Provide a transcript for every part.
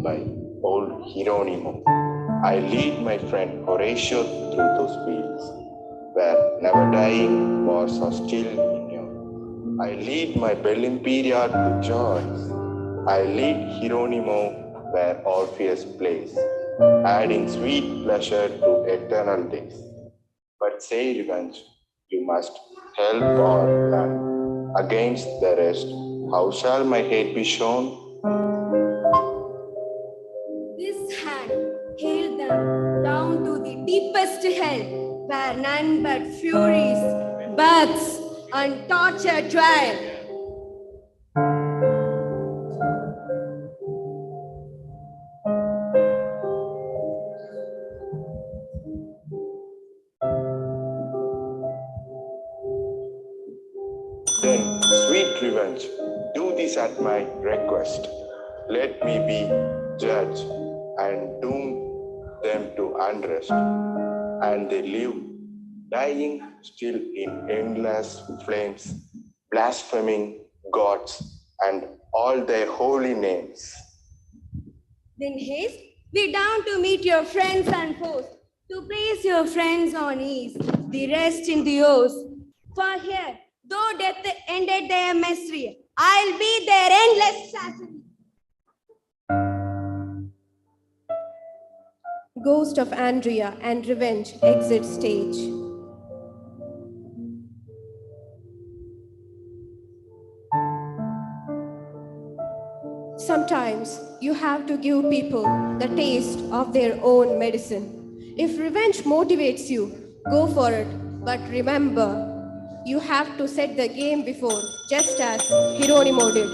by old Hieronymo. I lead my friend Horatio through those fields where never-dying wars are still inured. I lead my Bellimperiad to joys. I lead Hieronymo where Orpheus plays, adding sweet pleasure to eternal days. But say revenge, you must help or run against the rest. How shall my hate be shown? This hand hailed them down to the deepest hell, where none but furies, births, and torture dwell. Then, sweet revenge, do this at my request. Let me be judge and doom them to unrest. And they live, dying still in endless flames, blaspheming gods and all their holy names. Then haste we down to meet your friends and foes, to praise your friends on ease, the rest in the oaths. For here, though death ended their misery, I'll be their endless assassin. Ghost of Andrea and Revenge exit stage. Sometimes you have to give people the taste of their own medicine. If revenge motivates you, go for it. But remember, you have to set the game before, just as Hieronymo did.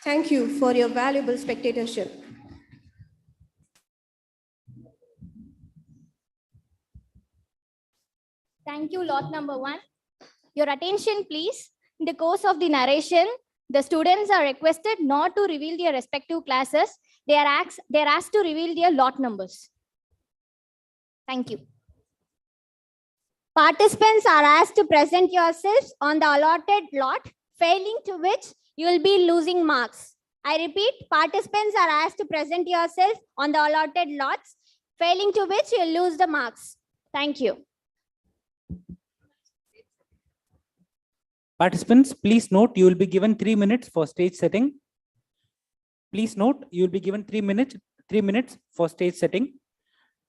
Thank you for your valuable spectatorship. Thank you, lot number 1. Your attention, please. In the course of the narration, the students are requested not to reveal their respective classes. They are asked to reveal their lot numbers. Thank you. Participants are asked to present yourselves on the allotted lot, failing to which you will be losing marks. I repeat, participants are asked to present yourselves on the allotted lots, failing to which you will lose the marks. Thank you. Participants, please note you will be given 3 minutes for stage setting. Please note you will be given 3 minutes for stage setting.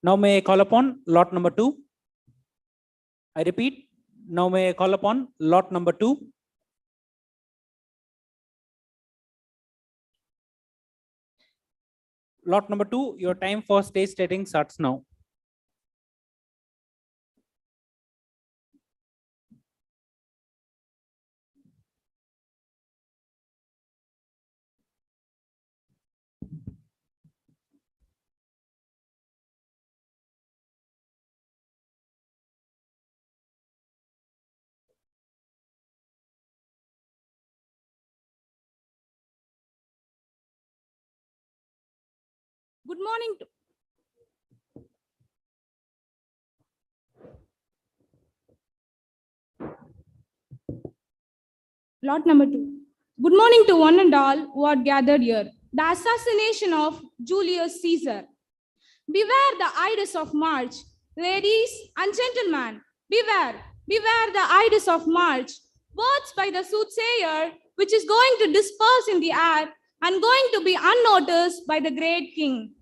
Now may I call upon lot number 2. I repeat, now may I call upon lot number 2. Lot number 2, your time for stage setting starts now. Good morning. Lot number 2. Good morning to one and all who are gathered here. The assassination of Julius Caesar. Beware the Ides of March. Ladies and gentlemen, beware the Ides of March. Words by the soothsayer, which is going to disperse in the air and going to be unnoticed by the great king.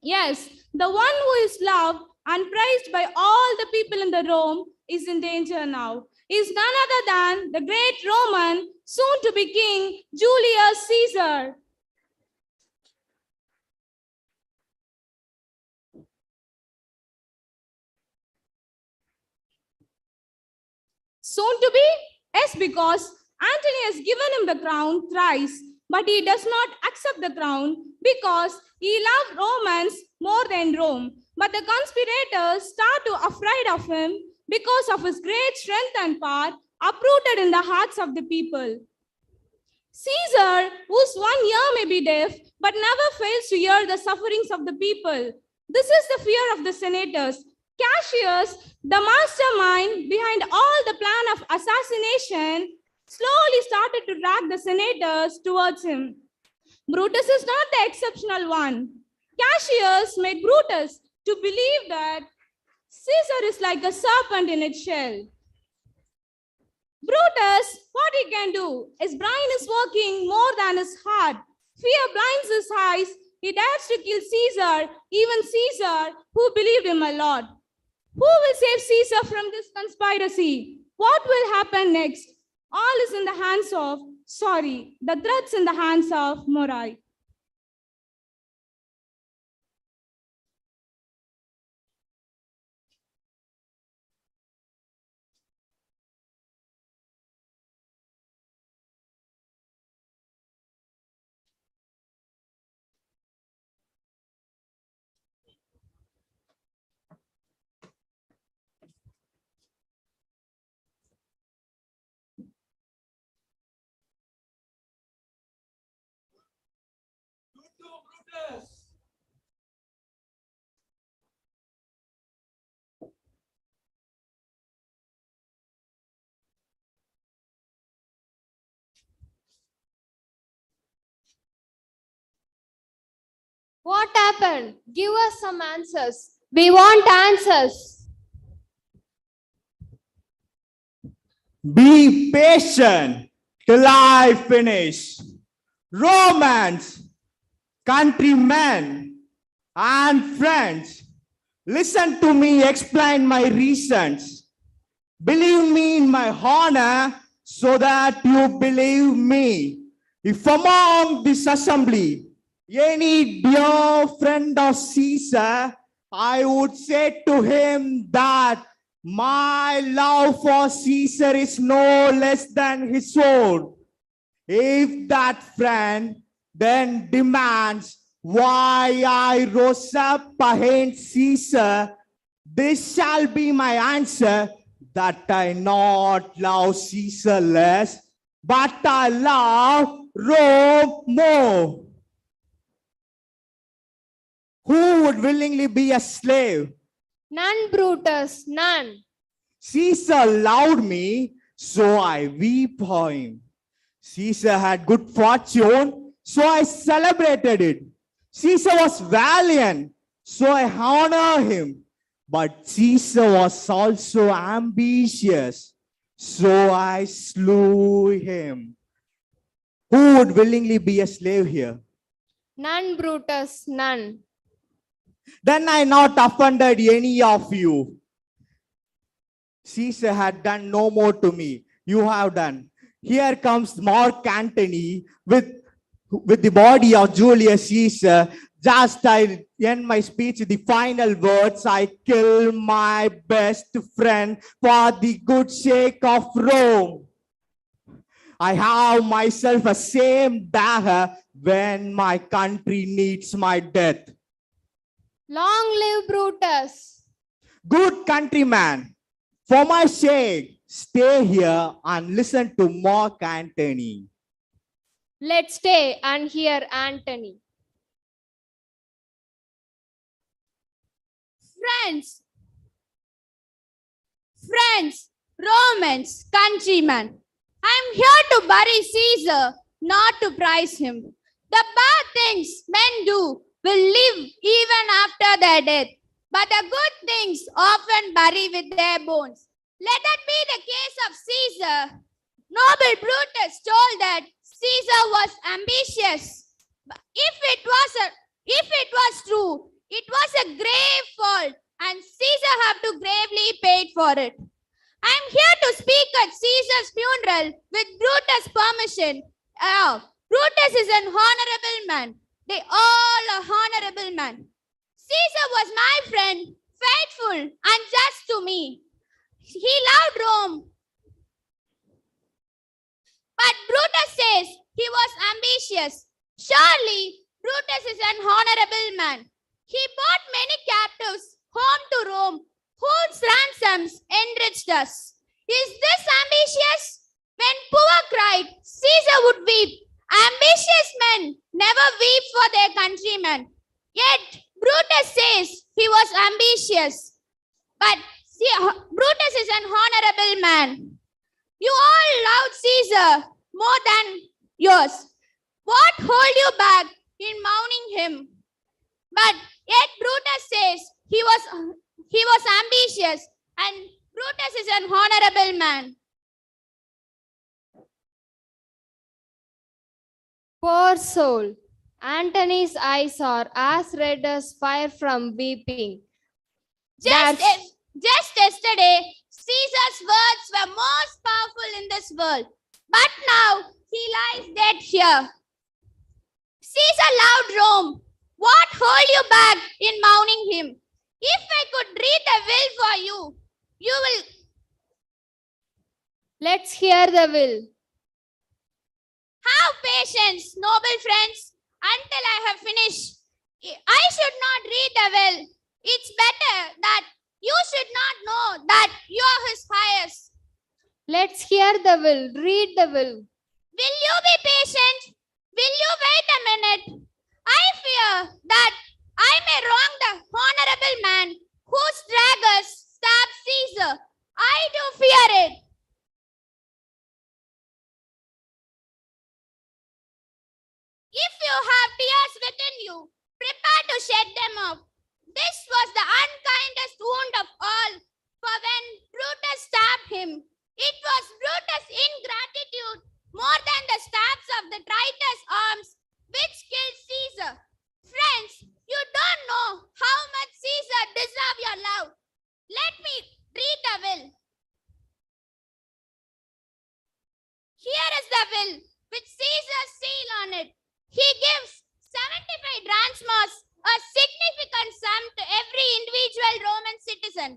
Yes, the one who is loved and praised by all the people in the Rome is in danger now. Is none other than the great Roman, soon to be king, Julius Caesar. Soon to be? Yes, because Antony has given him the crown thrice, but he does not accept the crown because he loved Romans more than Rome. But the conspirators start to afraid of him because of his great strength and power uprooted in the hearts of the people. Caesar, whose 1 ear may be deaf, but never fails to hear the sufferings of the people. This is the fear of the senators. Cassius, the mastermind behind all the plan of assassination, slowly started to drag the senators towards him. Brutus is not the exceptional one. Cassius made Brutus to believe that Caesar is like a serpent in its shell. Brutus, what he can do? His brain is working more than his heart. Fear blinds his eyes. He dares to kill Caesar, even Caesar, who believed him a lot. Who will save Caesar from this conspiracy? What will happen next? All is in the hands of, the threats in the hands of Morai. What happened? Give us some answers. We want answers. Be patient till I finish. Romans, countrymen, and friends, listen to me explain my reasons. Believe me in my honor so that you believe me. If among this assembly, any dear friend of Caesar, I would say to him that my love for Caesar is no less than his own. If that friend then demands why I rose up against Caesar, this shall be my answer, that I not love Caesar less, but I love Rome more. Who would willingly be a slave? None, Brutus, none. Caesar loved me, so I weep for him. Caesar had good fortune, so I celebrated it. Caesar was valiant, so I honor him. But Caesar was also ambitious, so I slew him. Who would willingly be a slave here? None, Brutus, none. Then I not offended any of you. Caesar had done no more to me. You have done. Here comes Mark Antony with the body of Julius Caesar. Just I end my speech, the final words, I kill my best friend for the good sake of Rome. I have myself a same dagger when my country needs my death. Long live Brutus. Good countryman, for my sake, stay here and listen to Mark Antony. Let's stay and hear Antony. Friends, Romans, countrymen, I am here to bury Caesar, not to praise him. The bad things men do will live even after their death, but the good things often bury with their bones. Let that be the case of Caesar. Noble Brutus told that Caesar was ambitious. But if it was true, it was a grave fault, and Caesar had to gravely pay for it. I am here to speak at Caesar's funeral with Brutus' permission. Brutus is an honorable man. They all are honorable men. Caesar was my friend, faithful and just to me. He loved Rome. But Brutus says he was ambitious. Surely, Brutus is an honorable man. He brought many captives home to Rome, whose ransoms enriched us. Is this ambitious? When poor cried, Caesar would weep. Ambitious men never weep for their countrymen. Yet, Brutus says he was ambitious. but Brutus is an honorable man. You all loved Caesar more than yours. What hold you back in mourning him? But yet Brutus says he was ambitious, and Brutus is an honorable man. Poor soul. Antony's eyes are as red as fire from weeping. Just yesterday, Caesar's words were most powerful in this world, but now he lies dead here. Caesar loved Rome. What hold you back in mourning him? If I could read the will for you, you will. Let's hear the will. Have patience, noble friends, until I have finished. I should not read the will. It's better that you should not know that you are his highest. Let's hear the will. Read the will. Will you be patient? Will you wait a minute? I fear that I may wrong the honorable man whose daggers stabbed Caesar. I do fear it. If you have tears within you, prepare to shed them off. This was the unkindest wound of all, for when Brutus stabbed him, it was Brutus' ingratitude more than the stabs of the traitor's arms which killed Caesar. Friends, you don't know how much Caesar deserves your love. Let me read the will. Here is the will with Caesar's seal on it. He gives 75 drachmas, a significant sum to every individual Roman citizen.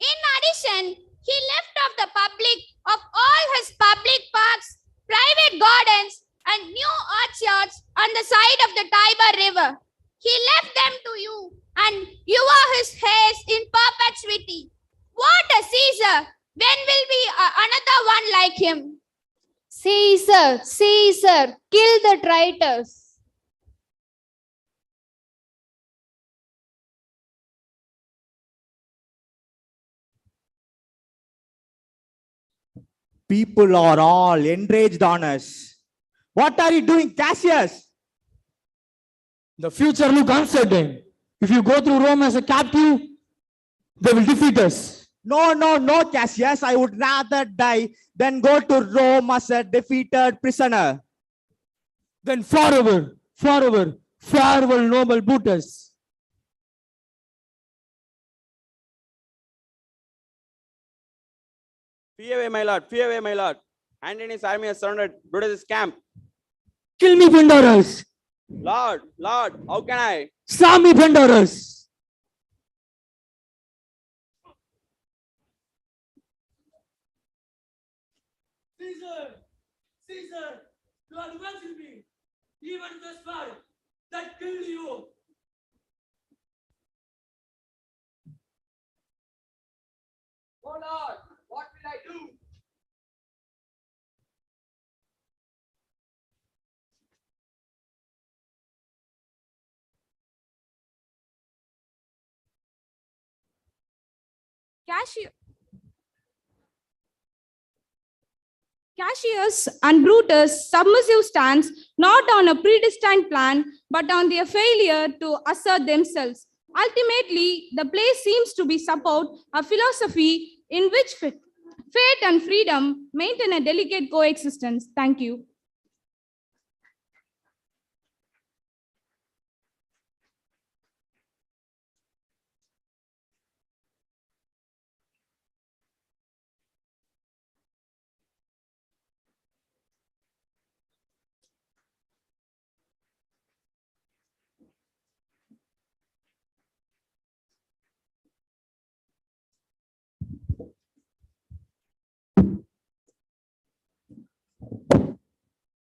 In addition, he left off the public of all his public parks, private gardens, and new orchards on the side of the Tiber River. He left them to you, and you are his heirs in perpetuity. What a Caesar! When will be another one like him? Caesar, Caesar, kill the traitors. People are all enraged on us. What are you doing, Cassius? The future look uncertain. If you go through Rome as a captive, they will defeat us. No, Cassius. I would rather die than go to Rome as a defeated prisoner. Then farewell, noble Brutus. Fear away, my lord. Antony's army has surrounded Brutus' camp. Kill me, Pandorus. Lord, how can I? Slam me, Pandorus. Caesar, you are avenging me, even the spy that killed you. Oh Lord, what will I do? Cassius and Brutus' submissive stance not on a predestined plan, but on their failure to assert themselves. Ultimately, the play seems to be support a philosophy in which fate and freedom maintain a delicate coexistence. Thank you.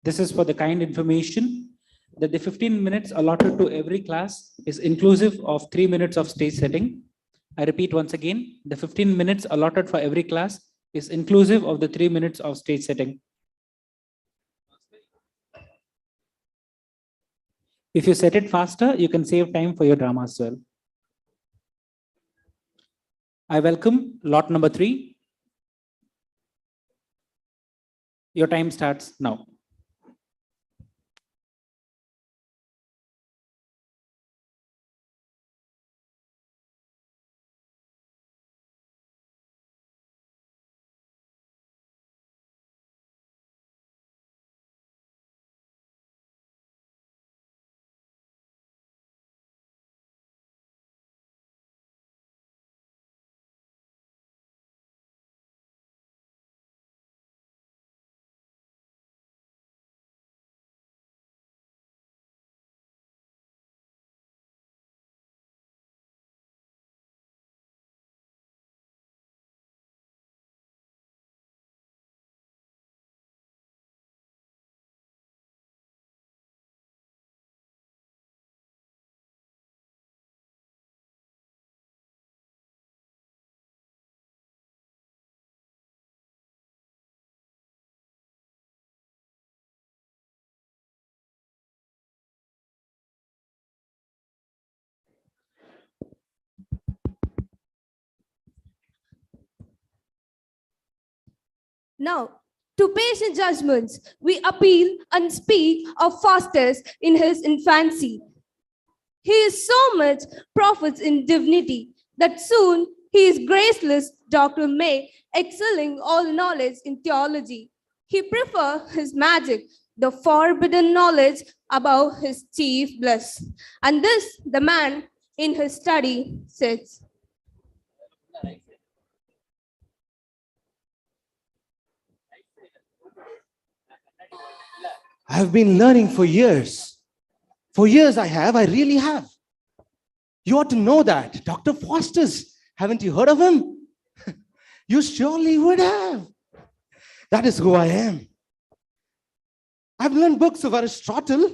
This is for the kind information that the 15 minutes allotted to every class is inclusive of 3 minutes of stage setting. I repeat once again, the 15 minutes allotted for every class is inclusive of the 3 minutes of stage setting. If you set it faster, you can save time for your drama as well. I welcome lot number 3. Your time starts now. Now, to patient judgments, we appeal and speak of Faustus in his infancy. He is so much prophet in divinity that soon he is graceless Dr. May, excelling all knowledge in theology. He prefer his magic, the forbidden knowledge, above his chief bliss. And this the man in his study sits. I have been learning for years. For years I really have. You ought to know that. Dr. Faustus, haven't you heard of him? You surely would have. That is who I am. I've learned books of Aristotle.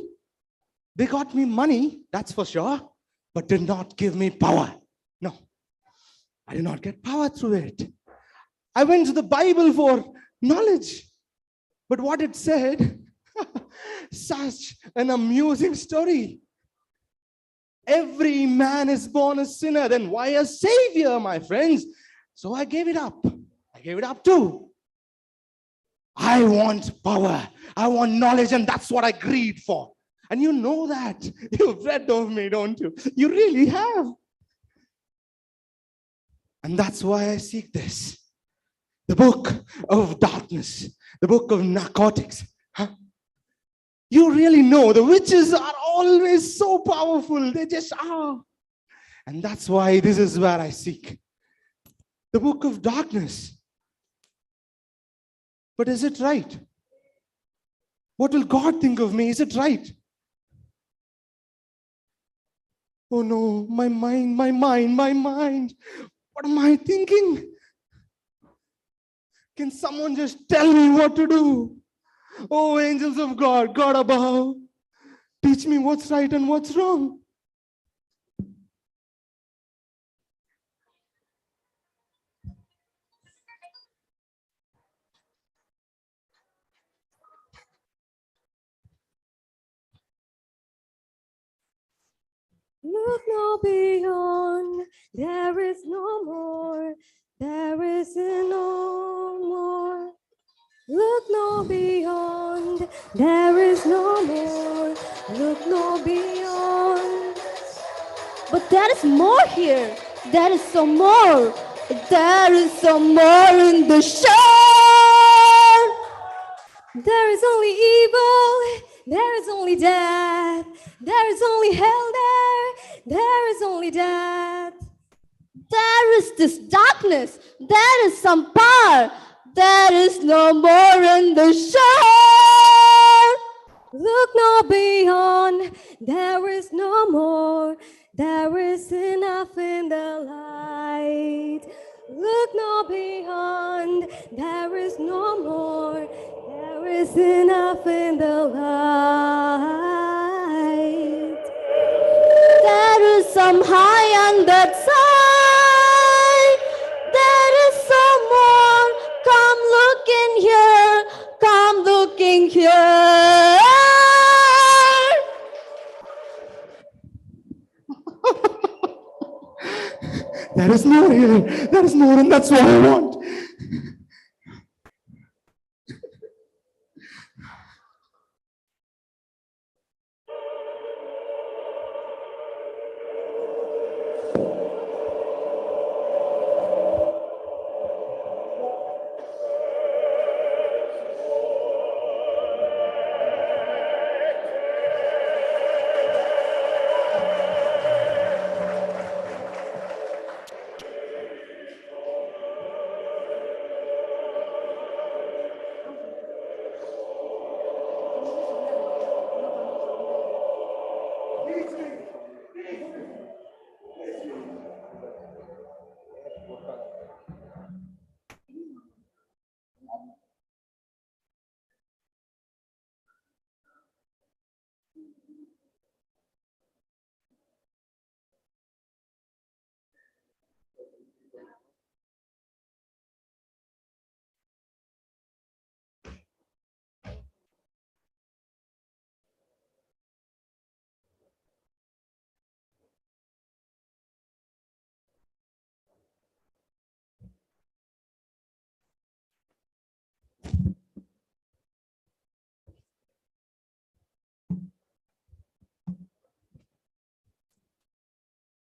They got me money, that's for sure, but did not give me power. No, I did not get power through it. I went to the Bible for knowledge, but what it said, such an amusing story. Every man is born a sinner, then why a savior, my friends? So I gave it up. I gave it up too. I want power. I want knowledge, and that's what I greed for. And you know that. You've read of me, don't you? You really have. And that's why I seek this. The book of darkness, the book of narcotics. Huh? You really know the witches are always so powerful. They just are. And that's why this is where I seek. The book of darkness. But is it right? What will God think of me? Is it right? Oh no, my mind. What am I thinking? Can someone just tell me what to do? Oh, angels of God, God above, teach me what's right and what's wrong. Look no beyond, there is no more, there is no more. Look no beyond, there is no more, look no beyond. But there is more here, there is some more, there is some more in the shore. There is only evil, there is only death, there is only hell there is only death. There is this darkness, there is some power, there is no more in the shore. Look no beyond, there is no more, there is enough in the light. Look no beyond, there is no more, there is enough in the light. There is some high on that side, there is some more. Come looking here, come looking here. There is more here. There is more, and that's what I want.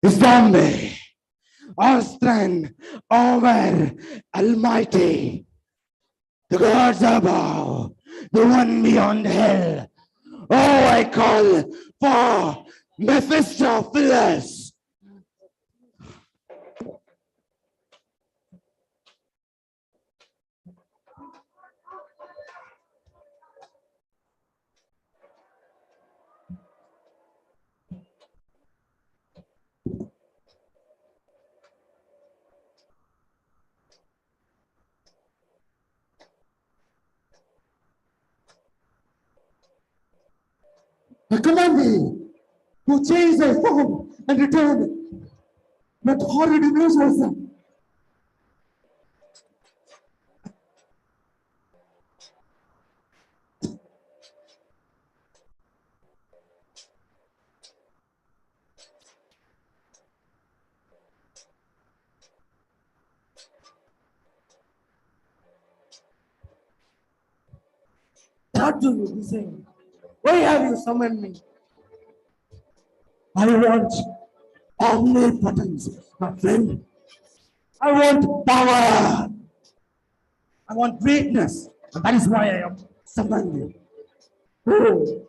Istambe, our strength, Omer, Almighty, the gods above, the one beyond hell. Oh, I call for Mephistopheles. I command thee to change thy form and return, not horrid illusions. What do you say? Why have you summoned me? I want omnipotence, my friend. I want power. I want greatness. And that is why I am summoned you. Oh,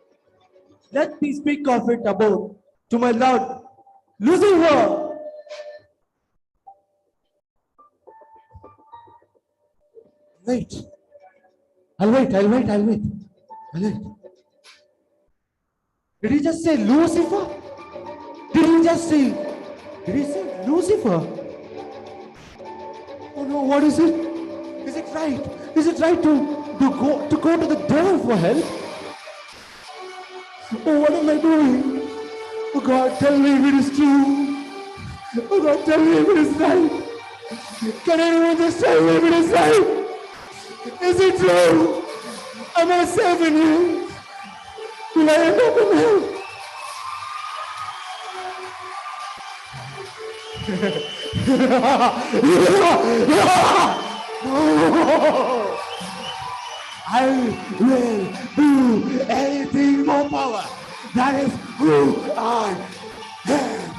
let me speak of it about to my Lord Lucifer. Wait. I'll wait. Did he just say Lucifer? Did he say Lucifer? Oh no, what is it? Is it right? Is it right to go to the devil for help? Oh, what am I doing? Oh God, tell me if it is true. Oh God, tell me if it is right. Can anyone just tell me if it is right? Is it true? Am I safe in you? Will I end up in hell? I will do anything for power. That is who I am.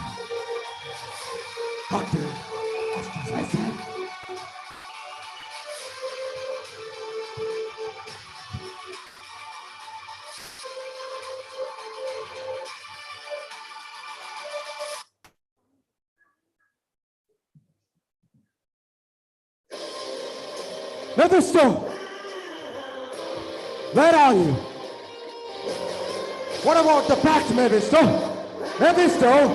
Doctor, as I said. Mephisto, where are you? What about the pact, Mephisto? Mephisto,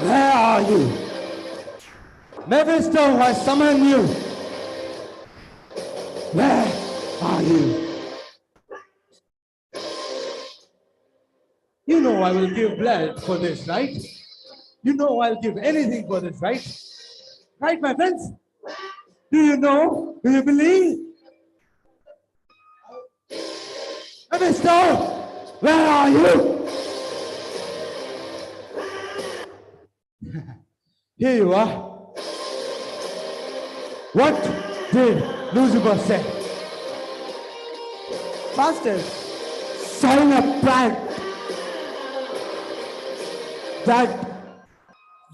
where are you? Mephisto, I summon you. Where are you? You know I will give blood for this, right? You know I'll give anything for this, right? Right, my friends? Do you know? Do you believe? Mephisto, where are you? Here you are. What did Lucifer say? Master, Sign a pact that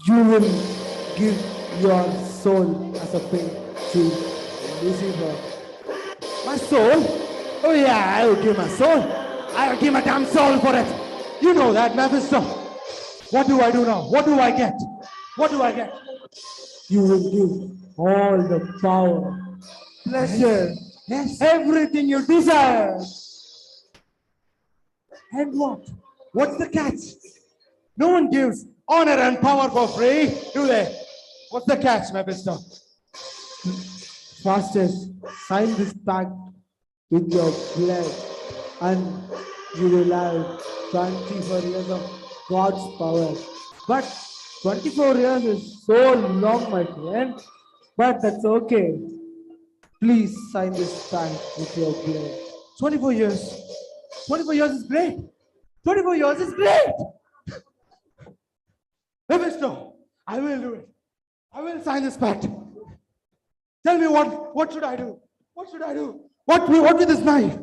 you will give your soul as a pay to Lucifer. My soul? Oh yeah, I will give my soul. I will give my damn soul for it. You know that, Mephisto. What do I do now? What do I get? What do I get? You will give all the power, pleasure, yes. everything you desire. And what? What's the catch? No one gives honor and power for free, do they? What's the catch, Mephisto? Fastest, sign this pact with your blood, and you will have 24 years of God's power. But 24 years is so long, my friend. But that's okay. Please sign this pact with your blood. 24 years. 24 years is great. 24 years is great. Mephisto, I will do it. I will sign this pact. Tell me what should I do? What should I do? What with this knife?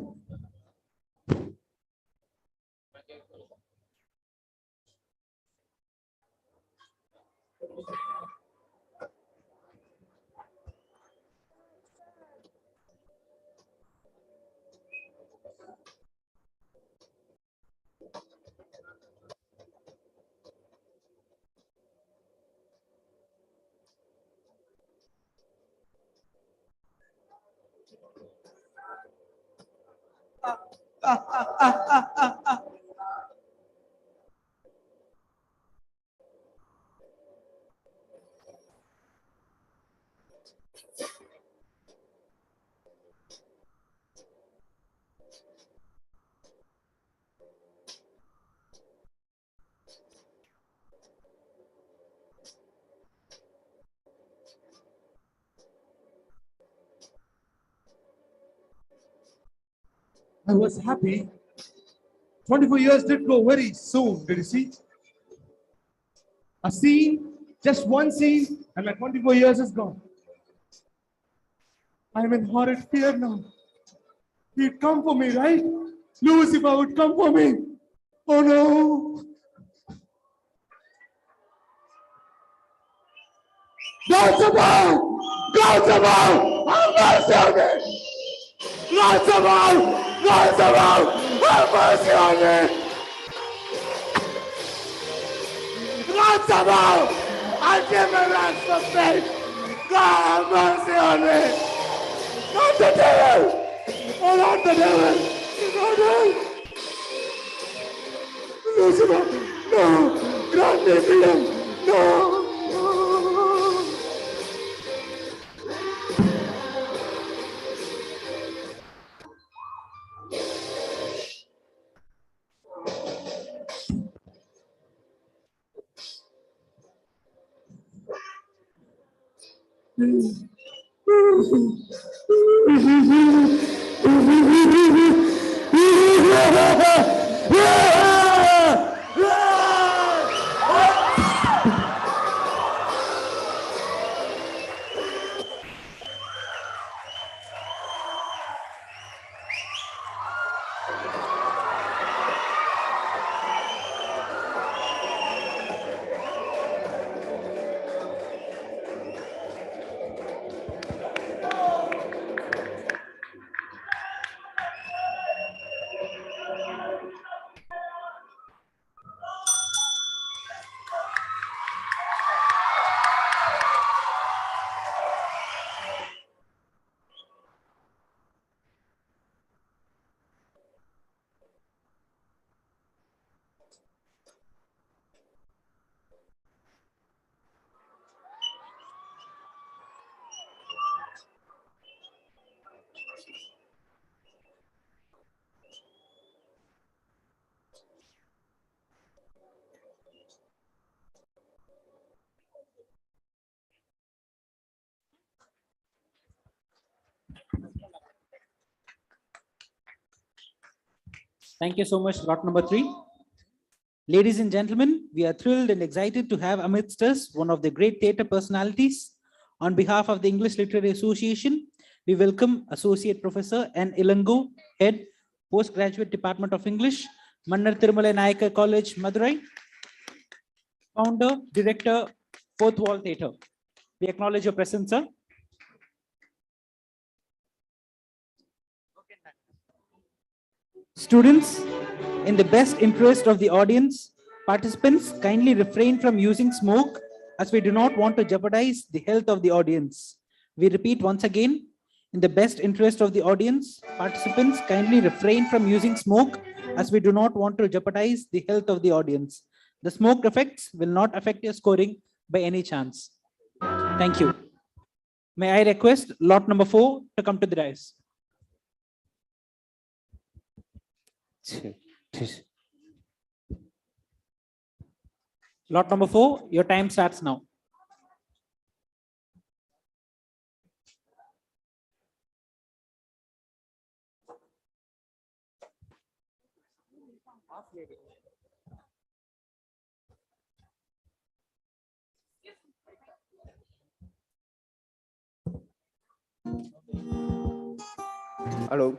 I was happy. 24 years did go very soon, did you see? A scene, just one scene, and my 24 years is gone. I'm in horrid fear now. He'd come for me, right? Lucifer would come for me. Oh no! God's above! God's above! Have mercy on me! God's above! God's above! Have mercy on me! God's above! I'll give my ranks for faith! God have mercy on me! Not the devil! Oh, not the devil! No, no! Lucifer! No! Grant me freedom! No! Thank you so much, lot number 3. Ladies and gentlemen, we are thrilled and excited to have amidst us one of the great theatre personalities, On behalf of the English Literary Association, we welcome Associate Professor N. Ilangu, Head, Postgraduate Department of English, Mannar Tirumala Nayaka College, Madurai, Founder, Director, Fourth Wall Theatre. We acknowledge your presence, sir. Students, in the best interest of the audience, participants kindly refrain from using smoke as we do not want to jeopardize the health of the audience. We repeat once again, in the best interest of the audience, participants kindly refrain from using smoke as we do not want to jeopardize the health of the audience. The smoke effects will not affect your scoring by any chance. Thank you. May I request lot number 4 to come to the dais. Lot number 4, your time starts now. Hello.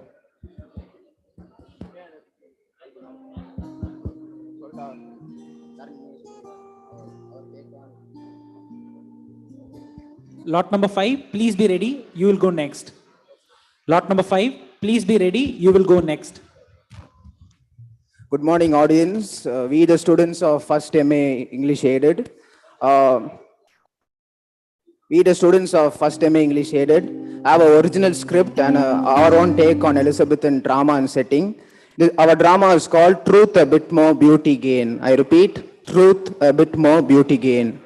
Lot number 5, please be ready. You will go next. Lot number 5, please be ready. You will go next. Good morning, audience. We, the students of First MA English Aided, have our original script and our own take on Elizabethan drama and setting. Our drama is called Truth a Bit More Beauty Gain. I repeat, Truth a Bit More Beauty Gain.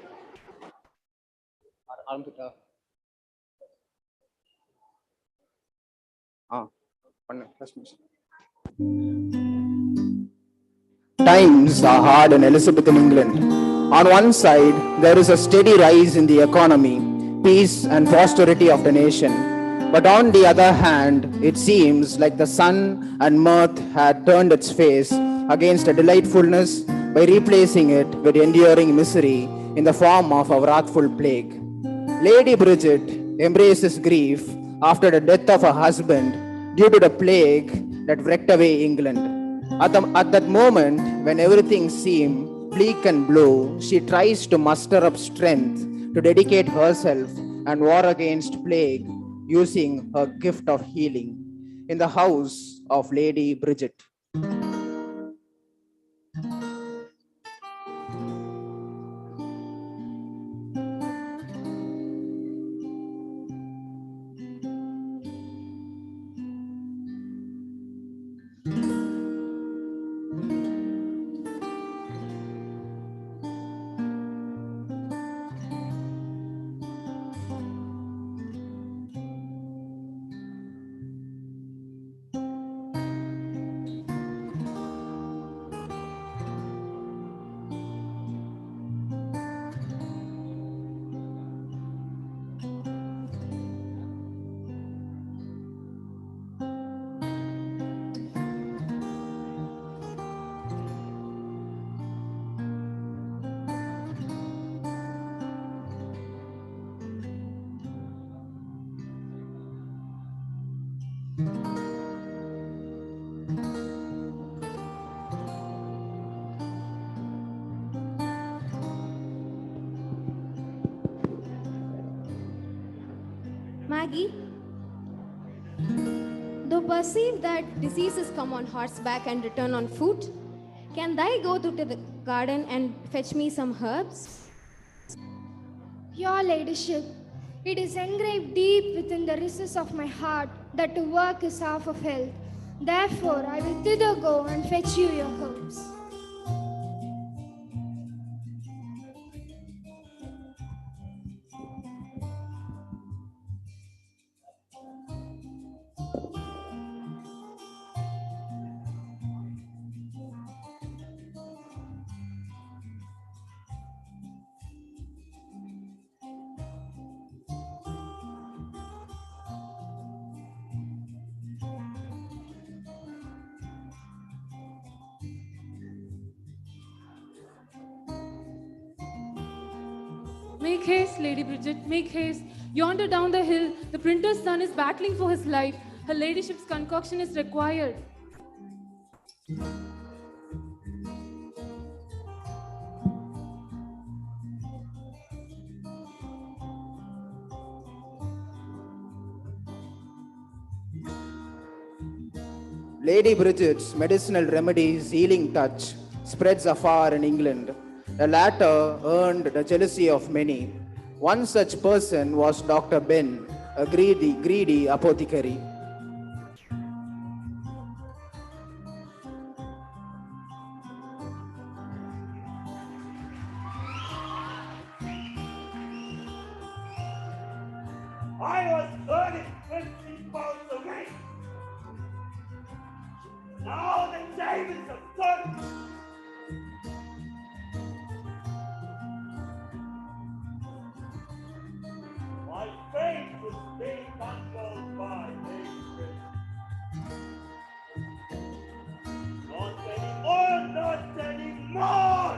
Times are hard in Elizabethan England. On one side, there is a steady rise in the economy, peace and prosperity of the nation. But on the other hand, it seems like the sun and mirth had turned its face against a delightfulness by replacing it with enduring misery in the form of a wrathful plague. Lady Bridget embraces grief after the death of her husband due to the plague that wrecked away England. At that moment, when everything seemed bleak and blue, she tries to muster up strength to dedicate herself and war against plague using her gift of healing in the house of Lady Bridget. Maggie, thou perceive that diseases come on horseback and return on foot. Can thy go to the garden and fetch me some herbs? Your ladyship, it is engraved deep within the recess of my heart that to work is half of health. Therefore, I will thither go and fetch you your herbs. Make haste, Lady Bridget, make haste. Yonder down the hill, the printer's son is battling for his life. Her ladyship's concoction is required. Lady Bridget's medicinal remedies healing touch spreads afar in England. The latter earned the jealousy of many. One such person was Dr. Ben, a greedy apothecary. I was earning 20 pounds a week. Now the time is absurd. My fate was being controlled by hatred. Not anymore, not anymore.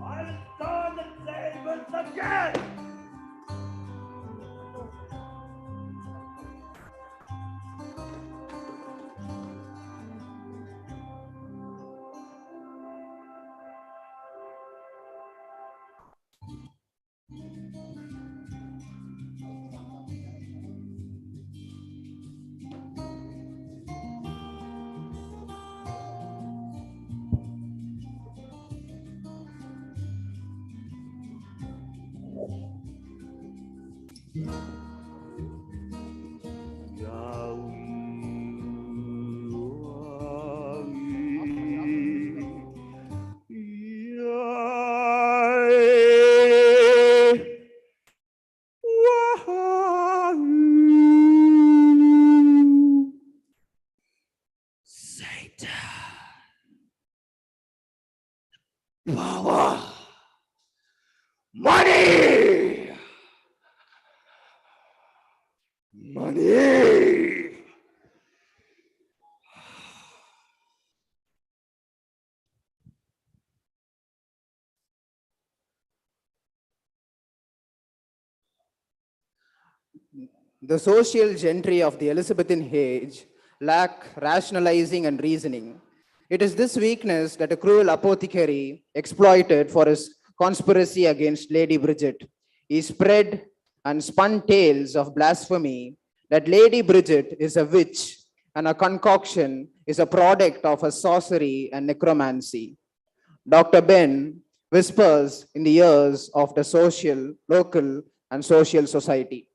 I'll turn the tables again. Power. Money. Money. The social gentry of the Elizabethan age lack rationalizing and reasoning. It is this weakness that a cruel apothecary exploited for his conspiracy against Lady Bridget. He spread and spun tales of blasphemy that Lady Bridget is a witch and a concoction is a product of her sorcery and necromancy. Dr. Ben whispers in the ears of the social, local, and social society.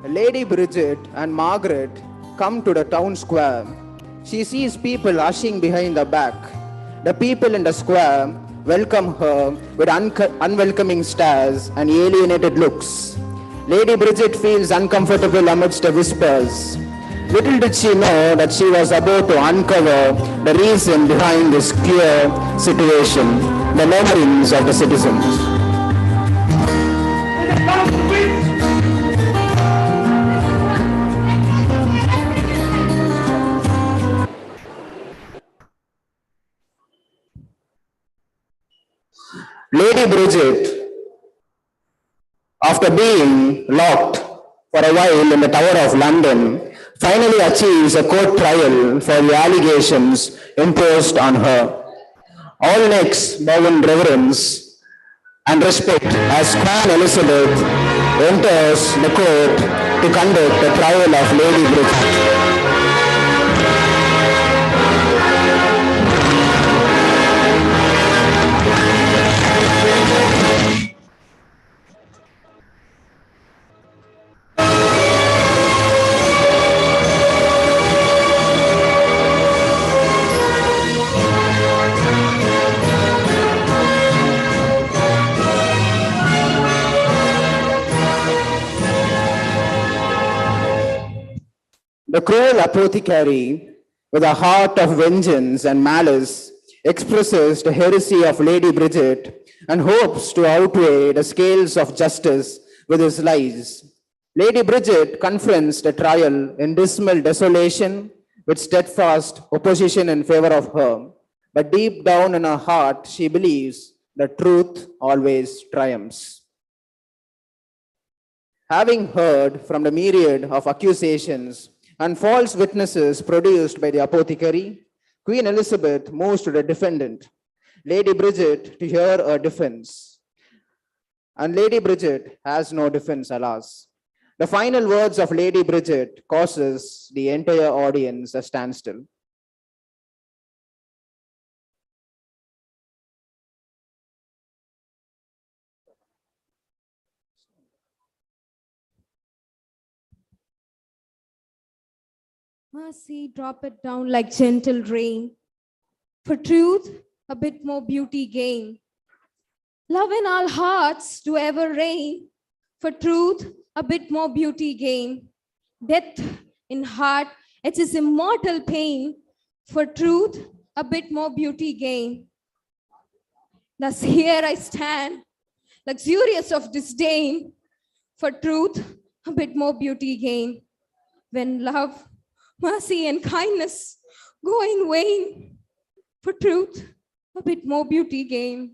Lady Bridget and Margaret come to the town square. She sees people rushing behind the back. The people in the square welcome her with unwelcoming stares and alienated looks. Lady Bridget feels uncomfortable amidst the whispers. Little did she know that she was about to uncover the reason behind this queer situation, the murmurings of the citizens. Lady Bridget, after being locked for a while in the Tower of London, finally achieves a court trial for the allegations imposed on her. All necks bow in reverence and respect as Queen Elizabeth enters the court to conduct the trial of Lady Bridget. The cruel apothecary, with a heart of vengeance and malice, expresses the heresy of Lady Bridget and hopes to outweigh the scales of justice with his lies. Lady Bridget confronts the trial in dismal desolation with steadfast opposition in favor of her. But deep down in her heart, she believes that truth always triumphs. Having heard from the myriad of accusations and false witnesses produced by the apothecary, Queen Elizabeth moves to the defendant, Lady Bridget, to hear her defense. And Lady Bridget has no defense, alas. The final words of Lady Bridget causes the entire audience a standstill. Mercy, drop it down like gentle rain. For truth, a bit more beauty gain. Love in our hearts do ever reign. For truth, a bit more beauty gain. Death in heart, it is immortal pain. For truth, a bit more beauty gain. Thus here I stand, luxurious of disdain. For truth, a bit more beauty gain. When love, mercy and kindness go in vain. For truth, a bit more beauty gain.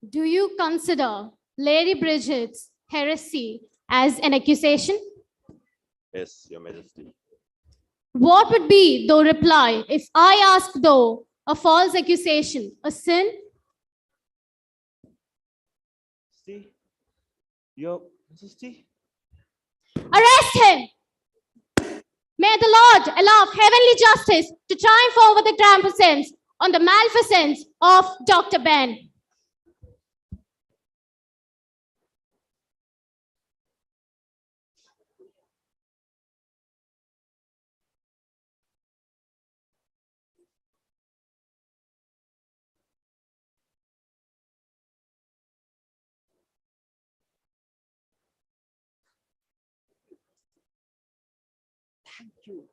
Do you consider Lady Bridget's heresy as an accusation? Yes, Your Majesty. What would be the reply if I ask, though, a false accusation, a sin? See, Your Majesty. Arrest him! May the Lord allow heavenly justice to triumph over the trampousens on the malfeasance of Dr. Ben. Thank you.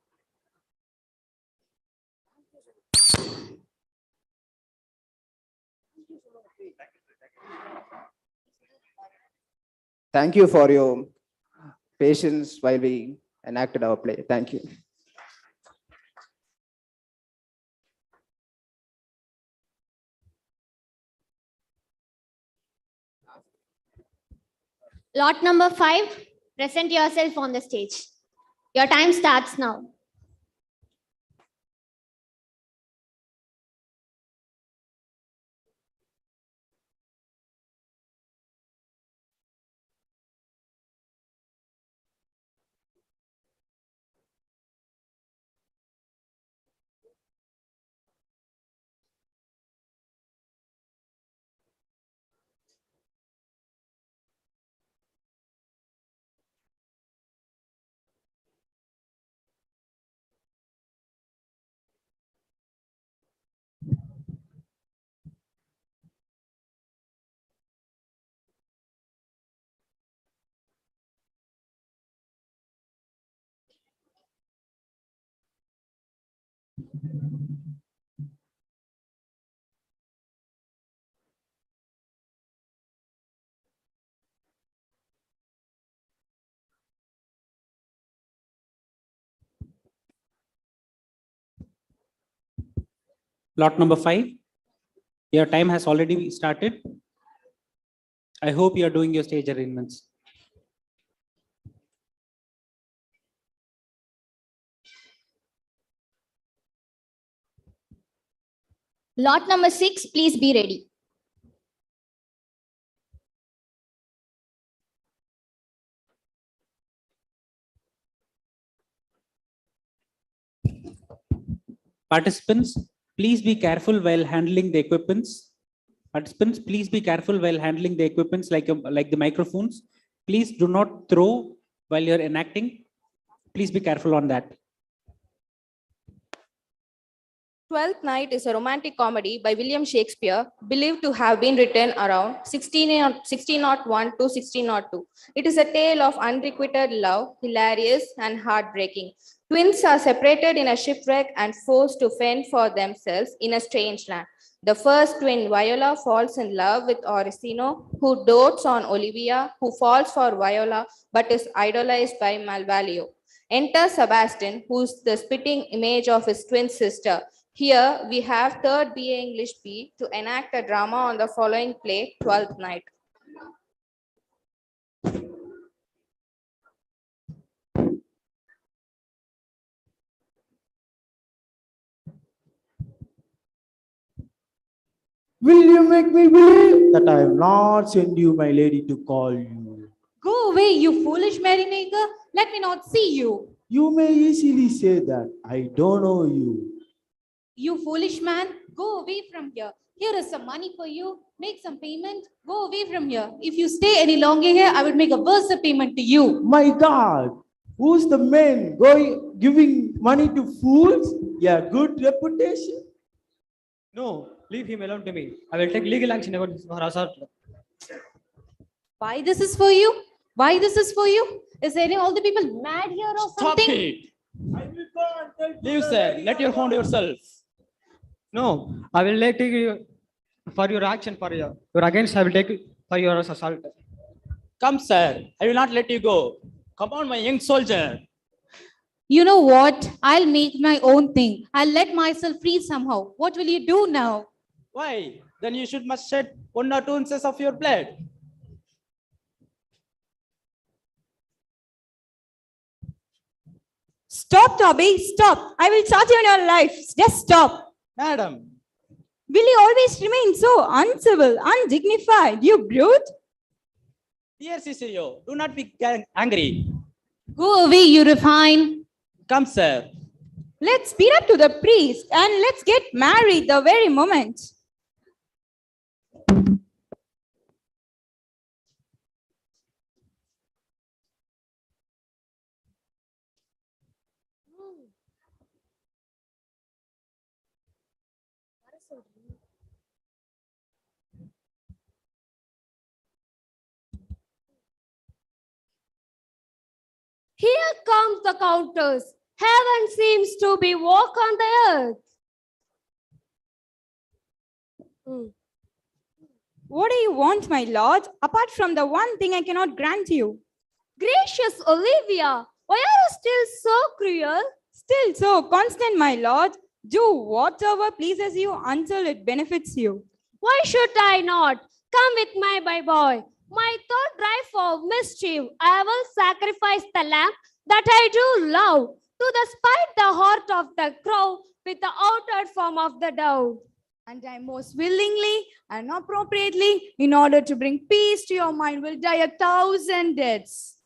Thank you for your patience while we enacted our play. Thank you. Lot number 5, present yourself on the stage. Your time starts now. Lot number 5, your time has already started. I hope you are doing your stage arrangements. Lot number 6, please be ready. Participants, please be careful while handling the equipments. Participants, please be careful while handling the equipments like the microphones. Please do not throw while you're enacting. Please be careful on that. Twelfth Night is a romantic comedy by William Shakespeare, believed to have been written around 1601 to 1602. It is a tale of unrequited love, hilarious and heartbreaking. Twins are separated in a shipwreck and forced to fend for themselves in a strange land. The first twin, Viola, falls in love with Orsino, who dotes on Olivia, who falls for Viola but is idolized by Malvolio. Enter Sebastian, who's the spitting image of his twin sister. Here we have third BA English B to enact a drama on the following play, Twelfth Night. Will you make me believe that I have not sent you, my lady, to call you? Go away, you foolish merrymaker. Let me not see you. You may easily say that. I don't know you. You foolish man, go away from here. Here is some money for you. Make some payment. Go away from here. If you stay any longer here, I will make a worse payment to you. My God, who's the man giving money to fools? Yeah, good reputation. No, leave him alone to me. I will take legal action about this assault. Why this is for you? Why this is for you? Is any all the people mad here or Stop something? it. Leave, sir. Let you hold yourself. No, I will take you for your action for your against. I will take you for your assault. Come, sir. I will not let you go. Come on, my young soldier. You know what? I'll make my own thing. I'll let myself free somehow. What will you do now? Why? Then you must shed 1 or 2 ounces of your blood. Stop, Toby. Stop. I will charge you on your life. Just stop. Madam. Will you always remain so uncivil, undignified, you brute? Dear CCO, do not be angry. Go away, you refine. Come, sir. Let's speed up to the priest and let's get married the very moment. Here comes the countess. Heaven seems to be walk on the earth. What do you want, my lord? Apart from the one thing I cannot grant you. Gracious Olivia, why are you still so cruel? Still so constant, my lord. Do whatever pleases you until it benefits you. Why should I not? Come with me, my boy. My third drive for mischief, I will sacrifice the lamb that I do love to spite the heart of the crow with the outward form of the dove. And I most willingly and appropriately, in order to bring peace to your mind, will die 1,000 deaths.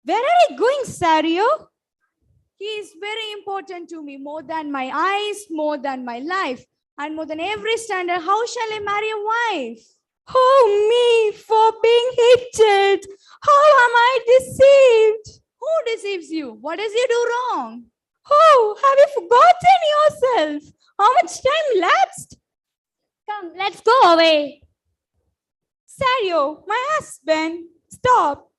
Where are you going, Sario? He is very important to me, more than my eyes, more than my life, and more than every standard. How shall I marry a wife? Oh, me for being hated. How am I deceived? Who deceives you? What does you do wrong? Oh, have you forgotten yourself? How much time lapsed? Come, let's go away. Sario, my husband. Stop.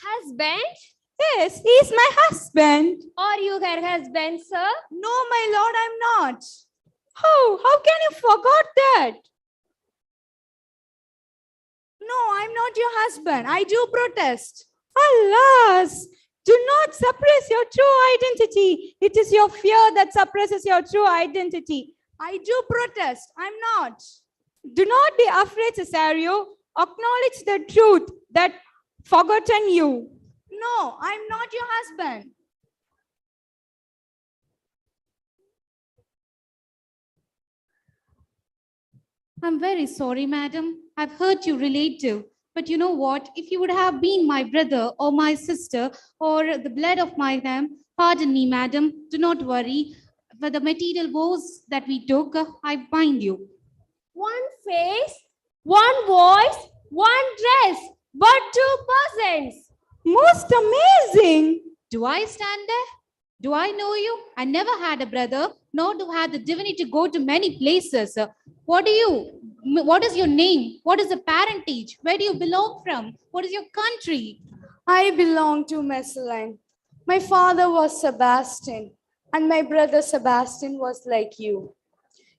Husband? Yes, he is my husband. Are you her husband, sir? No, my lord, I'm not. Oh, how can you forget that? No, I'm not your husband. I do protest. Alas, do not suppress your true identity. It is your fear that suppresses your true identity. I do protest. I'm not. Do not be afraid, Cesario. Acknowledge the truth that forgotten you. No, I'm not your husband. I'm very sorry, madam. I've hurt you relative. But you know what? If you would have been my brother or my sister or the blood of my lamb, pardon me, madam. Do not worry. For the material woes that we took, I bind you. One face, one voice, one dress, but 2 persons. Most amazing. Do I stand there? Do I know you? I never had a brother nor to have the divinity to go to many places. What is your name? What is the parentage? Where do you belong from? What is your country? I belong to Messalin. My father was Sebastian, and my brother Sebastian was like you.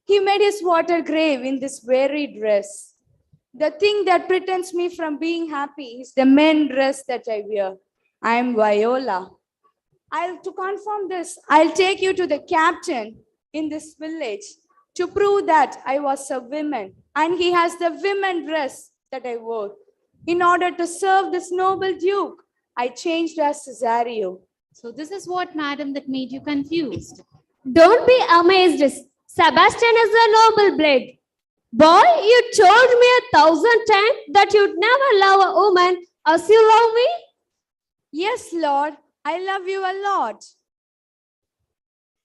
He made his water grave in this very dress. The thing that pretends me from being happy is the men dress that I wear. I am Viola. To confirm this, I'll take you to the captain in this village to prove that I was a woman and he has the women dress that I wore. In order to serve this noble duke, I changed as Cesario. So this is what, madam, that made you confused. Don't be amazed. Sebastian is a noble blood. Boy, you told me 1,000 times that you'd never love a woman as you love me. Yes, Lord, I love you a lot.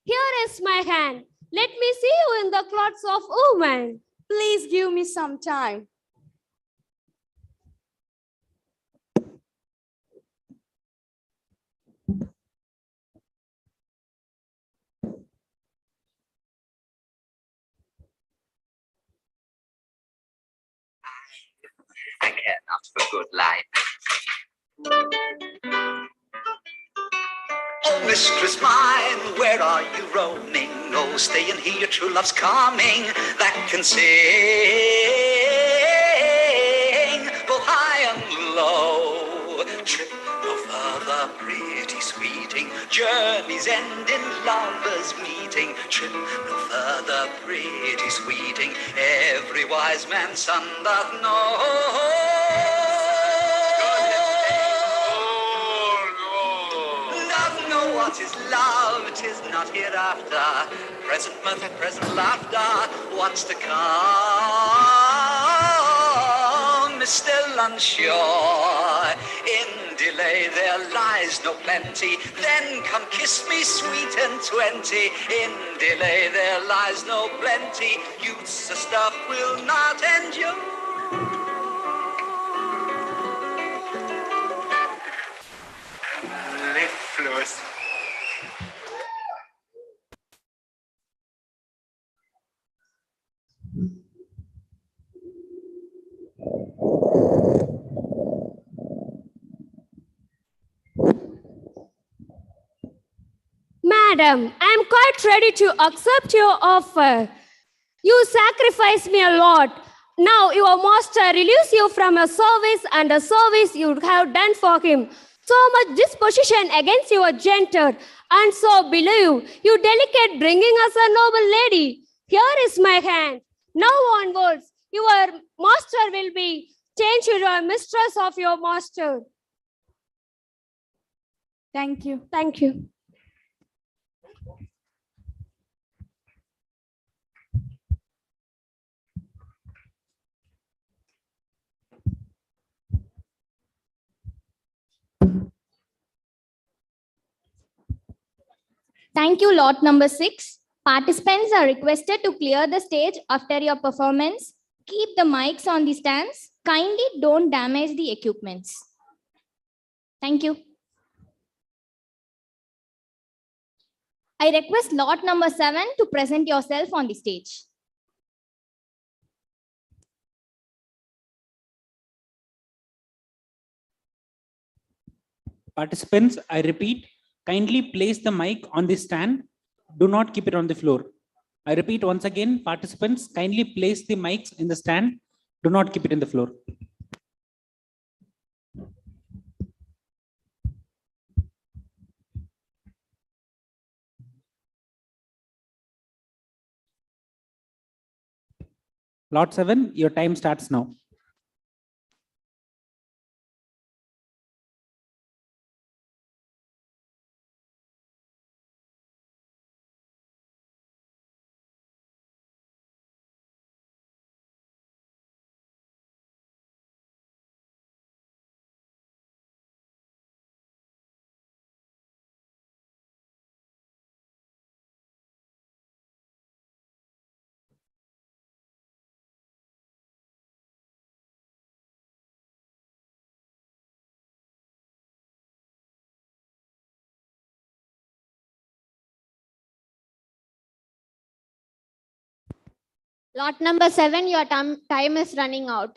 Here is my hand. Let me see you in the clothes of woman. Please give me some time. I care not for good life. Oh, mistress mine, where are you roaming? Oh, stay and hear your true love's coming, that can sing both high and low. Trip no further, pretty sweeting, journeys end in lovers meeting. Trip no further, pretty sweeting, every wise man's son doth know. What is love? 'Tis not hereafter. Present mirth and present laughter. What's to come is still unsure. In delay there lies no plenty. Then come kiss me, sweet and 20. In delay there lies no plenty. Youth's stuff will not endure. Mellifluous. Madam, I am quite ready to accept your offer. You sacrificed me a lot. Now your master relieves you from a service and a service you have done for him. So much disposition against your gentle and so below you delicate bringing us a noble lady. Here is my hand. Now onwards, your master will be changed to your mistress of your master. Thank you. Thank you. Thank you, lot number 6. Participants are requested to clear the stage after your performance. Keep the mics on the stands. Kindly don't damage the equipments. Thank you. I request lot number 7 to present yourself on the stage. Participants, I repeat, kindly place the mic on the stand. Do not keep it on the floor. I repeat once again, participants, kindly place the mics in the stand. Do not keep it in the floor. Lot 7, your time starts now. Lot number 7, your time is running out.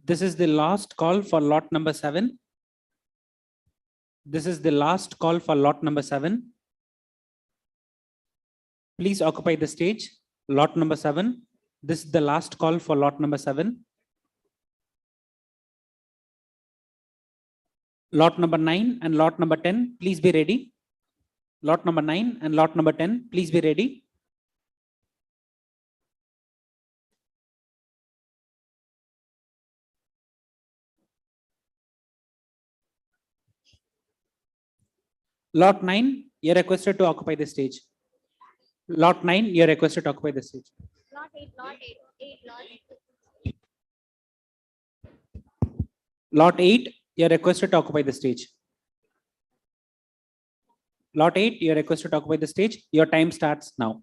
This is the last call for lot number 7. This is the last call for lot number 7. Please occupy the stage. Lot number 7. This is the last call for lot number 7. Lot number 9 and lot number 10, please be ready. Lot number 9 and lot number 10, please be ready. Lot 9, you're requested to occupy the stage. Lot 9, you're requested to occupy the stage. Lot 8, lot 8, lot 8. Lot 8, you're requested to occupy the stage. Lot 8, you're requested to occupy the stage. Your time starts now.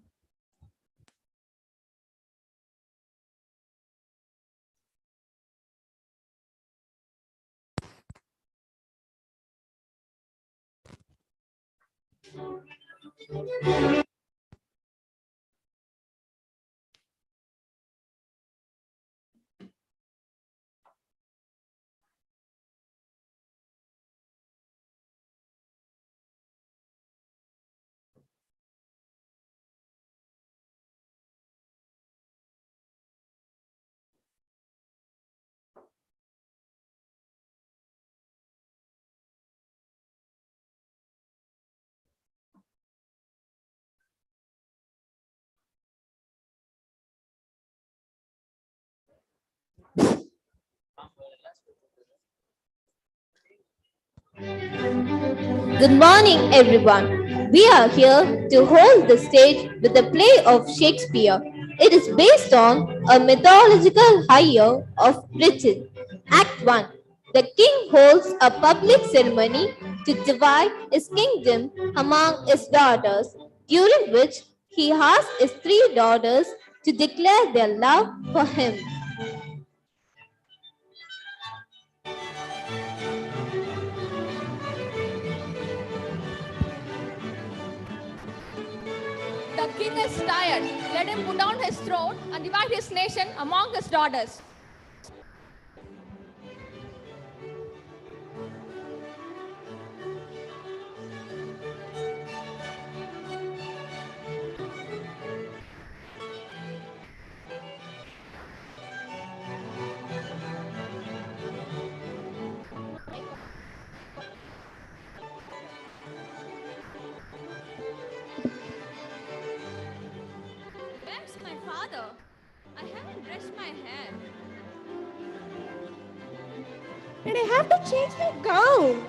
Good morning, everyone. We are here to hold the stage with a play of Shakespeare. It is based on a mythological hire of Britain. Act 1. The king holds a public ceremony to divide his kingdom among his daughters, during which he asks his 3 daughters to declare their love for him. The king is tired. Let him put down his throne and divide his nation among his daughters. Where's my father? I haven't brushed my hair. And I have to change my gown.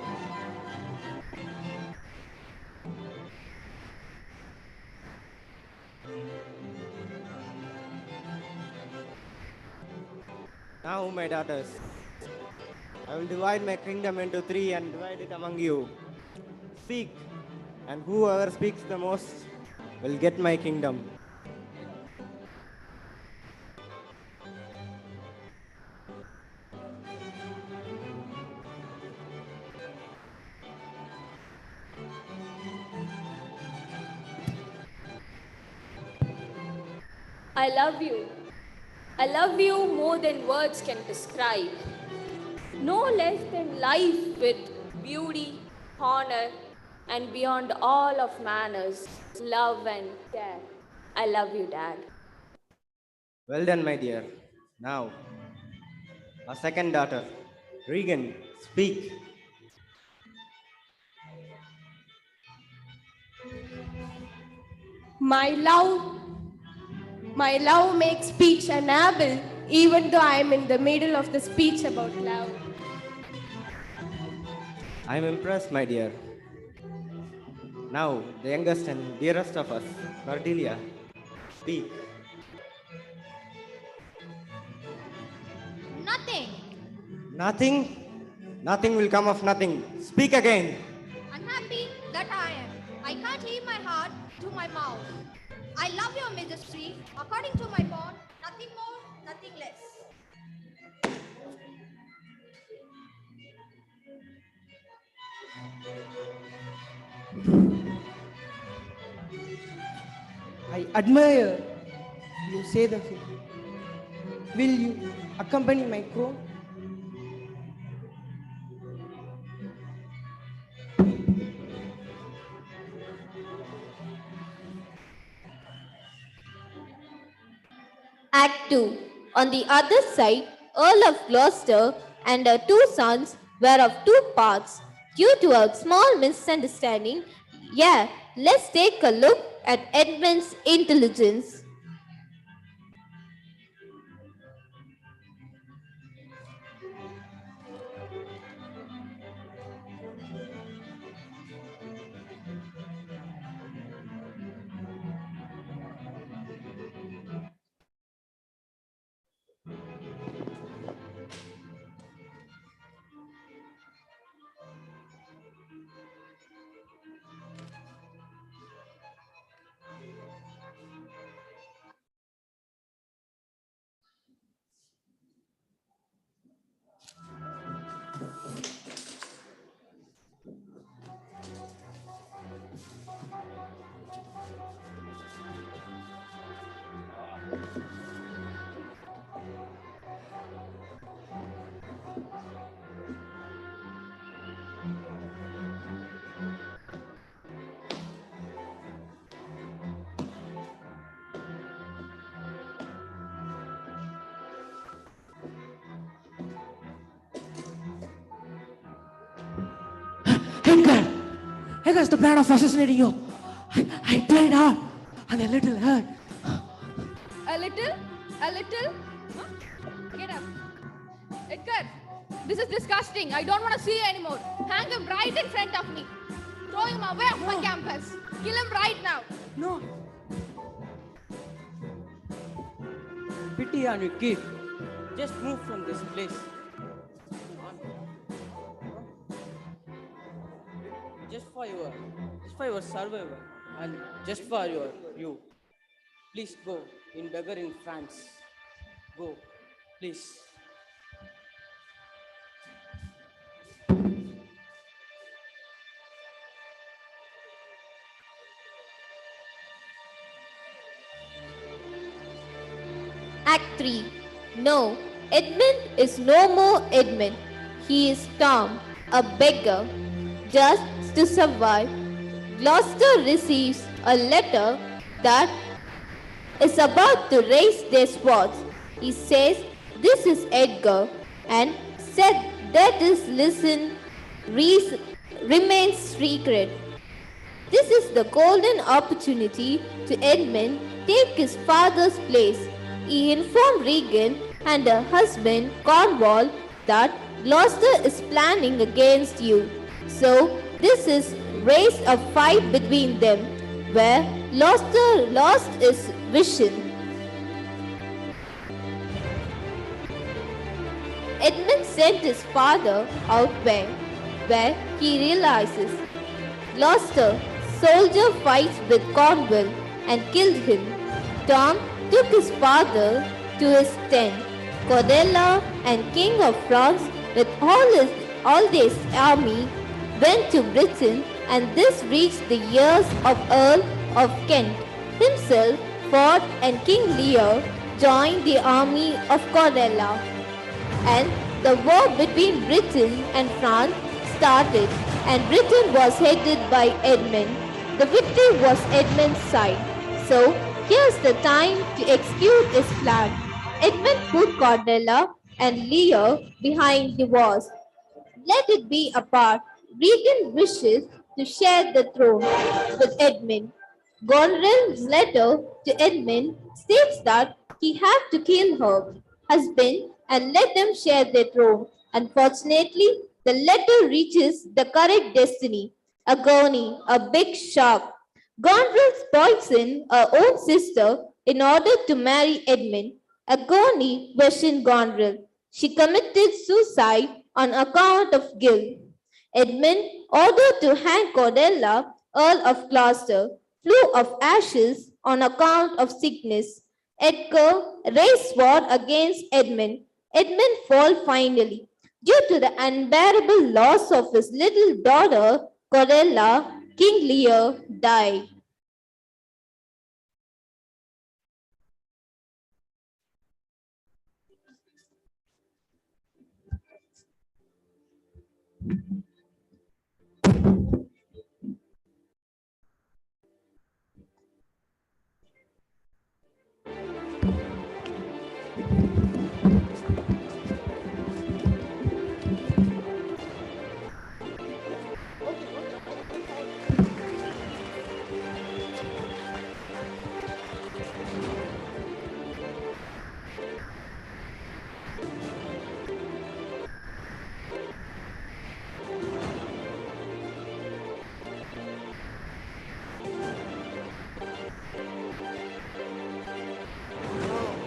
Now, my daughters, I will divide my kingdom into 3 and divide it among you. Speak, and whoever speaks the most will get my kingdom. I love you. I love you more than words can describe. No less than life with beauty, honor, and beyond all of manners, love and care. I love you, Dad. Well done, my dear. Now, our second daughter, Regan, speak. My love makes speech a nabble, even though I am in the middle of the speech about love. I am impressed, my dear. Now, the youngest and dearest of us, Cordelia, speak. Nothing. Nothing? Nothing will come of nothing. Speak again. Unhappy that I am. I can't leave my heart to my mouth. I love your majesty according to my bond, nothing more, nothing less. I admire you say the thing. Will you accompany my crow? Act 2. On the other side, Earl of Gloucester and her 2 sons were of 2 parts. Due to a small misunderstanding, let's take a look at Edmund's intelligence. Edgar's the plan of assassinating you. I tried hard and a little hurt. A little? Huh? Get up. Edgar, this is disgusting. I don't want to see you anymore. Hang him right in front of me. Throw him away off my campus. Kill him right now. No. Pity on you, kid. Just move from this place. Just for your survival and just for you. Please go in beggar in France. Go, please. Act 3. No, Edmund is no more Edmund. He is Tom, a beggar. Just to survive, Gloucester receives a letter that is about to raise their swords. He says, "This is Edgar," and said that his remains secret. This is the golden opportunity to Edmund take his father's place. He informed Regan and her husband Cornwall that Gloucester is planning against you. So this is raised a fight between them, where Gloucester lost his vision. Edmund sent his father out where he realizes Gloucester soldier fights with Cornwall and killed him. Tom took his father to his tent. Cordelia and King of France with all his army went to Britain, and this reached the ears of Earl of Kent himself, fought and King Lear joined the army of Corella. And the war between Britain and France started, and Britain was headed by Edmund. The victory was Edmund's side. So here's the time to execute his plan. Edmund put Cordelia and Lear behind the walls. Let it be apart. Regan wishes to share the throne with Edmund. Goneril's letter to Edmund states that he had to kill her husband and let them share their throne. Unfortunately, the letter reaches the correct destiny. Agony, a big shock. Goneril's poisoned her own sister in order to marry Edmund. Agony questioned Goneril. She committed suicide on account of guilt. Edmund, ordered to hang Cordelia, Earl of Gloucester, flew of ashes on account of sickness. Edgar raised sword against Edmund. Edmund fell finally. Due to the unbearable loss of his little daughter, Cordelia, King Lear died.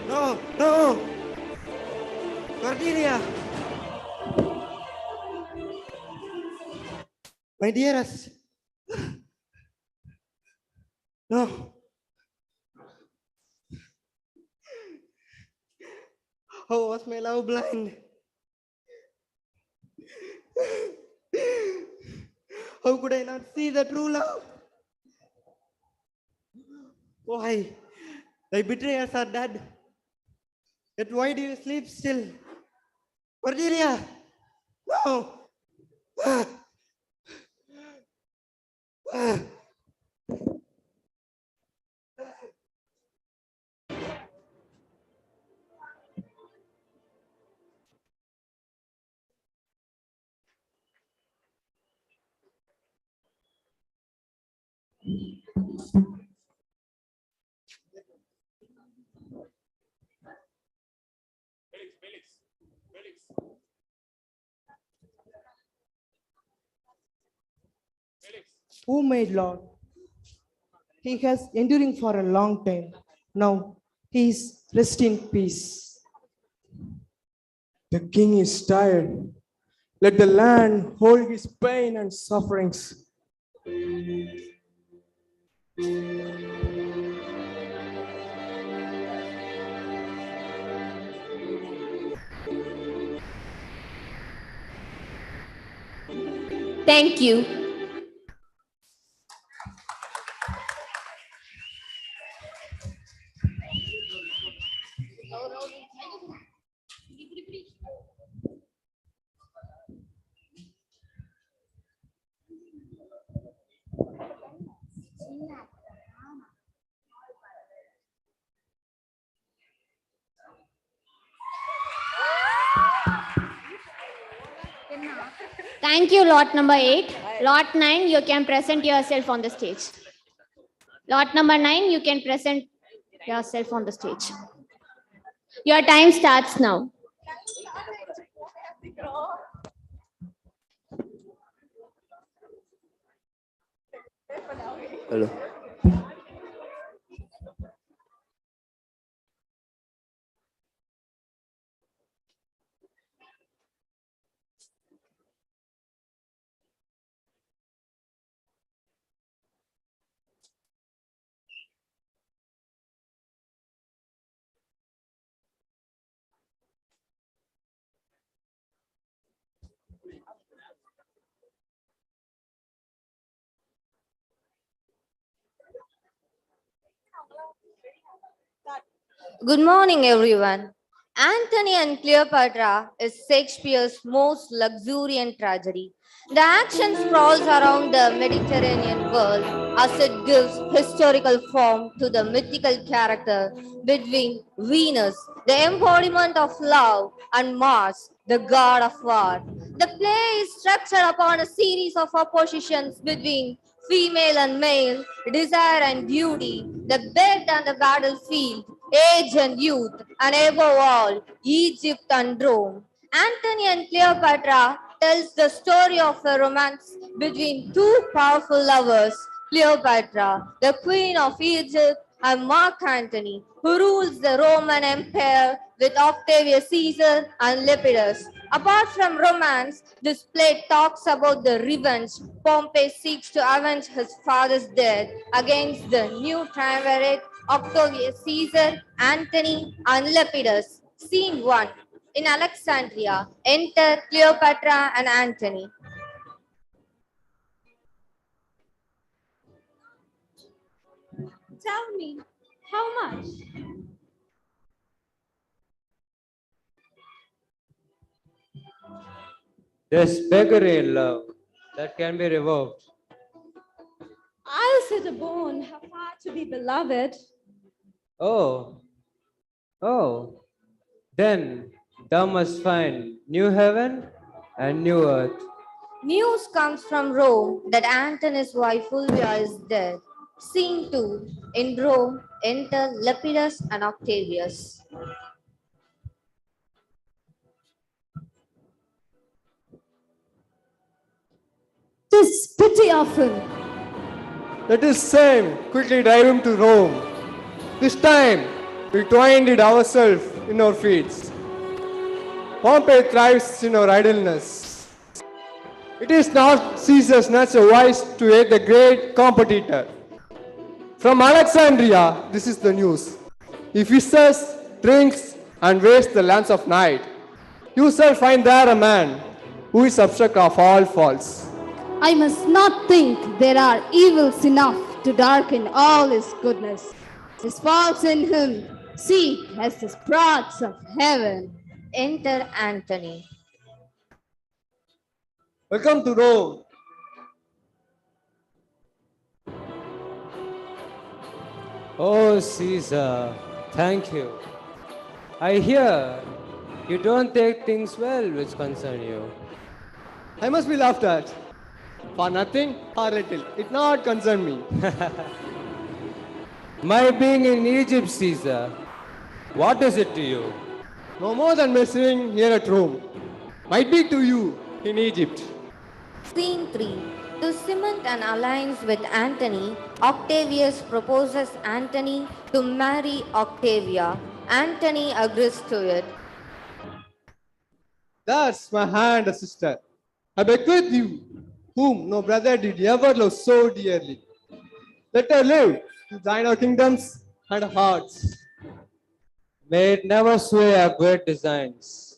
No, no! Cordelia! My dearest! No! How was my love blind? How could I not see the true love? Why? Thy betrayers are dead. Yet why do you sleep still? Cordelia! No! Oh my Lord, he has enduring for a long time. Now he is rest in peace. The king is tired. Let the land hold his pain and sufferings. Thank you. Thank you, lot number 8. Lot 9, you can present yourself on the stage. Lot number 9, you can present yourself on the stage. Your time starts now. Hello. Good morning, everyone. Antony and Cleopatra is Shakespeare's most luxuriant tragedy. The action sprawls around the Mediterranean world as it gives historical form to the mythical character between Venus, the embodiment of love, and Mars, the god of war. The play is structured upon a series of oppositions between female and male, desire and beauty, the bed and the battlefield, age and youth, and above all, Egypt and Rome. Antony and Cleopatra tells the story of a romance between two powerful lovers, Cleopatra, the queen of Egypt, and Mark Antony, who rules the Roman Empire with Octavius Caesar and Lepidus. Apart from romance, this play talks about the revenge Pompey seeks to avenge his father's death against the new triumvirate Octavius Caesar, Antony, and Lepidus. Scene 1. In Alexandria, enter Cleopatra and Antony. Tell me, how much? There's beggary in love that can be revoked. I'll sit a bone, how far to be beloved. Oh, then thou must find new heaven and new earth. News comes from Rome that Antony's wife Fulvia is dead. Scene 2. In Rome, enter Lepidus and Octavius. Tis pity of him. Let us same quickly drive him to Rome. This time we twined it ourselves in our feet. Pompey thrives in our idleness. It is not Caesar's natural vice to hate the great competitor. From Alexandria, this is the news. He fishes, drinks, and wastes the lands of night. You shall find there a man who is subject of all faults. I must not think there are evils enough to darken all his goodness. His faults in him seek as the sprots of heaven. Enter Antony. Welcome to Rome. Oh, Caesar, thank you. I hear you don't take things well which concern you. I must be laughed at. For nothing or little, it not concern me. My being in Egypt, Caesar, what is it to you? No more than messing here at Rome. Might be to you in Egypt. Scene 3. To cement an alliance with Antony, Octavius proposes Antony to marry Octavia. Antony agrees to it. That's my hand, sister. I bequeath you, whom no brother did ever love so dearly. Let her live to thine our kingdoms and hearts. May it never sway our great designs.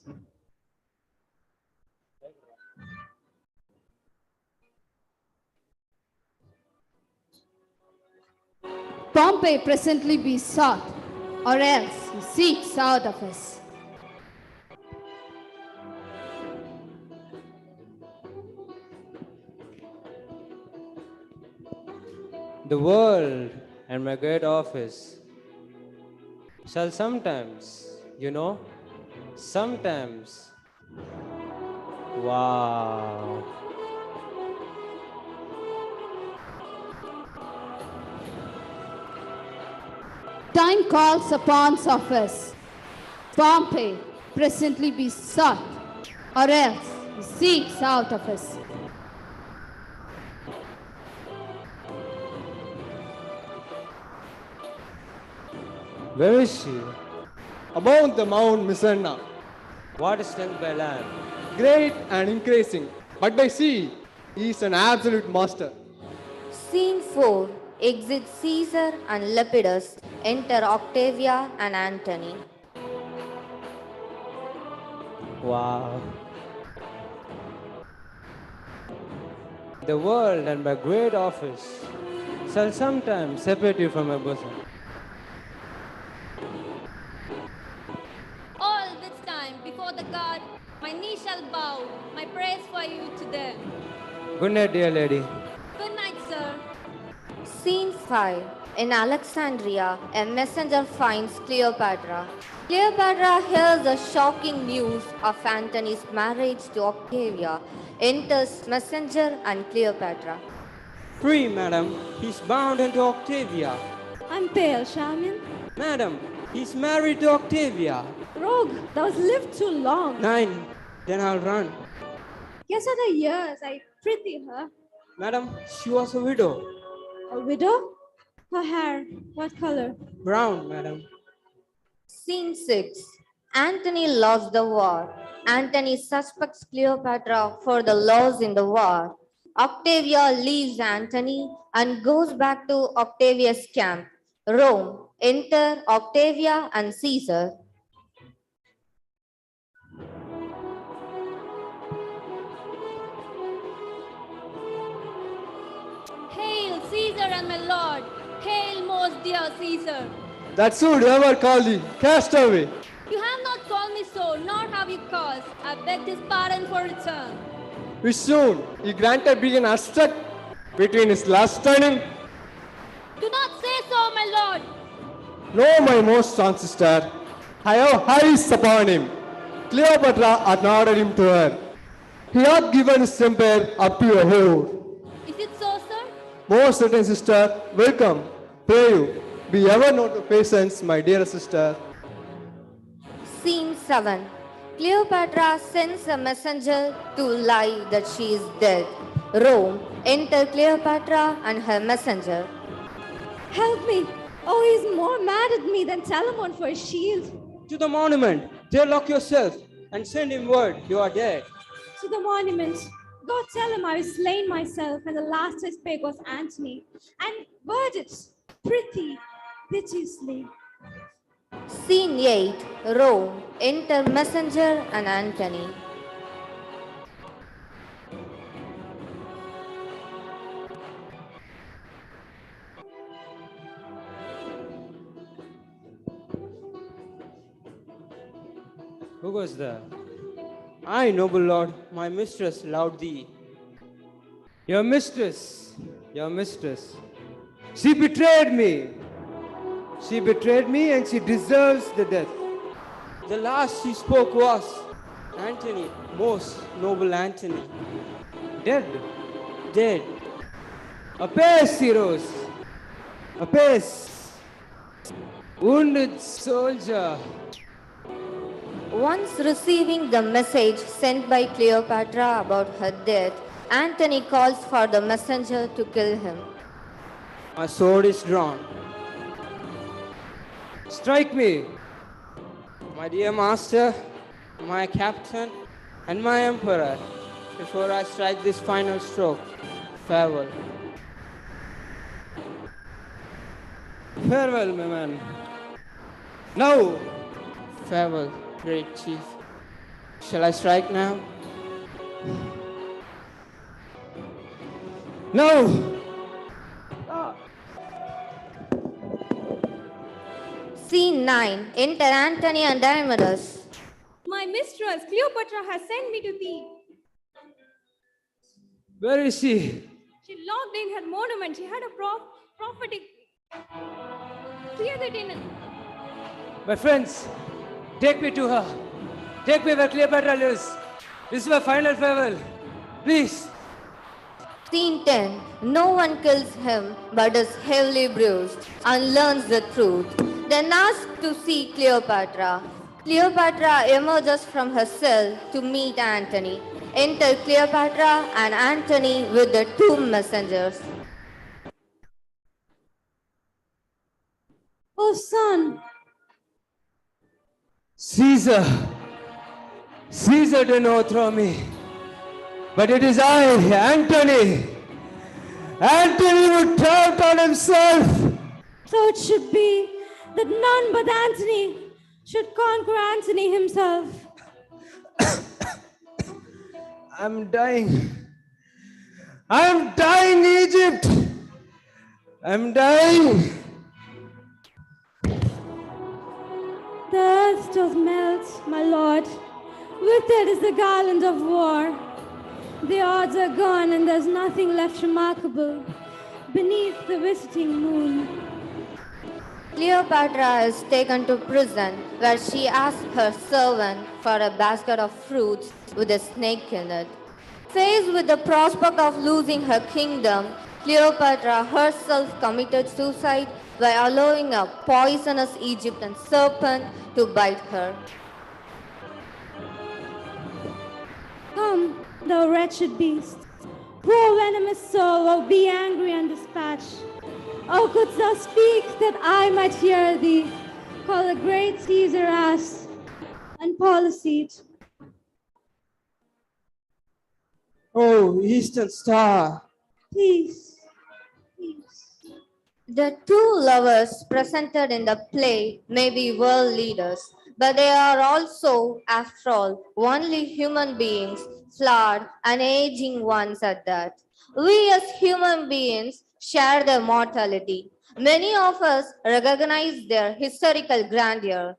Pompey presently be sought, or else he seeks out of us. The world and my great office shall sometimes, sometimes. Wow. Time calls upon us. Pompey presently be sought, or else he seeks out of us. Where is she? Above the Mount Misenna. What is strength by land? Great and increasing, but by sea, he is an absolute master. Scene 4. Exit Caesar and Lepidus. Enter Octavia and Antony. Wow. The world and my great office shall sometimes separate you from my bosom. Good night, dear lady. Good night, sir. Scene 5. In Alexandria, a messenger finds Cleopatra. Cleopatra hears the shocking news of Antony's marriage to Octavia. Enters messenger and Cleopatra. Free, madam. He's bound unto Octavia. I'm pale, Charmian. Madam, he's married to Octavia. Rogue, thou's lived too long. 9. Then I'll run. Yes, are the years I pity her. Madam, she was a widow. A widow? Her hair, what color? Brown, madam. Scene 6. Antony lost the war. Antony suspects Cleopatra for the loss in the war. Octavia leaves Antony and goes back to Octavia's camp. Rome. Enter Octavia and Caesar. Hail, Caesar and my lord. Hail, most dear Caesar. That's who ever called thee, castaway. You have not called me so, nor have you caused. I begged his pardon for return. Which soon he granted being struck between his last turning. Do not say so, my lord. No, my most strong sister, I have eyes upon him. Cleopatra hath not ordered him to her. He hath given his temper up to a whore. Is it so, sir? Most certain sister, welcome. Pray you, be ever known to patience, my dear sister. Scene 7. Cleopatra sends a messenger to lie that she is dead. Rome. Enter Cleopatra and her messenger. Help me. Oh, he's more mad at me than Telamon for his shield. To the monument. There lock yourself and send him word you are dead. To the monument. God tell him I was slain myself, and the last I spake was Antony. And word it, pretty, piteously. Scene 8. Rome. Enter messenger and Antony. Who goes there? I, noble lord, my mistress loved thee. Your mistress, your mistress. She betrayed me. She betrayed me and she deserves the death. The last she spoke was, Antony, most noble Antony. Dead? Dead. Apace, heroes. Apace. Wounded soldier. Once receiving the message sent by Cleopatra about her death, Antony calls for the messenger to kill him. My sword is drawn. Strike me. My dear master, my captain, and my emperor, before I strike this final stroke, farewell. Farewell, my man. Now. Farewell, great chief. Shall I strike now? No. Scene 9. Enter Antony and Diomedes. My mistress, Cleopatra, has sent me to thee. Where is she? She locked in her monument. She had a prophetic. Clear that in. My friends, take me to her. Take me where Cleopatra lives. This is my final farewell. Please. Scene 10. No one kills him but is heavily bruised and learns the truth. Then asks to see Cleopatra. Cleopatra emerges from her cell to meet Antony. Enter Cleopatra and Antony with the two messengers. Oh, son. Caesar. Caesar didn't overthrow me. But it is I, Antony. Antony would count on himself. So it should be that none but Antony should conquer Antony himself. I'm dying. I'm dying, Egypt. I'm dying. The earth does melt, my lord. With it is the garland of war. The odds are gone and there's nothing left remarkable beneath the visiting moon. Cleopatra is taken to prison where she asks her servant for a basket of fruits with a snake in it. Faced with the prospect of losing her kingdom, Cleopatra herself committed suicide by allowing a poisonous Egyptian serpent to bite her. Come, thou wretched beast, poor venomous soul, oh, be angry and dispatch. Oh, couldst thou speak that I might hear thee? Call the great Caesar ass and Polycete. Oh, Eastern Star. Peace. The two lovers presented in the play may be world leaders, but they are also, after all, only human beings, flawed and aging ones at that. We as human beings share their mortality. Many of us recognize their historical grandeur,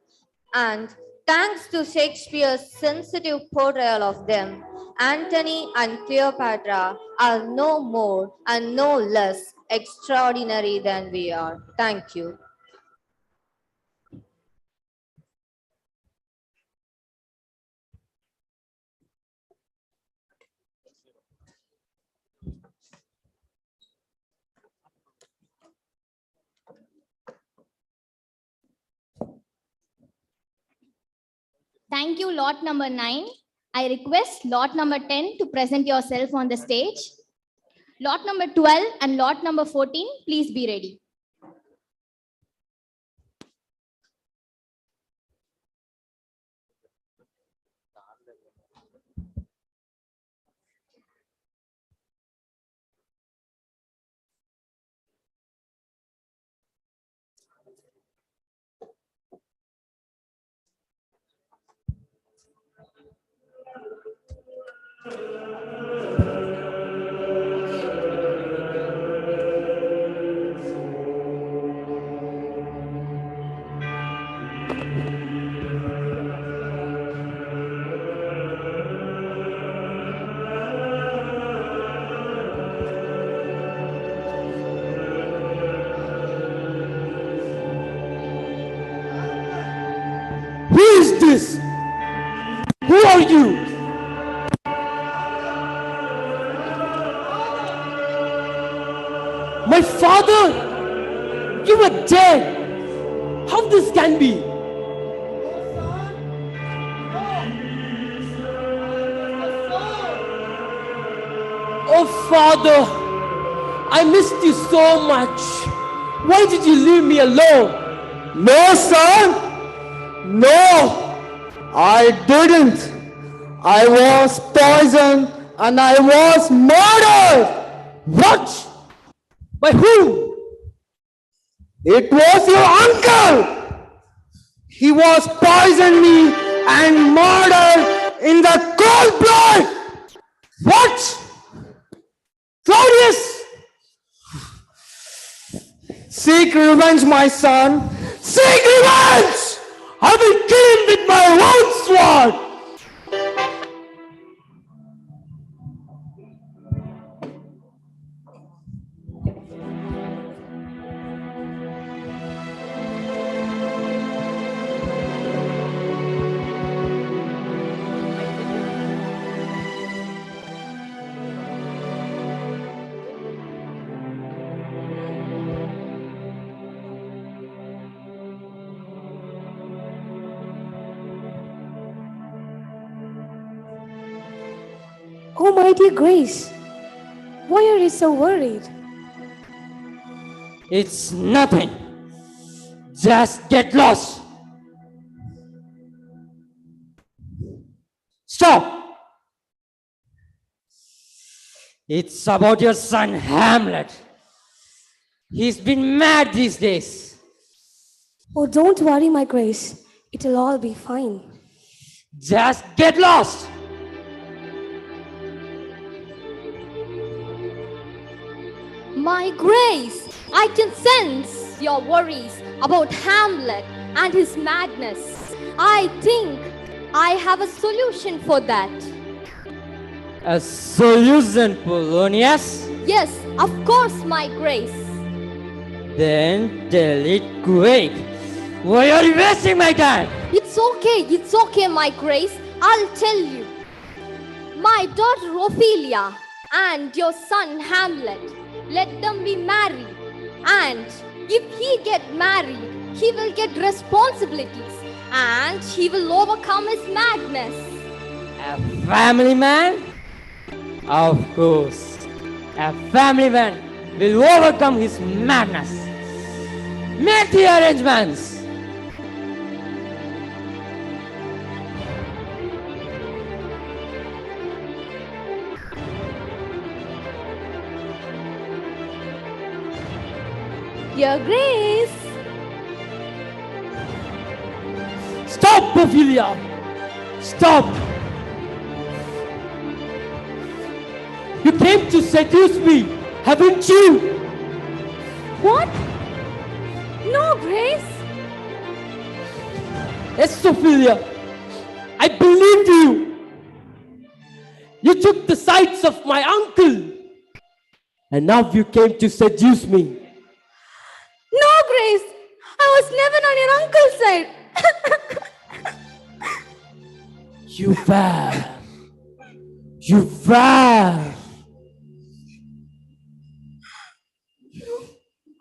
and thanks to Shakespeare's sensitive portrayal of them, Antony and Cleopatra are no more and no less extraordinary than we are. Thank you. Thank you, lot number 9. I request lot number 10 to present yourself on the stage. Lot number 12 and lot number 14, please be ready. Who is this? Who are you? My father? You were dead. How this can be? Oh, Father, I missed you so much. Why did you leave me alone? No, son. No, I didn't. I was poisoned and I was murdered. What? By whom? It was your uncle. He was poisoned me and murdered in the cold blood. What? Claudius! Seek revenge, my son. Seek revenge! I will kill him with my own sword! Oh, my dear Grace, why are you so worried? It's nothing. Just get lost. Stop. It's about your son Hamlet. He's been mad these days. Oh, don't worry, my Grace. It'll all be fine. Just get lost. My Grace, I can sense your worries about Hamlet and his madness. I think I have a solution for that. A solution, Polonius? Yes, of course, my grace. Then tell it quick. Why are you wasting my time? It's okay, my grace. I'll tell you. My daughter Ophelia and your son Hamlet, let them be married. And if he get married, he will get responsibilities and he will overcome his madness. A family man? Of course. A family man will overcome his madness. Make the arrangements. Your Grace. Stop, Ophelia! Stop! You came to seduce me, haven't you? What? No, Grace. Yes, Ophelia. I believed you. You took the sides of my uncle. And now you came to seduce me. No, Grace. I was never on your uncle's side. You were. You were.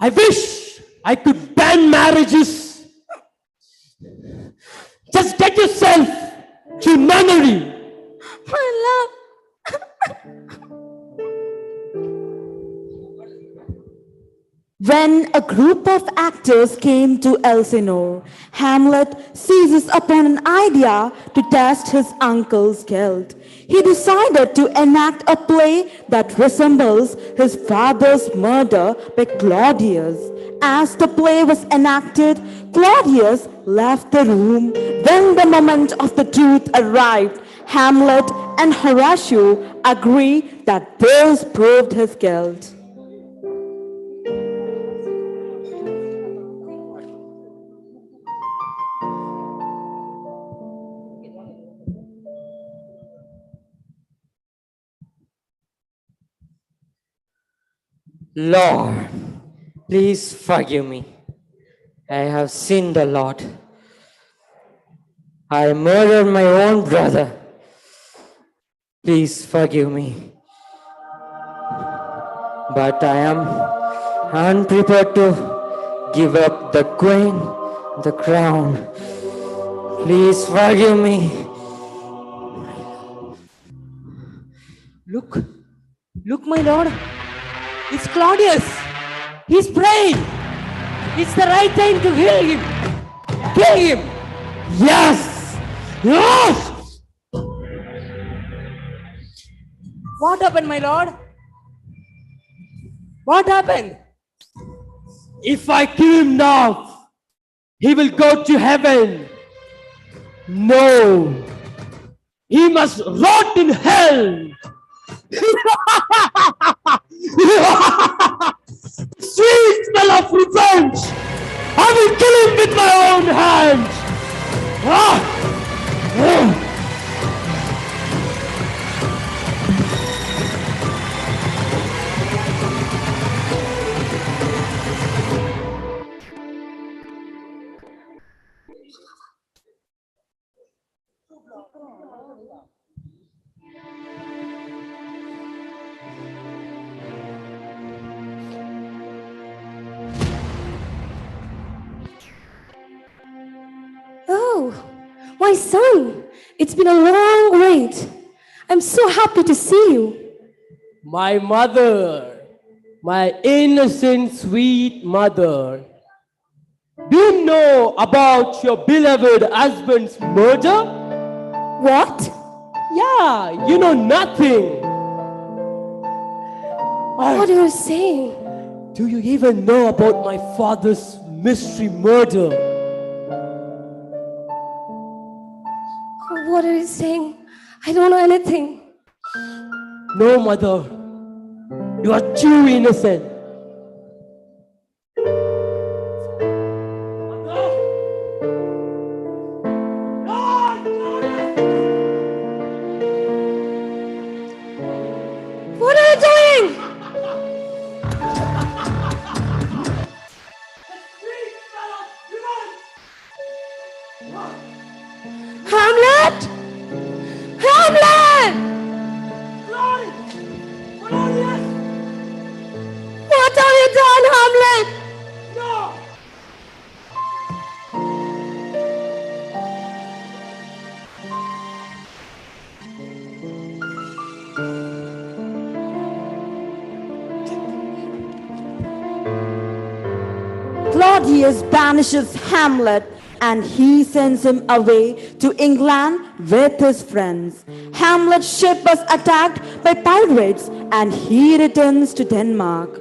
I wish I could ban marriages. Just get yourself to nunnery. My love. When a group of actors came to Elsinore, Hamlet seizes upon an idea to test his uncle's guilt. He decided to enact a play that resembles his father's murder by Claudius. As the play was enacted, Claudius left the room. When the moment of the truth arrived, Hamlet and Horatio agree that this proved his guilt. Lord, please forgive me. I have sinned a lot. I murdered my own brother. Please forgive me. But I am unprepared to give up the queen, the crown. Please forgive me. Look, my lord. It's Claudius. He's praying. It's the right time to kill him. Kill him. Yes. Yes. What happened, my lord? What happened? If I kill him now, he will go to heaven. No. He must rot in hell. Sweet smell of revenge! I will kill him with my own hands! Oh, my son, it's been a long wait. I'm so happy to see you. My mother, my innocent, sweet mother. Do you know about your beloved husband's murder? What? Yeah, you know nothing. What are you saying? Do you even know about my father's mystery murder? What are you saying? I don't know anything. No, mother. You are too innocent. Claudius banishes Hamlet and he sends him away to England with his friends. Hamlet's ship was attacked by pirates and he returns to Denmark.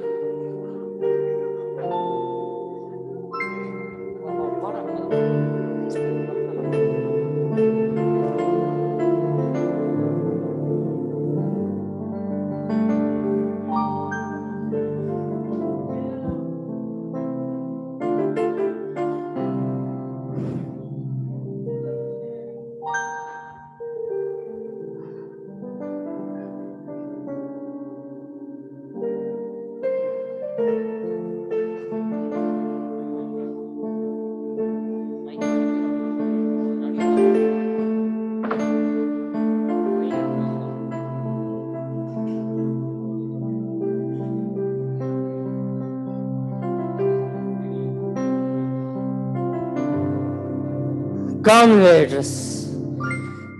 Come, Beatrice.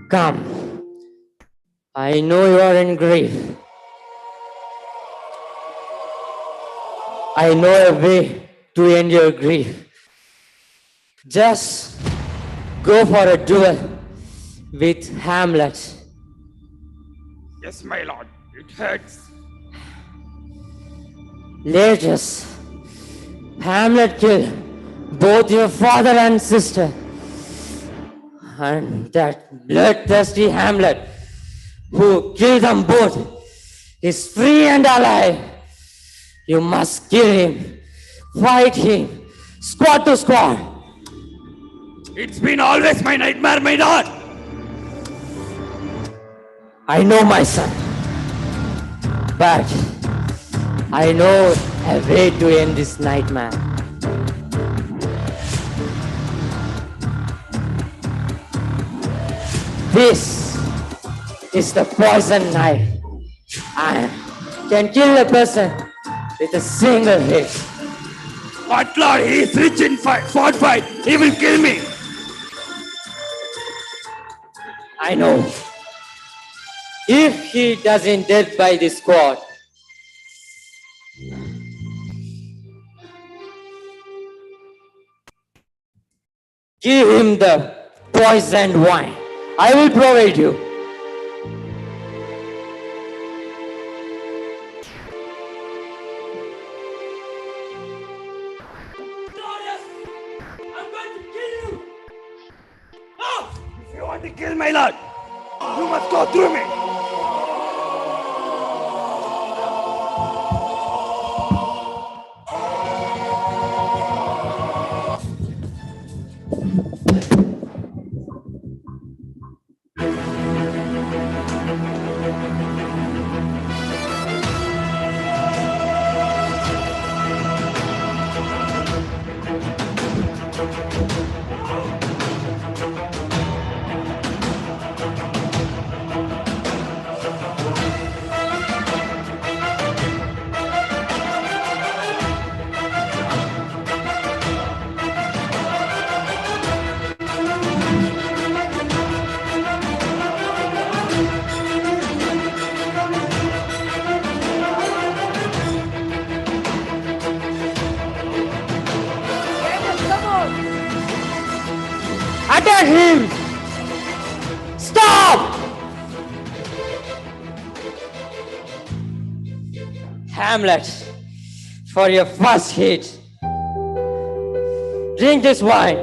Come. I know you are in grief. I know a way to end your grief. Just go for a duel with Hamlet. Yes, my lord. It hurts. Let us. Hamlet killed both your father and sister. And that bloodthirsty Hamlet who killed them both is free and alive. You must kill him, fight him, squad to squad. It's been always my nightmare, my lord. I know, my son, but I know a way to end this nightmare. This is the poison knife. I can kill a person with a single hit. But lord, he is rich in sword fight. He will kill me. I know. If he doesn't dead by this squad, give him the poisoned wine. I will provide you. If you want to kill my lord, you must go through me. Attack him! Stop! Hamlet, for your first hit, drink this wine.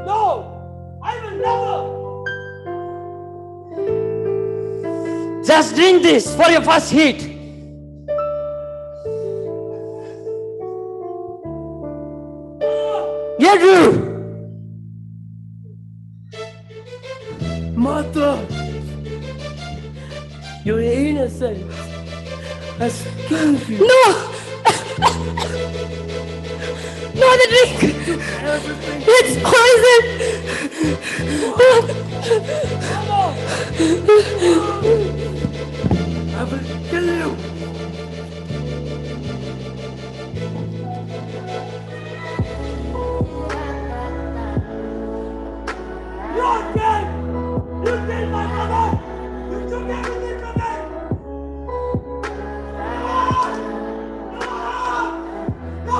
No, I will never. Just drink this for your first hit. Get you! Mother, your innocence has killed you. No! No, the drink! It's poison! I will kill you. You're dead! You killed my mother! You took everything from me! No! No! No!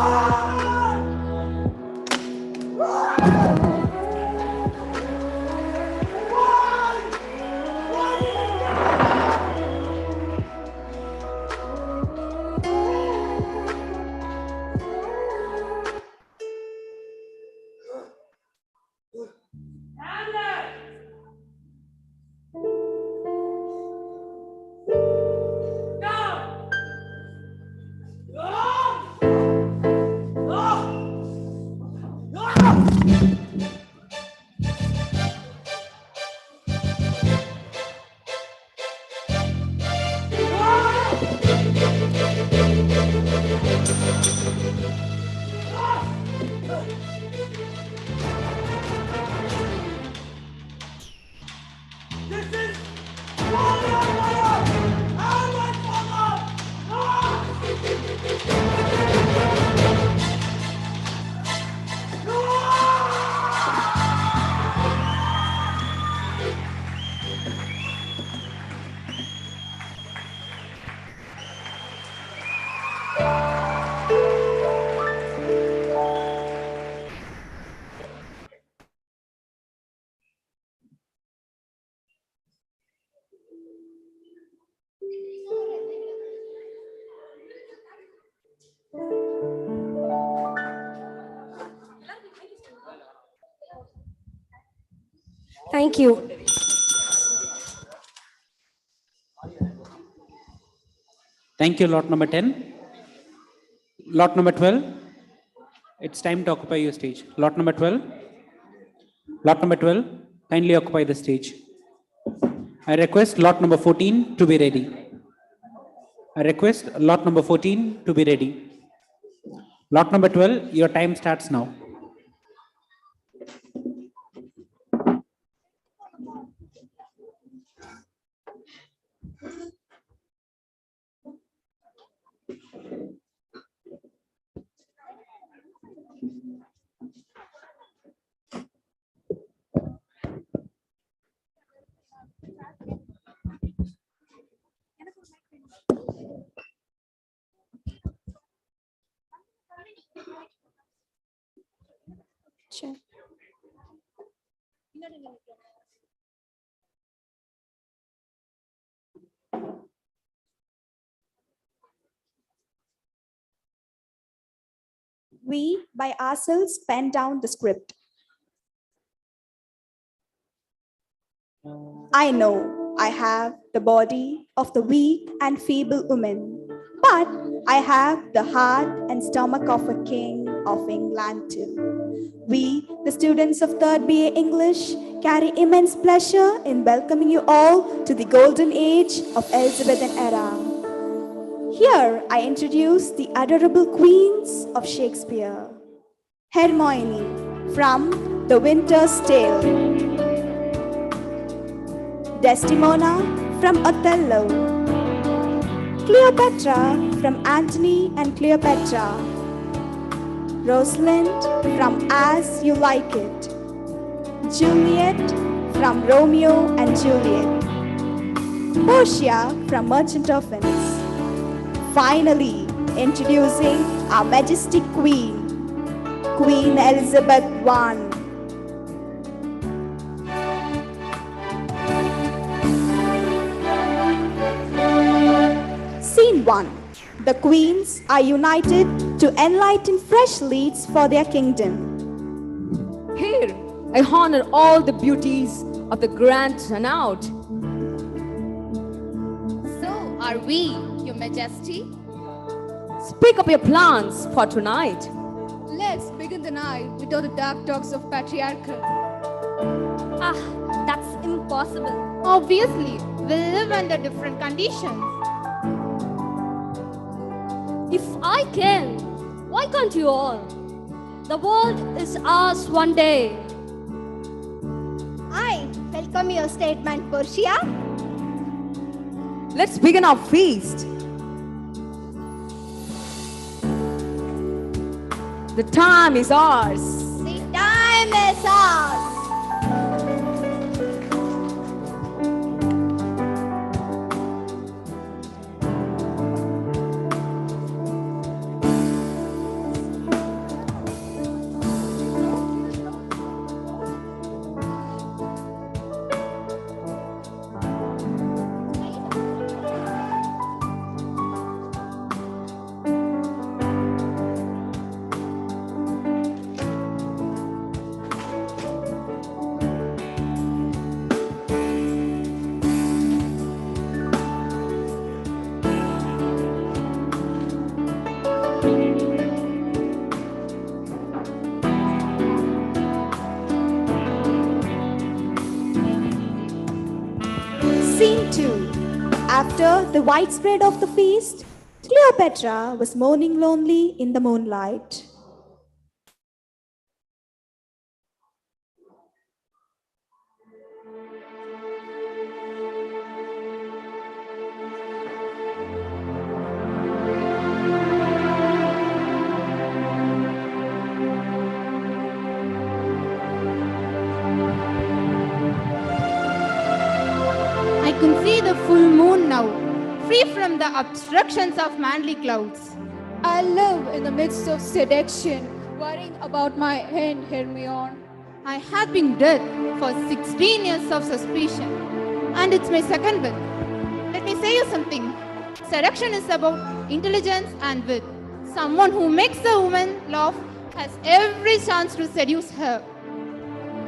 Thank you. Thank you, lot number 10. Lot number 12, it's time to occupy your stage. Lot number 12, kindly occupy the stage. I request lot number 14 to be ready. I request lot number 14 to be ready. Lot number 12, your time starts now. Sure. We, by ourselves, pen down the script. I know I have the body of the weak and feeble woman, but I have the heart and stomach of a king of England too. We, the students of 3rd BA English, carry immense pleasure in welcoming you all to the golden age of Elizabethan era. Here I introduce the adorable queens of Shakespeare. Hermione from The Winter's Tale. Desdemona from Othello. Cleopatra from Antony and Cleopatra. Rosalind from As You Like It. Juliet from Romeo and Juliet. Portia from Merchant of Venice. Finally, introducing our majestic queen, Queen Elizabeth I. Scene 1. The queens are united to enlighten fresh leads for their kingdom. Here, I honor all the beauties of the grand turnout. So are we, Your Majesty? Speak of your plans for tonight. Let's begin the night without the dark talks of patriarchal. That's impossible. Obviously, we live under different conditions. If I can, why can't you all? The world is ours one day. I welcome your statement, Portia. Let's begin our feast. The time is ours. The time is ours. Scene 2. After the widespread of the feast, Cleopatra was mourning lonely in the moonlight. I can see the full moon now, free from the obstructions of manly clouds. I live in the midst of seduction, worrying about my end, Hermione. I have been dead for 16 years of suspicion, and it's my second will. Let me say you something. Seduction is about intelligence and wit. Someone who makes a woman laugh has every chance to seduce her.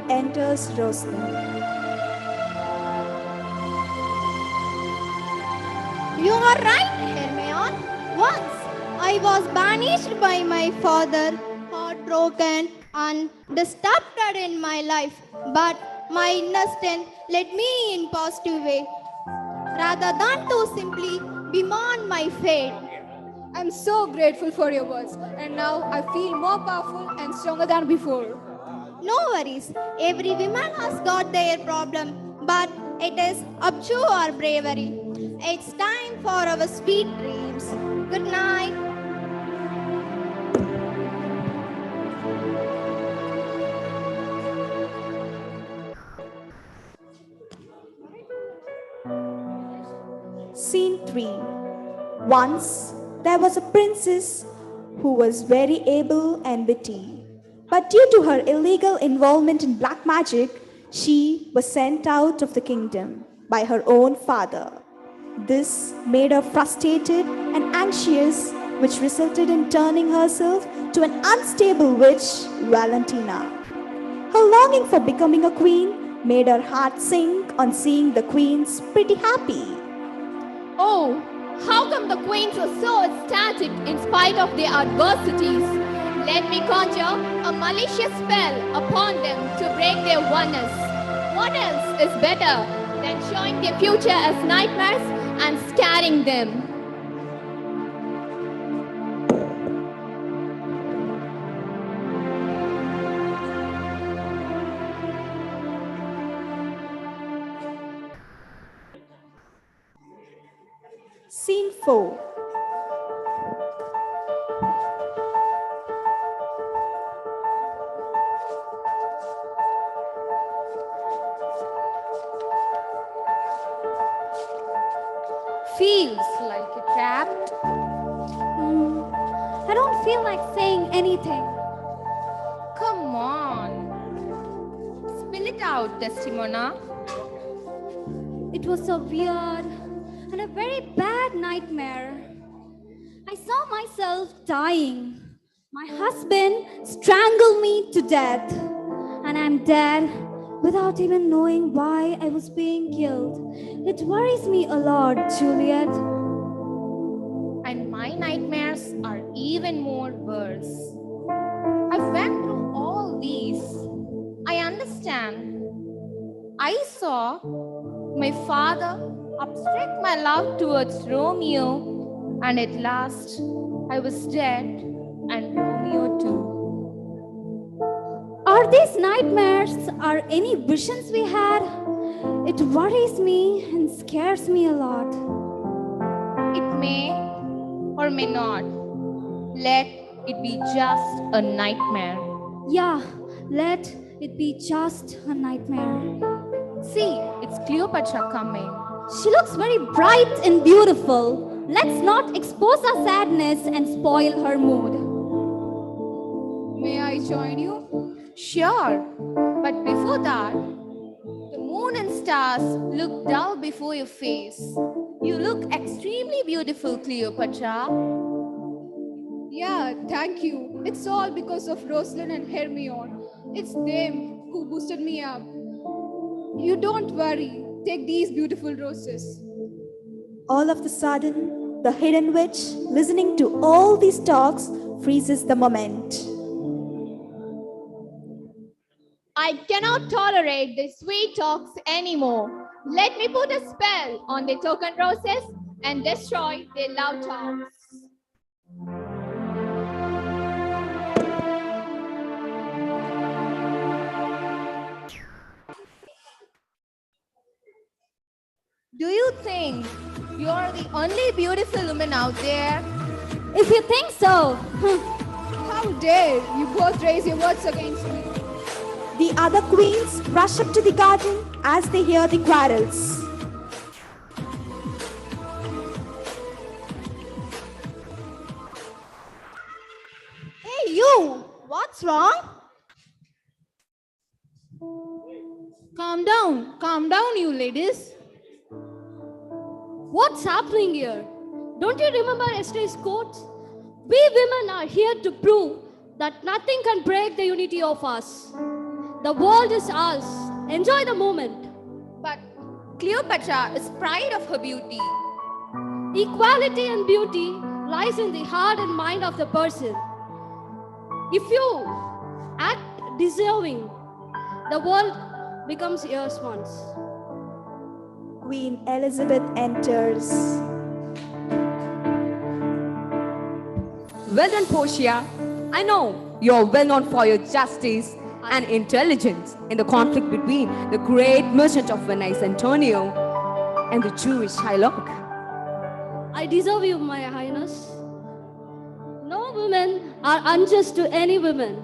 Enters Rosalind. You are right, Hermione. Once I was banished by my father, heartbroken and disturbed in my life, but my inner strength led me in positive way, rather than to simply bemoan my fate. I'm so grateful for your words, and now I feel more powerful and stronger than before. No worries, every woman has got their problem, but it is up to our bravery. It's time for our sweet dreams. Good night. Scene 3. Once there was a princess who was very able and witty, but due to her illegal involvement in black magic, she was sent out of the kingdom by her own father. This made her frustrated and anxious, which resulted in turning herself to an unstable witch, Valentina. Her longing for becoming a queen made her heart sink on seeing the queens pretty happy. Oh, how come the queens are so ecstatic in spite of their adversities? Let me conjure a malicious spell upon them to break their oneness. What else is better than showing their future as nightmares and scaring them? Scene 4. Feels like you're trapped. I don't feel like saying anything. Come on. Spill it out, Desdemona. It was so weird and a very bad nightmare. I saw myself dying. My husband strangled me to death, and I'm dead without even knowing why I was being killed. It worries me a lot, Juliet. And my nightmares are even more worse. I've went through all these. I understand. I saw my father obstruct my love towards Romeo, and at last I was dead and Romeo too. Are these nightmares or any visions we had? It worries me and scares me a lot. It may or may not. Let it be just a nightmare. Yeah, let it be just a nightmare. See, it's Cleopatra coming. She looks very bright and beautiful. Let's not expose our sadness and spoil her mood. May I join you? Sure, but before that, the moon and stars look dull before your face. You look extremely beautiful, Cleopatra. Yeah, thank you. It's all because of Rosalind and Hermione. It's them who boosted me up. You don't worry. Take these beautiful roses. All of a sudden, the hidden witch, listening to all these talks, freezes the moment. I cannot tolerate the sweet talks anymore. Let me put a spell on the token roses and destroy their love talks. Do you think you're the only beautiful woman out there? If you think so, how dare you both raise your words against me? The other queens rush up to the garden as they hear the quarrels. Hey, you! What's wrong? Calm down, you ladies. what's happening here? Don't you remember yesterday's quote? We women are here to prove that nothing can break the unity of us. The world is ours. Enjoy the moment. But Cleopatra is proud of her beauty. Equality and beauty lies in the heart and mind of the person. If you act deserving, the world becomes yours once. Queen Elizabeth enters. Well done, Portia. I know you're well known for your justice and intelligence in the conflict between the great merchant of Venice, Antonio, and the Jewish Shylock. I deserve you, my highness. No women are unjust to any woman.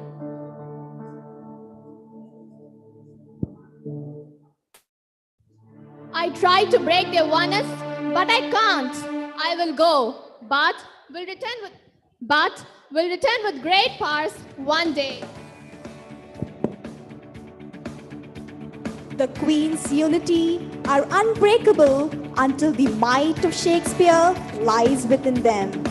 I tried to break their oneness, but I can't. I will go, but will return with great powers one day. The Queen's unity are unbreakable until the might of Shakespeare lies within them.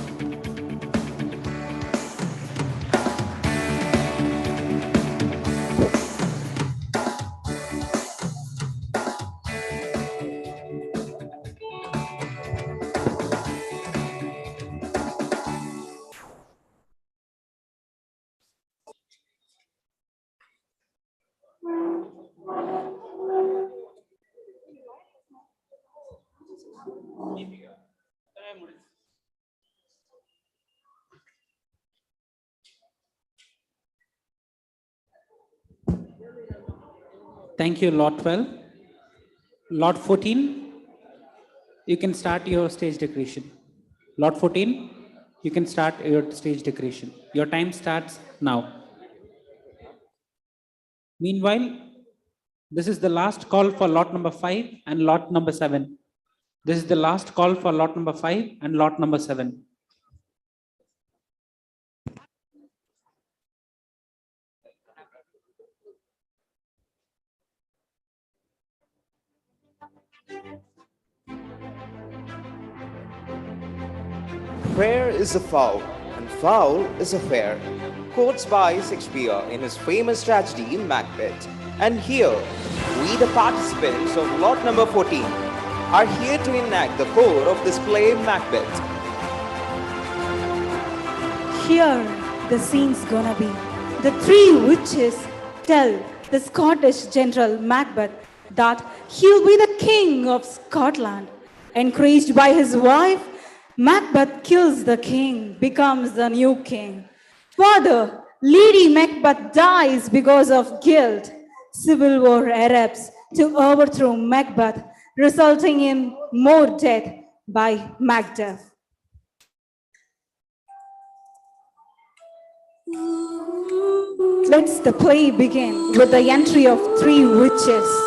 Thank you, Lot 12. Lot 14, you can start your stage decoration. Lot 14, you can start your stage decoration. Your time starts now. Meanwhile, this is the last call for lot number 5 and lot number 7. This is the last call for lot number 5 and lot number 7. Fair is a foul, and foul is a fair. Quotes by Shakespeare in his famous tragedy Macbeth. And here, we the participants of lot number 14 are here to enact the core of this play Macbeth. Here, the scene's gonna be. The three witches tell the Scottish general Macbeth that he'll be the king of Scotland. Encouraged by his wife, Macbeth kills the king, becomes the new king. Further, Lady Macbeth dies because of guilt. Civil war erupts to overthrow Macbeth, resulting in more death by Macduff. Let's the play begin with the entry of three witches.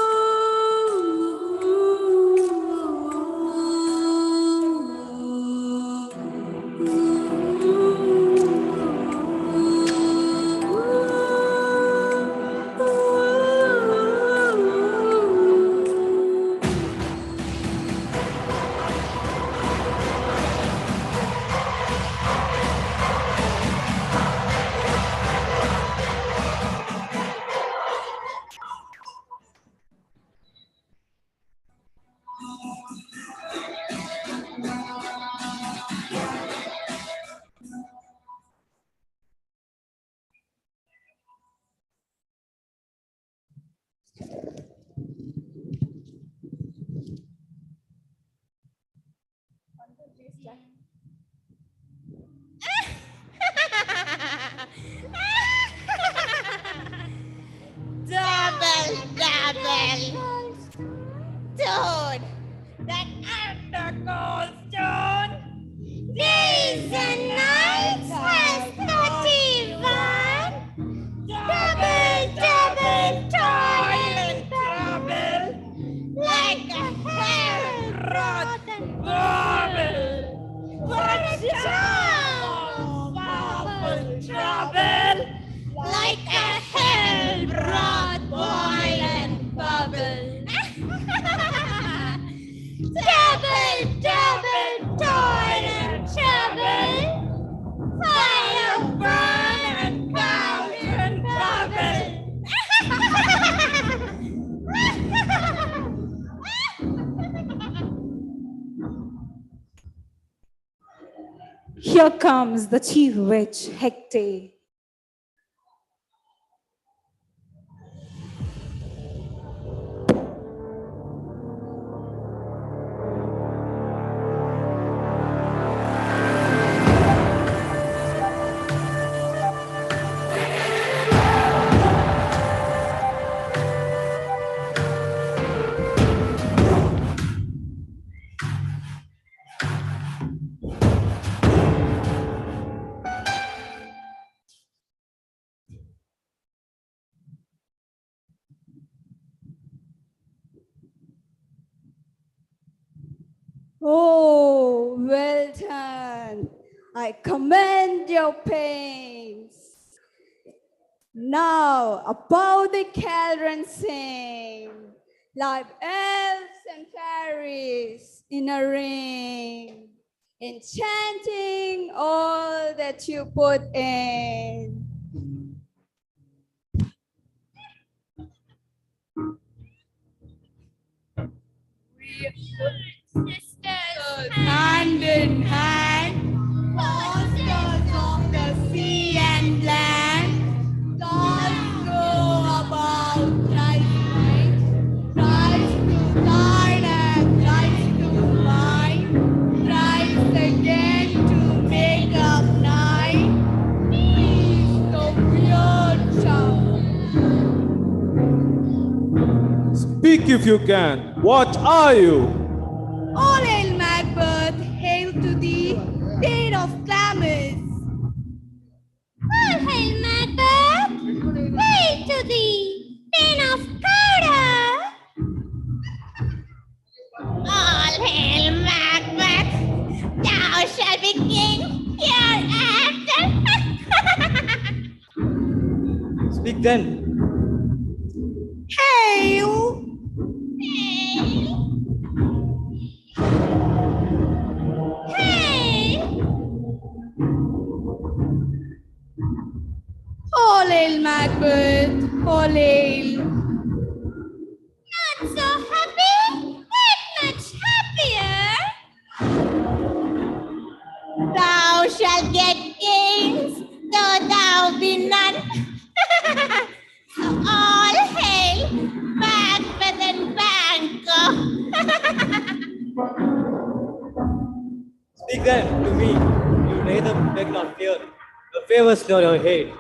here comes the chief witch, Hecate. Oh, well done. I commend your pains. Now, above the cauldron sing, like elves and fairies in a ring, enchanting all that you put in. Sisters, hand in hand, masters of the sea and land, thoughts go about Christ's mind, Christ to thine and Christ to mine, Christ again to make up nine. Peace, so pure child. Speak if you can. What are you? All hail Macbeth, hail to thee, Thane of Glamis. All hail Macbeth! Hail to thee, Thane of Cawdor! All hail Macbeth! Thou shalt be king hereafter! Speak then. Hail! All hail Macbeth, all hail. Not so happy, that much happier. Thou shalt get kings, though thou be none. So all hail Macbeth and Banquo. Speak then to me. You neither beg nor fear. The favors nor your hate.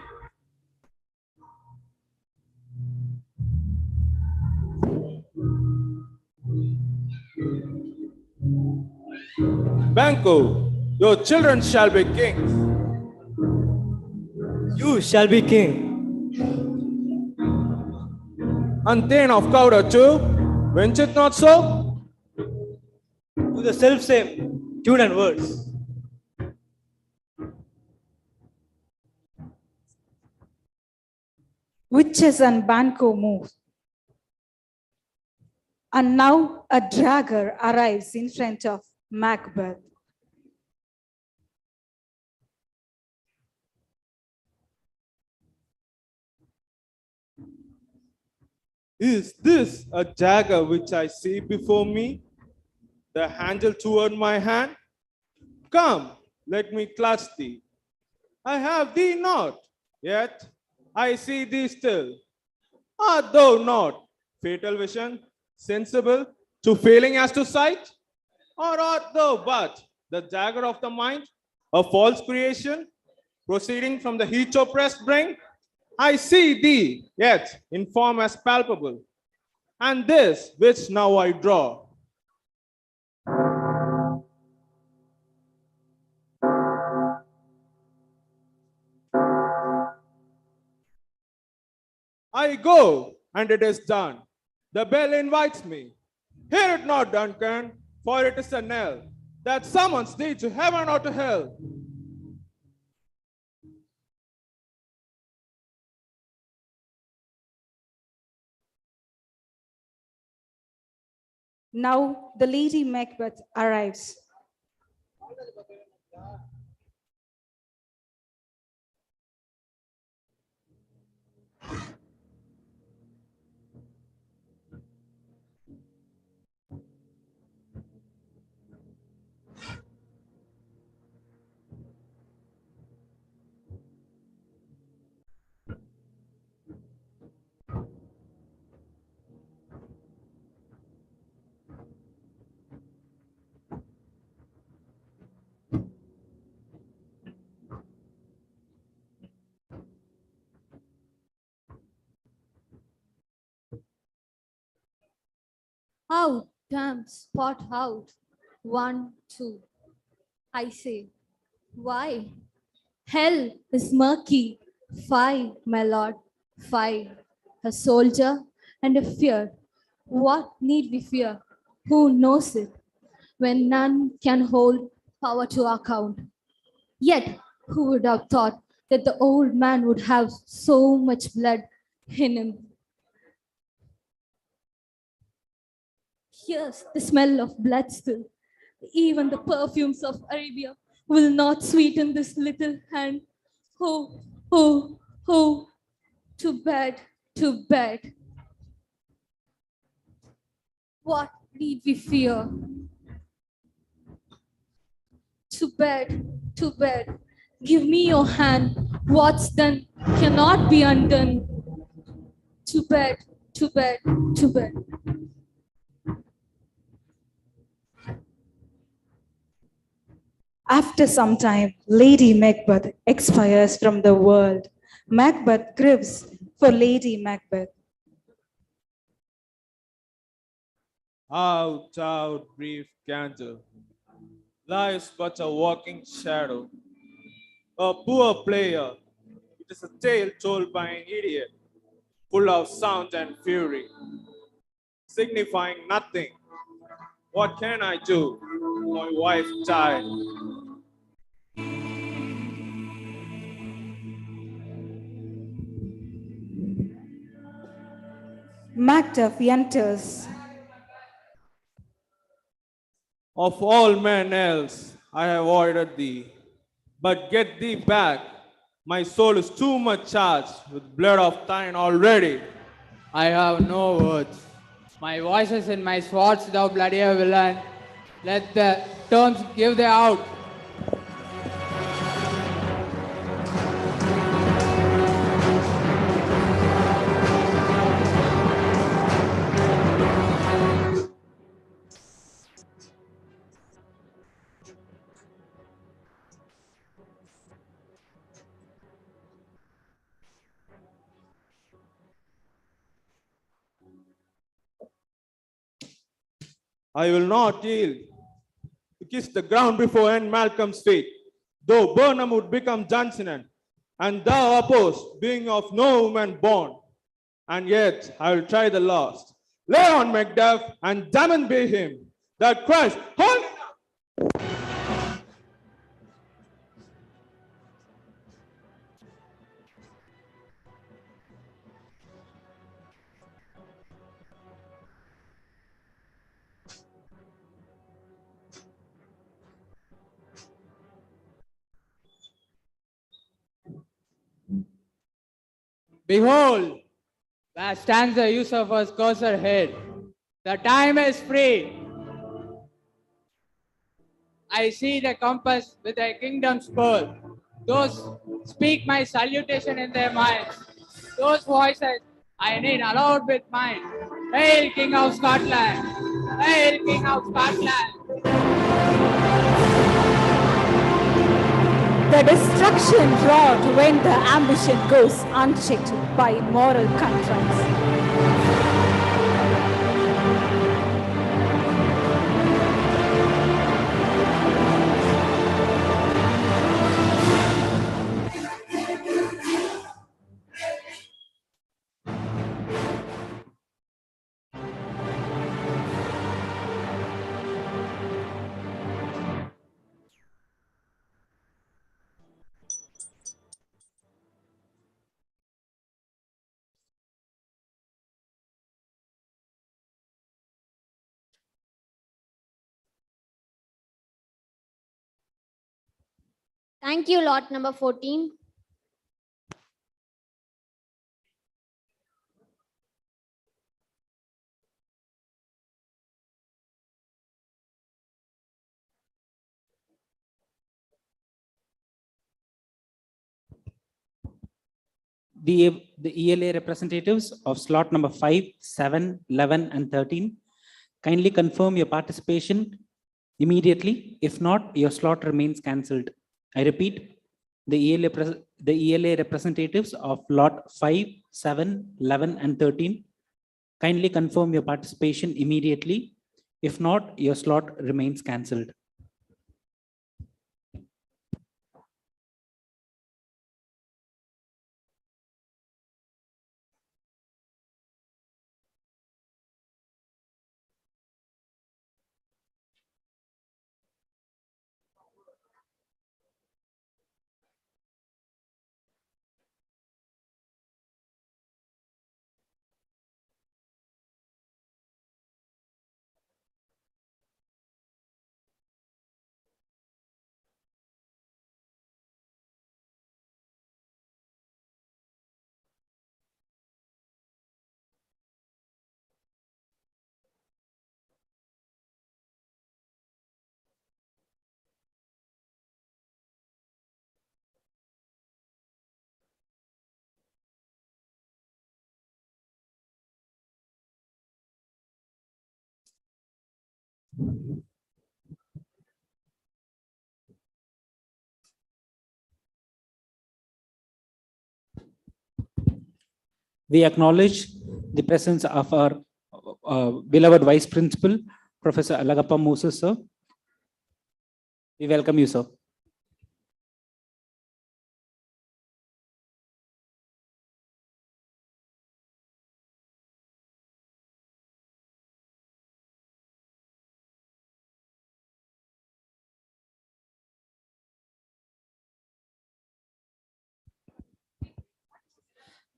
Banco, your children shall be kings. You shall be king. And Thane of Cawdor too, went it not so? To the self-same tune and words. Witches and Banco move. And now a dragger arrives in front of Macbeth. Is this a dagger which I see before me? The handle toward my hand? Come, let me clutch thee. I have thee not, yet I see thee still. Art thou not, fatal vision, sensible to failing as to sight? Or art thou but the dagger of the mind, a false creation, proceeding from the heat oppressed brain? I see thee, yet in form as palpable, and this which now I draw. I go, and it is done. The bell invites me. Hear it not, Duncan, for it is a knell that summons thee to heaven or to hell. Now the Lady Macbeth arrives. Out, damn, spot out. 1, 2. I say, why? Hell is murky. 5, my lord. 5. A soldier and a fear. What need we fear? Who knows it? When none can hold power to account. Yet, who would have thought that the old man would have so much blood in him? Here's the smell of blood still. Even the perfumes of Arabia will not sweeten this little hand. Oh, oh, oh, to bed, to bed. What need we fear? To bed, to bed. Give me your hand. What's done cannot be undone. To bed, to bed, to bed. After some time, Lady Macbeth expires from the world. Macbeth grieves for Lady Macbeth. Out, out, brief candle. Life's but a walking shadow. A poor player. It is a tale told by an idiot, full of sound and fury, signifying nothing. What can I do? My wife died. Macduff enters. Of all men else, I have avoided thee. But get thee back. My soul is too much charged with blood of thine already. I have no words. My voice is in my swords, thou bloody villain. Let the terms give thee out. I will not yield to kiss the ground before Anne Malcolm's feet, though Burnham would become Johnson, and thou oppose, being of no woman born. And yet I will try the last. Lay on Macduff, and damned be him that cries, hold it up! Behold, where stands the usurper's cursed head. The time is free. I see the compass with the kingdom's pearl. Those speak my salutation in their minds. Those voices I need aloud with mine. Hail, King of Scotland! Hail, King of Scotland! The destruction wrought when the ambition goes unchecked by moral contrite. Thank you, lot number 14. The ELA representatives of slot number 5, 7, 11, and 13, kindly confirm your participation immediately. If not, your slot remains cancelled. I repeat, the ELA representatives of lot 5, 7, 11, and 13, Kindly confirm your participation immediately. If not, your slot remains cancelled. We acknowledge the presence of our beloved Vice Principal, Professor Alagappa Moses, sir. We welcome you, sir.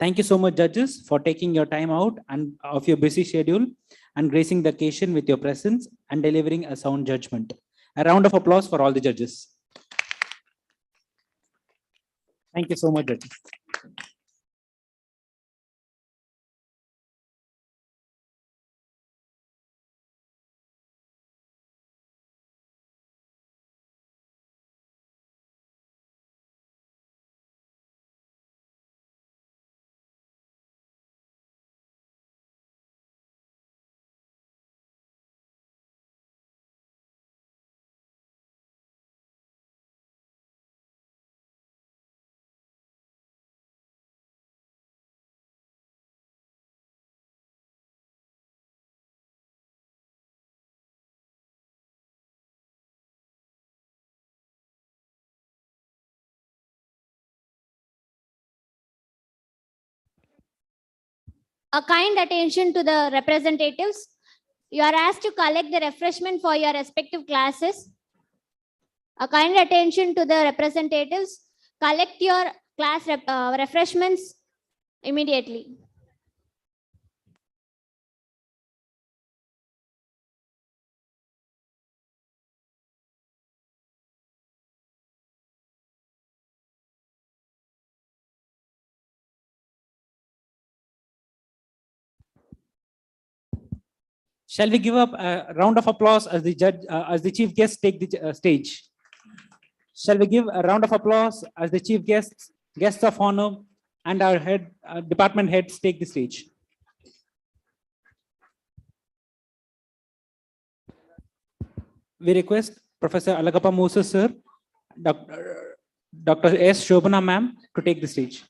Thank you so much, judges, for taking your time out and of your busy schedule and gracing the occasion with your presence and delivering a sound judgment. A round of applause for all the judges. Thank you so much, judges. A kind attention to the representatives. You are asked to collect the refreshment for your respective classes. A kind attention to the representatives. Collect your class refreshments immediately. Shall we give up a round of applause as the judge, as the chief guests take the stage? Shall we give a round of applause as the chief guests of honor, and our department heads take the stage? We request Professor Alagappa Moses, sir, Dr. S. Shobana, ma'am, to take the stage.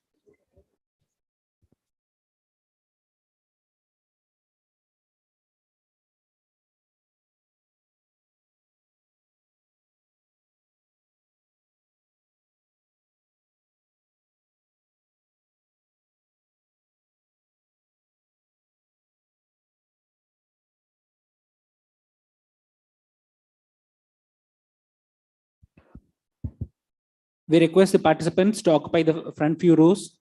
We request the participants to occupy the front few rows.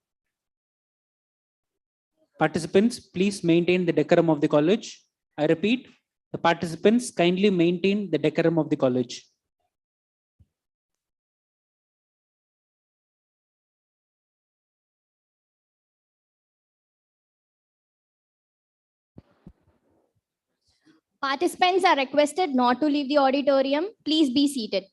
Participants, please maintain the decorum of the college. I repeat, the participants kindly maintain the decorum of the college. Participants are requested not to leave the auditorium. Please be seated.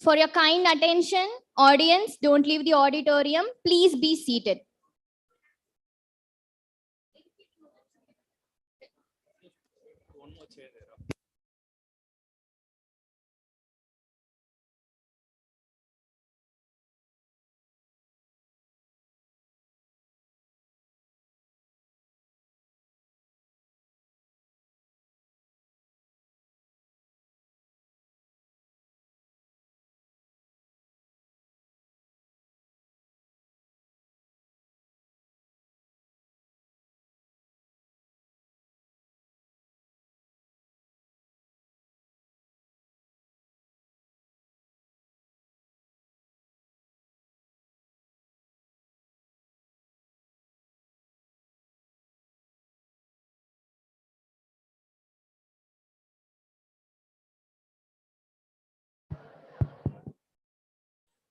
For your kind attention, audience, don't leave the auditorium. Please be seated.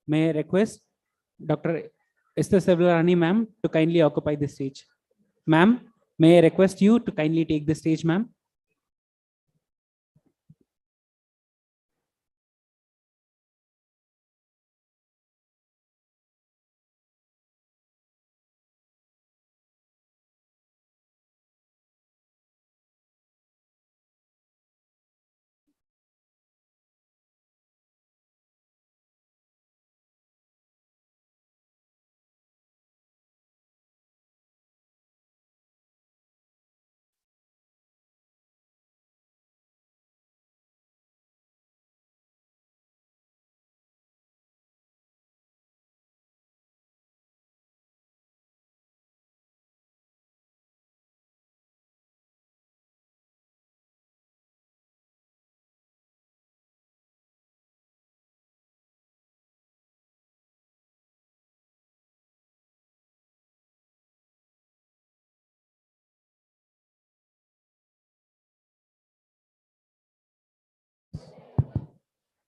May I request Dr. Esther Sevlarani ma'am to kindly occupy the stage. Ma'am, may I request you to kindly take the stage, ma'am?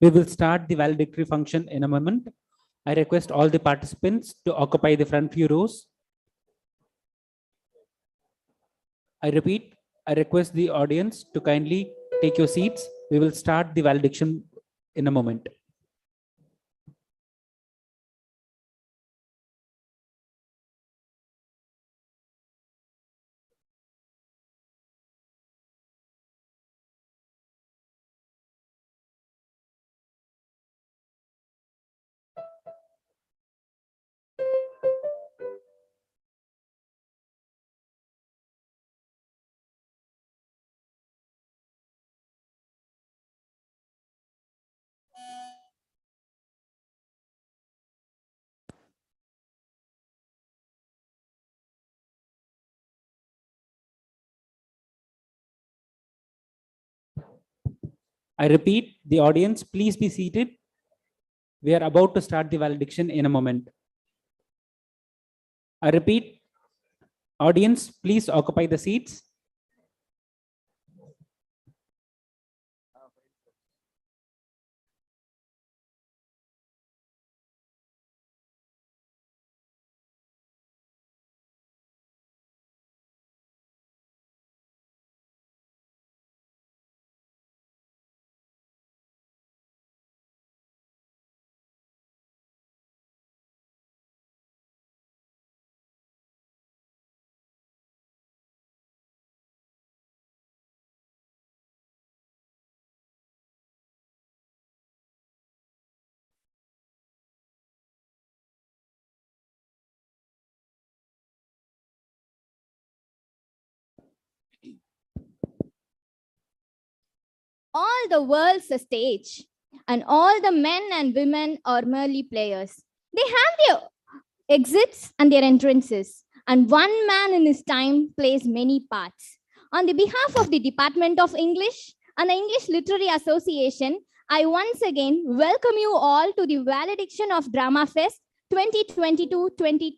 We will start the valedictory function in a moment. I request all the participants to occupy the front few rows. I repeat, I request the audience to kindly take your seats. We will start the valediction in a moment. I repeat, the audience, please be seated. We are about to start the valediction in a moment. I repeat, audience, please occupy the seats. All the world's a stage, and all the men and women are merely players. They have their exits and their entrances, and one man in his time plays many parts. On the behalf of the Department of English and the English Literary Association, I once again welcome you all to the valediction of Drama Fest 2022-23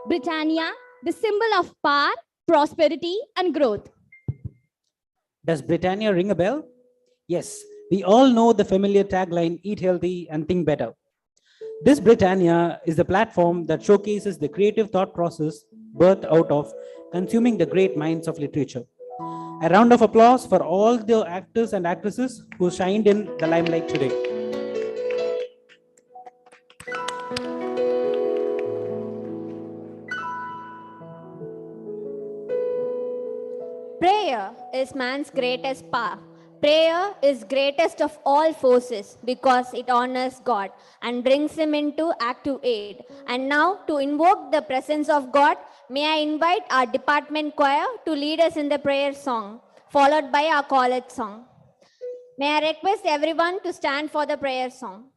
Britannia, the symbol of power, prosperity, and growth. Does Britannia ring a bell? Yes, we all know the familiar tagline, eat healthy and think better. This Britannia is the platform that showcases the creative thought process birthed out of consuming the great minds of literature. A round of applause for all the actors and actresses who shined in the limelight today. Prayer is man's greatest power. Prayer is greatest of all forces because it honors God and brings him into active aid. And now, to invoke the presence of God, may I invite our department choir to lead us in the prayer song, followed by our college song. May I request everyone to stand for the prayer song.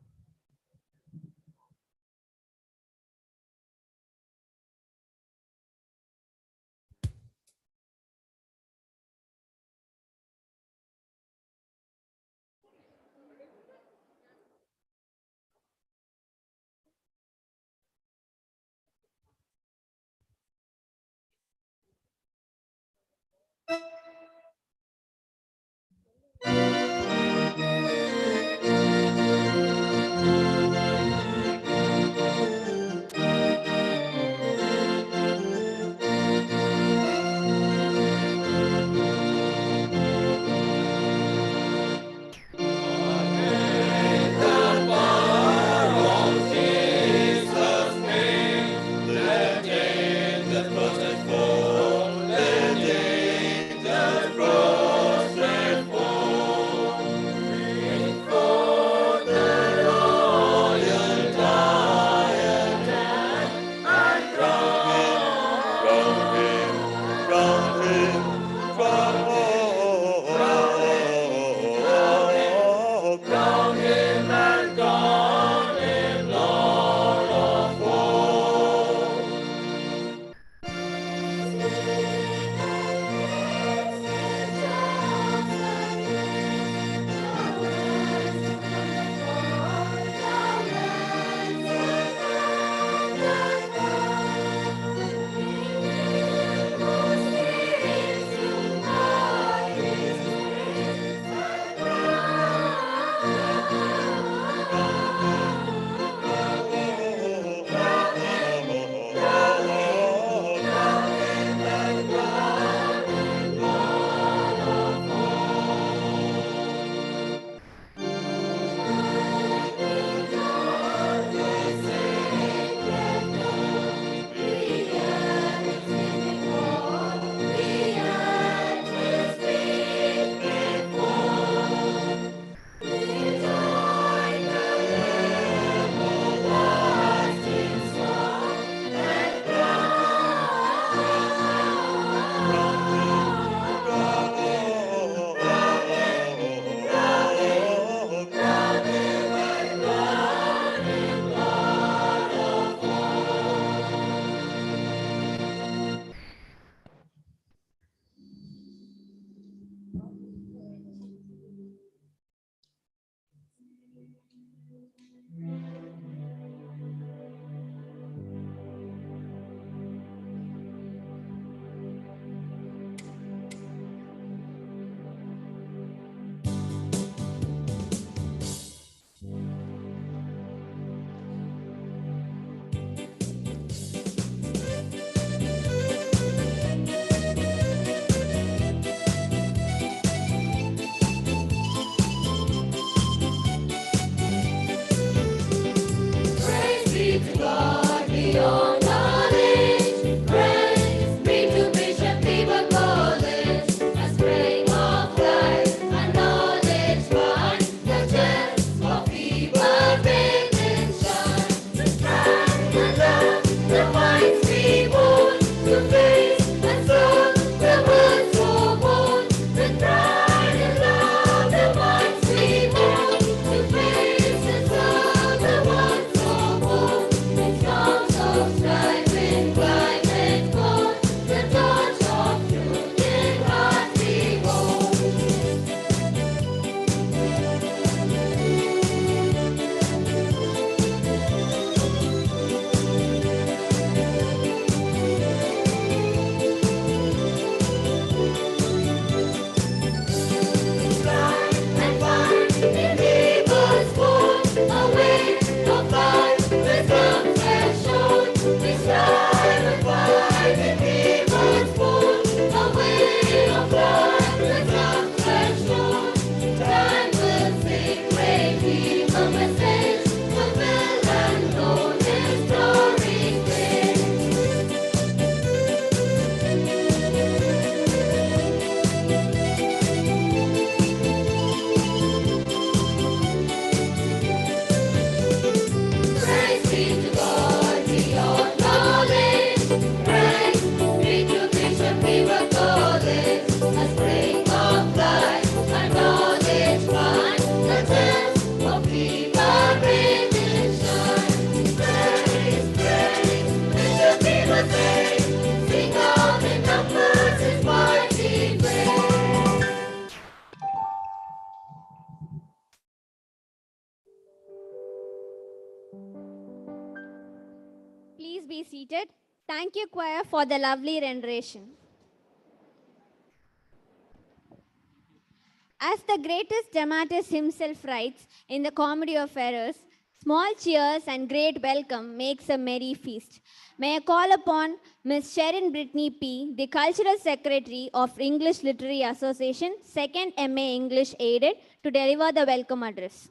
So Please be seated. Thank you, choir, for the lovely rendition. As the greatest dramatist himself writes in the Comedy of Errors, small cheers and great welcome makes a merry feast. May I call upon Ms. Sharon Brittany P., the Cultural Secretary of English Literary Association, 2nd MA English Aided, to deliver the welcome address.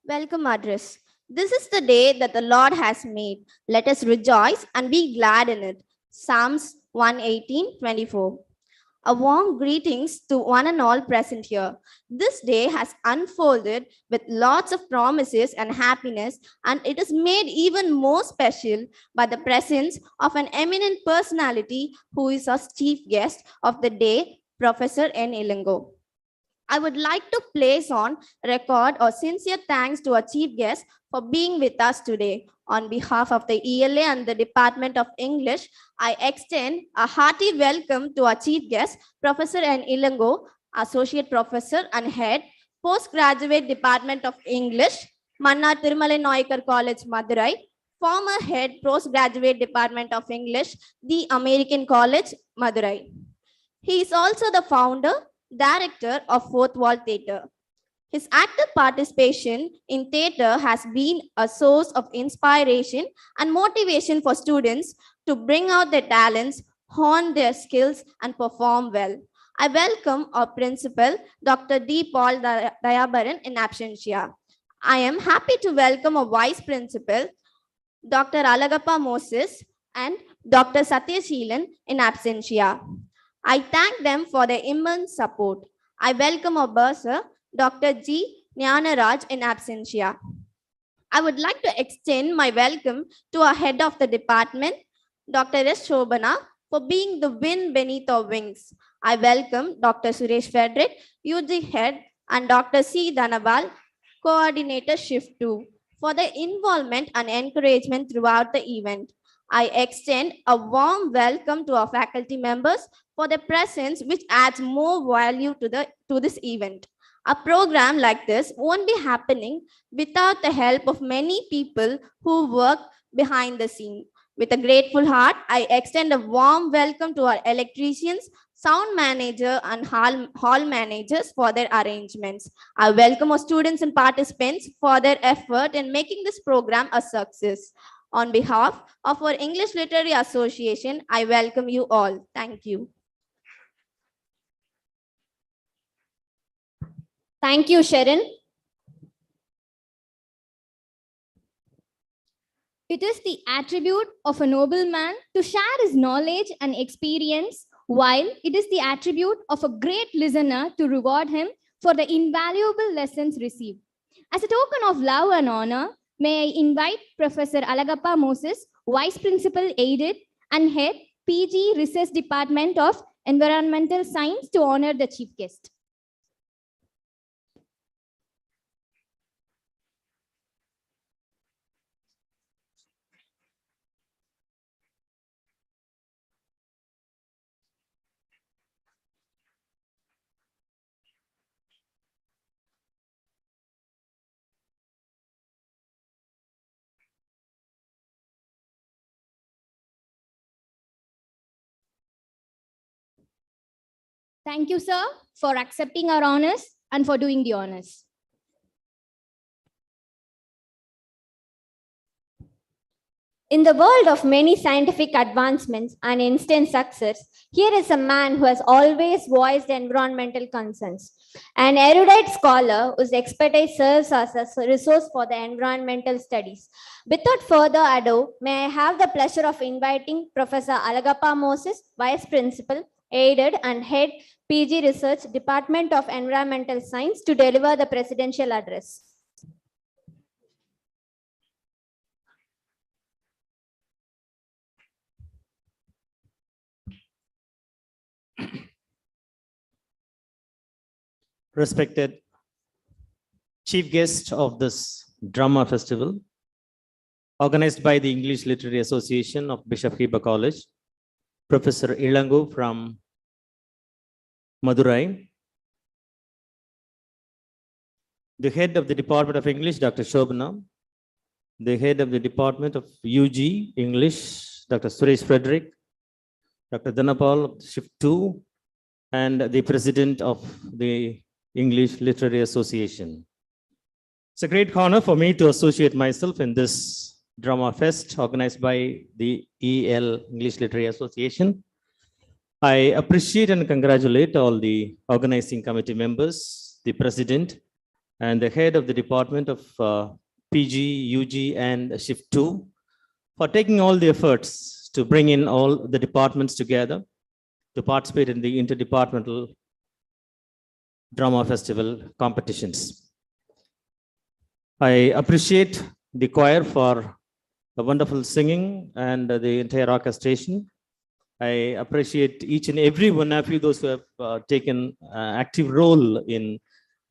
Welcome address. This is the day that the Lord has made. Let us rejoice and be glad in it. Psalms 118:24. A warm greetings to one and all present here. This day has unfolded with lots of promises and happiness, and it is made even more special by the presence of an eminent personality who is our chief guest of the day, Professor N. Ilango. I would like to place on record our sincere thanks to our chief guest for being with us today. On behalf of the ELA and the Department of English, I extend a hearty welcome to our chief guest, Professor N. Ilango, Associate Professor and Head, Postgraduate Department of English, Manna Thirumalai Noyakar College, Madurai, former Head, Postgraduate Department of English, the American College, Madurai. He is also the founder, Director of Fourth Wall Theatre. His active participation in theatre has been a source of inspiration and motivation for students to bring out their talents, hone their skills, and perform well. I welcome our principal, Dr. D. Paul Dayabaran, in absentia. I am happy to welcome our vice principal, Dr. Alagappa Moses, and Dr. Satyasheelan, in absentia. I thank them for their immense support. I welcome our bursar, Dr. G. Jnanaraj, in absentia. I would like to extend my welcome to our head of the department, Dr. S. Shobana, for being the wind beneath our wings. I welcome Dr. Suresh Frederick, UG head, and Dr. C. Dhanabal, coordinator Shift 2, for their involvement and encouragement throughout the event. I extend a warm welcome to our faculty members for their presence, which adds more value to this event. A program like this won't be happening without the help of many people who work behind the scene. With a grateful heart, I extend a warm welcome to our electricians, sound manager, and hall managers for their arrangements. I welcome our students and participants for their effort in making this program a success. On behalf of our English Literary Association, I welcome you all. Thank you. Thank you, Sharon. It is the attribute of a nobleman to share his knowledge and experience, while it is the attribute of a great listener to reward him for the invaluable lessons received. As a token of love and honor, may I invite Professor Alagappa Moses, Vice Principal Aided and Head, PG Research Department of Environmental Science, to honor the chief guest. Thank you, sir, for accepting our honors and for doing the honors. In the world of many scientific advancements and instant success, here is a man who has always voiced environmental concerns. An erudite scholar whose expertise serves as a resource for the environmental studies. Without further ado, may I have the pleasure of inviting Professor Alagappa Moses, Vice Principal, Aided and Head, PG Research, Department of Environmental Science, to deliver the presidential address. Respected chief guest of this drama festival, organized by the English Literary Association of Bishop Heba College, Professor Ilango from Madurai, the head of the Department of English, Dr. Shobana, the head of the Department of UG English, Dr. Suresh Frederick, Dr. Dhanapal of Shift 2, and the president of the English Literary Association. It's a great honor for me to associate myself in this drama fest organized by the EL English Literary Association. I appreciate and congratulate all the organizing committee members, the president, and the head of the Department of PG, UG, and Shift 2 for taking all the efforts to bring in all the departments together to participate in the interdepartmental drama festival competitions. I appreciate the choir for the wonderful singing and the entire orchestration. I appreciate each and every one of you, those who have taken active role in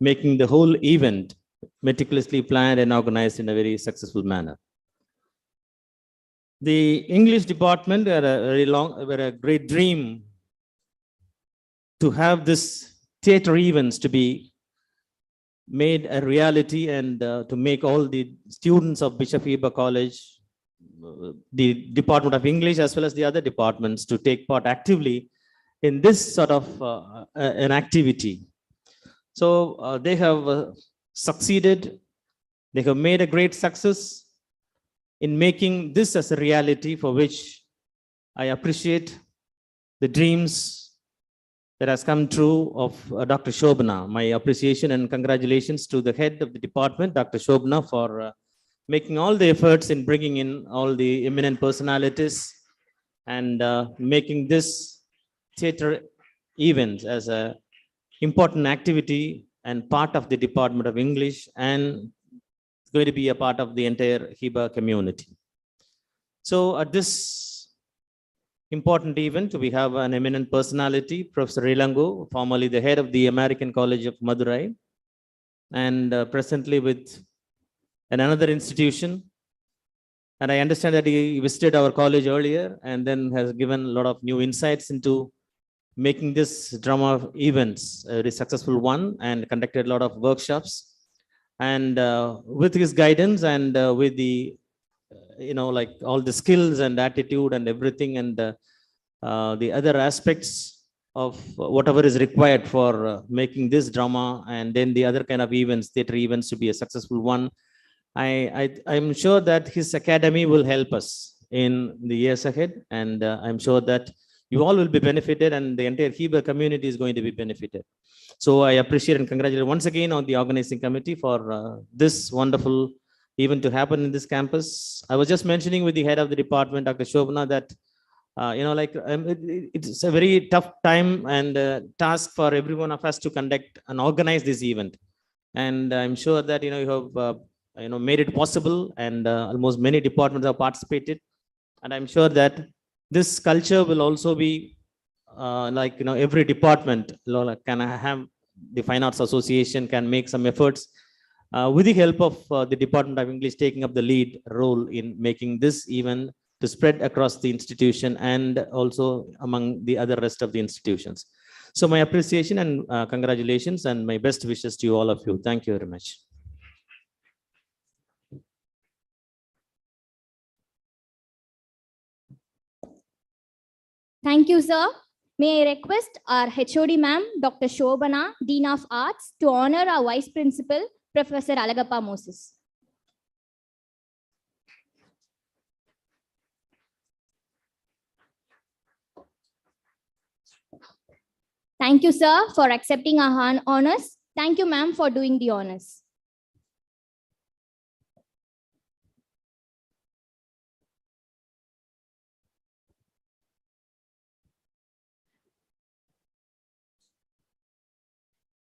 making the whole event meticulously planned and organized in a very successful manner. The English department had a great dream to have this theater events to be made a reality and to make all the students of Bishop Heber College, the Department of English, as well as the other departments to take part actively in this sort of an activity. So they have succeeded. They have made a great success in making this as a reality, for which I appreciate the dreams that has come true of Dr. Shobana. My appreciation and congratulations to the head of the department, Dr. Shobana, for making all the efforts in bringing in all the eminent personalities and making this theater event as an important activity and part of the Department of English, and going to be a part of the entire Heber community. So at this important event, we have an eminent personality, Professor Ilango, formerly the head of the American College of Madurai, and presently with another institution. And I understand that he visited our college earlier and then has given a lot of new insights into making this drama events a very successful one, and conducted a lot of workshops. And with his guidance and with the, like all the skills and attitude and everything, and the other aspects of whatever is required for making this drama and then the other kind of events, theater events, to be a successful one, I'm sure that his academy will help us in the years ahead. And I'm sure that you all will be benefited, and the entire Heber community is going to be benefited. So I appreciate and congratulate once again on the organizing committee for this wonderful event to happen in this campus. I was just mentioning with the head of the department, Dr. Shobana, that it's a very tough time and task for every one of us to conduct and organize this event. And I'm sure that you have made it possible, and almost many departments have participated. And I'm sure that this culture will also be every department can have, the Fine Arts Association can make some efforts with the help of the Department of English taking up the lead role in making this event to spread across the institution and also among the other rest of the institutions. So my appreciation and congratulations and my best wishes to you, all of you. Thank you very much. Thank you, sir. May I request our HOD ma'am, Dr. Shobana, Dean of Arts, to honor our Vice Principal, Professor Alagappa Moses. Thank you, sir, for accepting our honors. Thank you, ma'am, for doing the honors.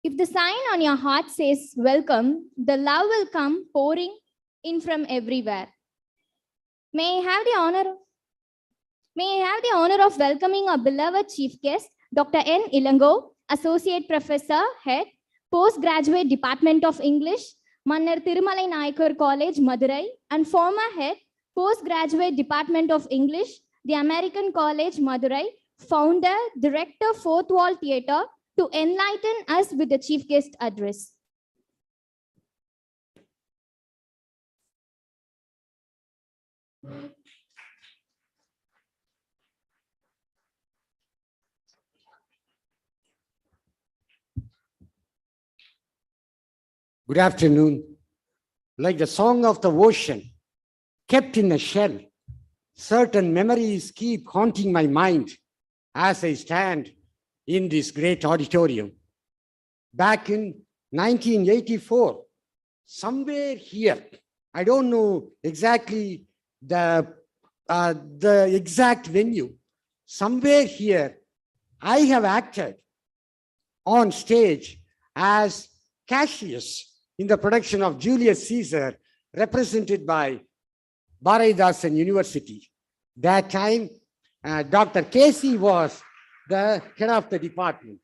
If the sign on your heart says welcome, the love will come pouring in from everywhere. May I have the honor of welcoming our beloved chief guest, Dr. N. Ilango, Associate Professor, Head, Postgraduate Department of English, Mannar Thirumalai Nayakar College, Madurai, and former Head, Postgraduate Department of English, the American College, Madurai, Founder, Director, Fourth Wall Theatre, to enlighten us with the chief guest address. Good afternoon. Like the song of the ocean, kept in a shell, certain memories keep haunting my mind as I stand in this great auditorium. Back in 1984, somewhere here, I don't know exactly the exact venue, somewhere here, I have acted on stage as Cassius in the production of Julius Caesar, represented by Bharatidasan University. That time, Dr. Casey was the head of the department.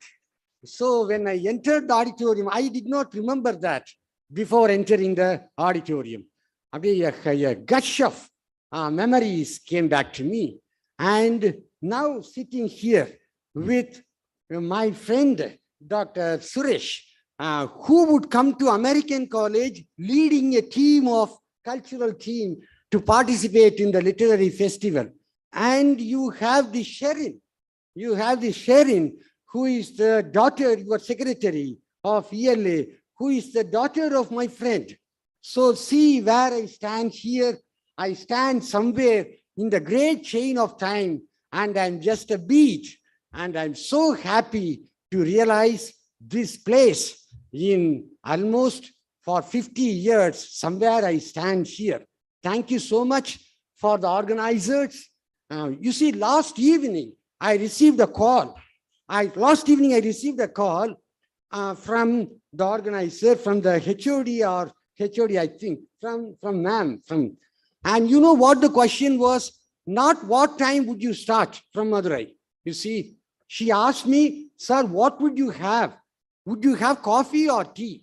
So when I entered the auditorium, I did not remember that before entering the auditorium. A gush of memories came back to me. And now sitting here with my friend, Dr. Suresh, who would come to American College leading a team of cultural team to participate in the literary festival. And you have the Sherin, who is the daughter, your secretary of ELA, who is the daughter of my friend. So see where I stand here. I stand somewhere in the great chain of time, and I'm just a beat. And I'm so happy to realize this place in almost for 50 years, somewhere I stand here. Thank you so much for the organizers. You see, last evening, I received a call. Last evening, I received a call from the organizer, from the HOD or HOD, I think, from ma'am. And you know what the question was? Not what time would you start from Madurai. You see, she asked me, sir, what would you have? Would you have coffee or tea?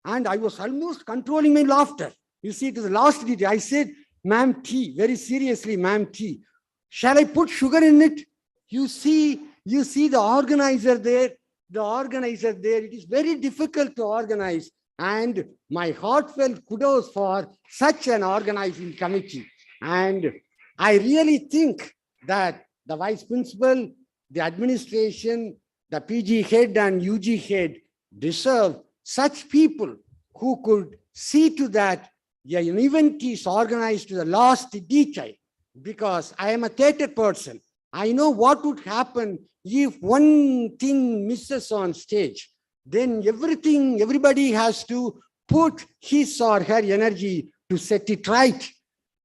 And I was almost controlling my laughter. You see, to the last detail, I said, ma'am, tea. Very seriously, ma'am, tea. Shall I put sugar in it? You see the organizer there. It is very difficult to organize. And my heartfelt kudos for such an organizing committee. And I really think that the vice principal, the administration, the PG head and UG head deserve such people who could see to that an event is organized to the last detail. Because I am a theater person. I know what would happen if one thing misses on stage. Then everybody has to put his or her energy to set it right.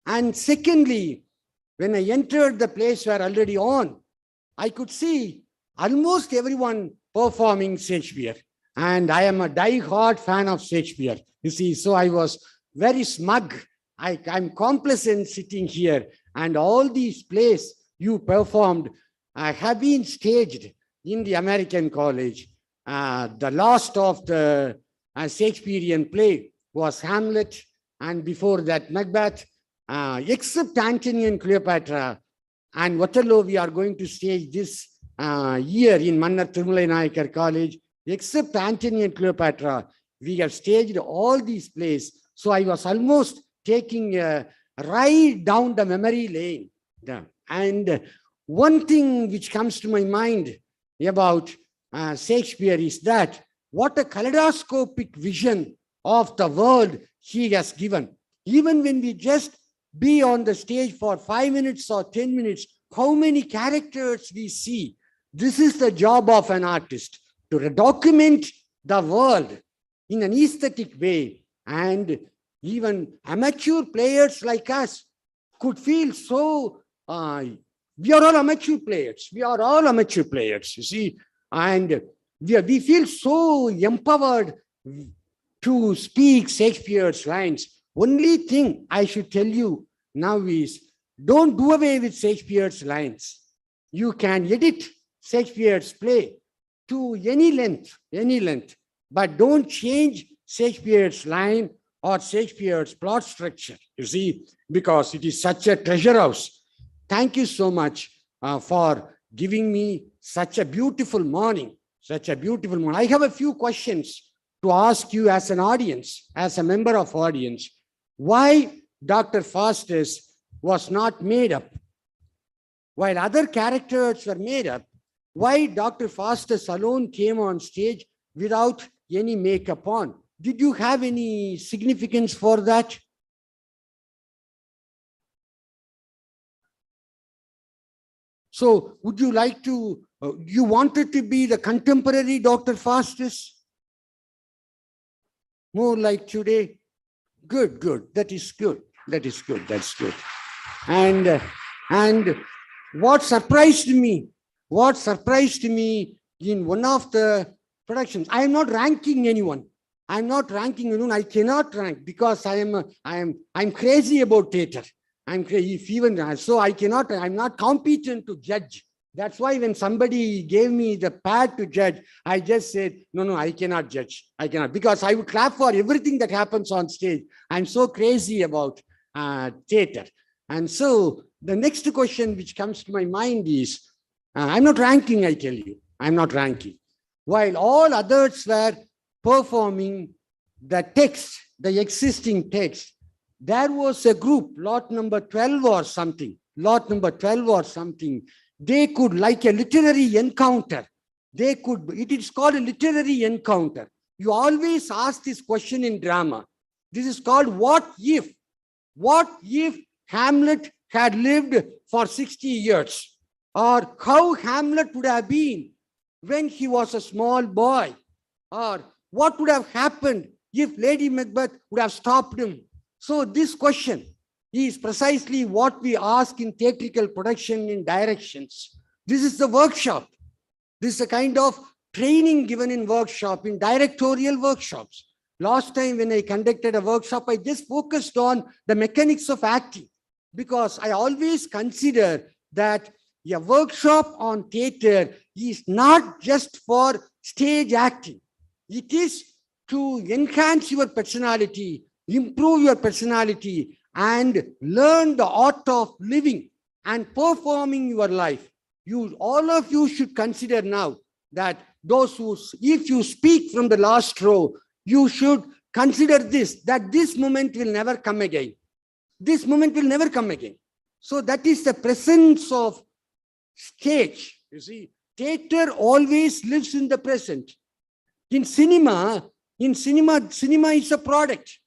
And secondly, when I entered the place where already on, I could see almost everyone performing Shakespeare. And I am a die-hard fan of Shakespeare. You see, so I was very smug. I'm complacent sitting here. And all these plays you performed have been staged in the American College. The last of the Shakespearean play was Hamlet, and before that Macbeth. Except Antony and Cleopatra and Othello, we are going to stage this year in Mannar Thirumalai Nayakar College. Except Antony and Cleopatra, we have staged all these plays. So I was almost taking a ride down the memory lane. And one thing which comes to my mind about Shakespeare is that what a kaleidoscopic vision of the world he has given. Even when we just be on the stage for 5 minutes or 10 minutes, how many characters we see. This is the job of an artist, to document the world in an aesthetic way. And even amateur players like us could feel so, we are all amateur players. We are all amateur players, you see. And we feel so empowered to speak Shakespeare's lines. Only thing I should tell you now is, don't do away with Shakespeare's lines. You can edit Shakespeare's play to any length, but don't change Shakespeare's line or Shakespeare's plot structure, you see, because it is such a treasure house. Thank you so much for giving me such a beautiful morning, I have a few questions to ask you as an audience, as a member of audience. Why Dr. Faustus was not made up, while other characters were made up, why Dr. Faustus alone came on stage without any makeup on? Did you have any significance for that? So would you like to, you wanted to be the contemporary Dr. Faustus? More like today? Good, good. That is good. That is good. That's good. And what surprised me in one of the productions, I am not ranking anyone. I'm not ranking anyone. I cannot rank because I'm crazy about theater. I'm not competent to judge. That's why when somebody gave me the pad to judge, I just said, no, I cannot judge. I cannot, because I would clap for everything that happens on stage. I'm so crazy about theater. And so the next question which comes to my mind is, I'm not ranking, I tell you. I'm not ranking. While all others were performing the text, the existing text, there was a group, lot number 12 or something, they could, like a literary encounter, it is called a literary encounter. You always ask this question in drama. This is called what if? What if Hamlet had lived for 60 years? Or how Hamlet would have been when he was a small boy? Or what would have happened if Lady Macbeth would have stopped him? So this question is precisely what we ask in theatrical production in directions. This is the workshop. This is a kind of training given in workshop, in directorial workshops. Last time when I conducted a workshop, I just focused on the mechanics of acting, because I always consider that a workshop on theater is not just for stage acting. It is to enhance your personality, improve your personality, and learn the art of living and performing your life. All of you should consider now that if you speak from the last row, you should consider that this moment will never come again. This moment will never come again. So that is the presence of stage. You see, theater always lives in the present. In cinema is a product,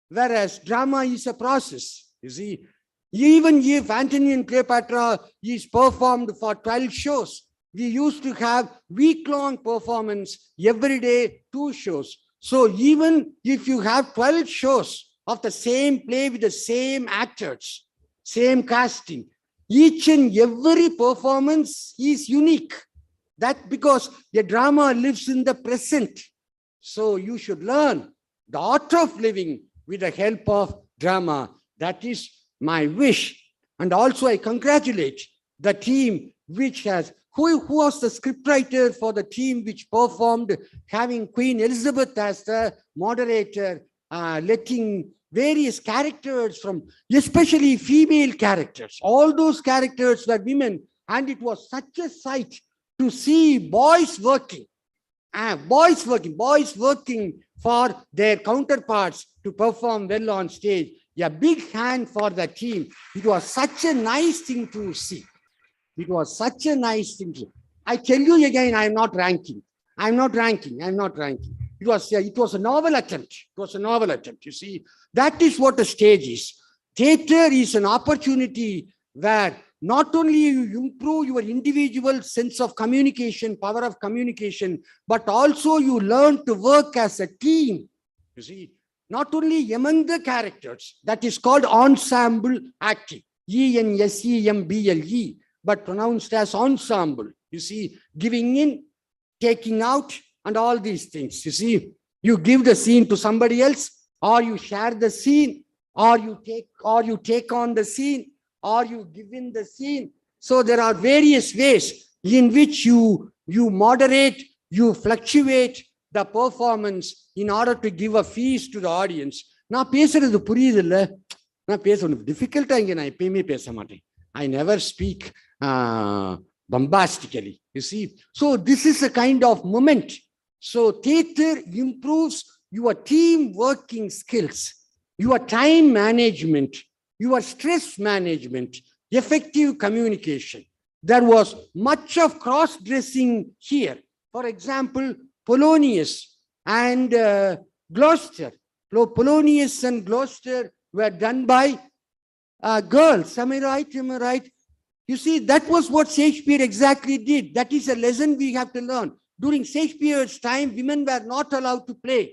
whereas drama is a process. You see, even if Antony and Cleopatra is performed for 12 shows, we used to have week-long performance, every day 2 shows. So even if you have 12 shows of the same play with the same actors, same casting, each and every performance is unique. That because the drama lives in the present. So you should learn the art of living with the help of drama. That is my wish. And also I congratulate the team which has, who was the scriptwriter for the team which performed, having Queen Elizabeth as the moderator, letting various characters from, especially female characters. All those characters were women, and it was such a sight to see boys working for their counterparts to perform well on stage. A big hand for the team. It was such a nice thing to see. It was such a nice thing to see. I tell you again, I'm not ranking. It was a novel attempt. You see, that is what a stage is. Theater is an opportunity where not only you improve your individual sense of communication, power of communication, but also you learn to work as a team. You see, not only among the characters, that is called ensemble acting, ENSEMBLE, but pronounced as ensemble. You see, giving in, taking out, and all these things. You see, you give the scene to somebody else, or you share the scene, or you take on the scene, or you give in the scene. So there are various ways in which you moderate, you fluctuate the performance in order to give a feast to the audience. நான் பேசுறது புரியுதுல்ல? நான் பேசணும் டிஃபிகல்ட்டா இங்க நான் எப்பயுமே பேச மாட்டேன். I never speak bombastically. You see, so this is a kind of moment. So theater improves your team working skills, your time management, your stress management, effective communication. There was much of cross-dressing here. For example, Polonius and Gloucester. Polonius and Gloucester were done by girls. Am I right? Am I right? You see, that was what Shakespeare exactly did. That is a lesson we have to learn. During Shakespeare's time, women were not allowed to play.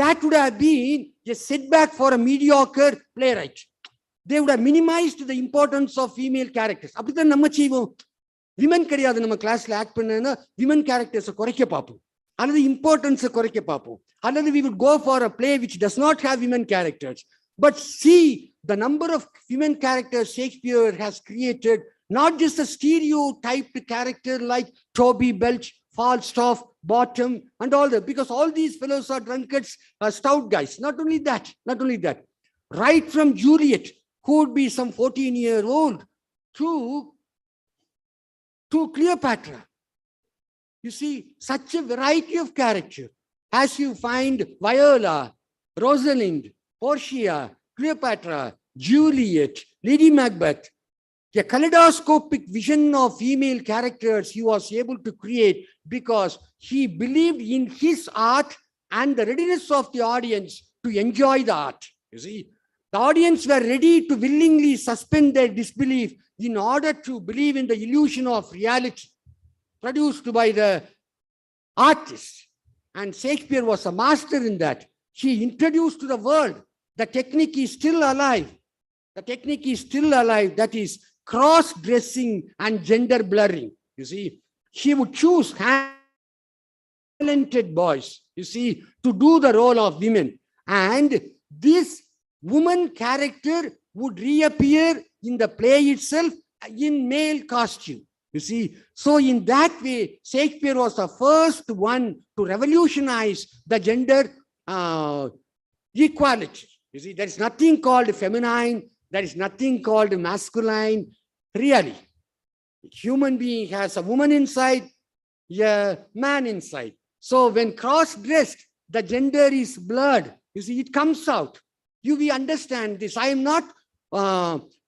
That would have been a setback for a mediocre playwright. They would have minimized the importance of female characters. அப்படிதான் நம்ம செய்வோம். Women கிடையாது நம்ம கிளாஸ்ல act பண்ணா women கேரக்டர்ஸை குறைக்க பார்ப்போம், அல்லது இம்பார்ட்டன்ஸை குறைக்க பார்ப்போம், அல்லது we would go for a play which does not have women characters. But see the number of women characters Shakespeare has created, not just a stereotyped character like Toby Belch, Falstaff, Bottom, and all that, because all these fellows are drunkards, stout guys. Not only that, right from Juliet, who would be some 14-year-old, to Cleopatra. You see, such a variety of character. As you find Viola, Rosalind, Portia, Cleopatra, Juliet, Lady Macbeth, a kaleidoscopic vision of female characters he was able to create because he believed in his art and the readiness of the audience to enjoy the art. You see, the audience were ready to willingly suspend their disbelief in order to believe in the illusion of reality produced by the artist. And Shakespeare was a master in that. He introduced to the world the technique is still alive. The technique is still alive. That is cross-dressing and gender blurring. You see, he would choose talented boys, you see, to do the role of women. And this woman character would reappear in the play itself in male costume. You see, so in that way, Shakespeare was the first one to revolutionize the gender equality. You see, there is nothing called feminine, there is nothing called masculine. Really, human being has a woman inside, a man inside. So when cross-dressed, the gender is blurred. You see, it comes out. We understand this. I am not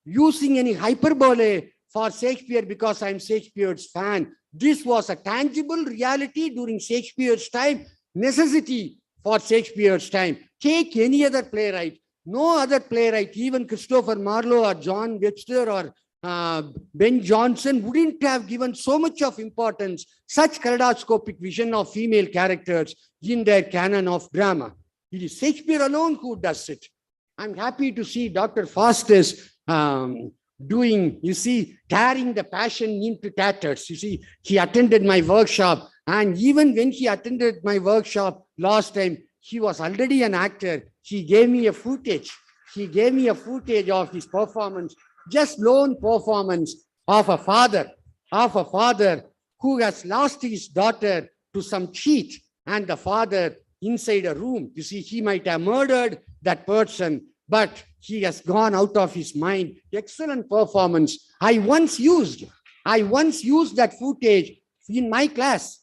using any hyperbole for Shakespeare because I am Shakespeare's fan. This was a tangible reality during Shakespeare's time, necessity for Shakespeare's time. Take any other playwright. No other playwright, even Christopher Marlowe or John Webster or Ben Jonson, wouldn't have given so much of importance, such kaleidoscopic vision of female characters in their canon of drama. It is Shakespeare alone who does it. I'm happy to see Dr. Faustus doing, you see, tearing the passion into tatters. You see, he attended my workshop, and even when he attended my workshop last time, he was already an actor. He gave me a footage. He gave me a footage of his performance, just lone performance of a father who has lost his daughter to some cheat, and the father inside a room. You see, he might have murdered that person, but he has gone out of his mind. Excellent performance. I once used that footage in my class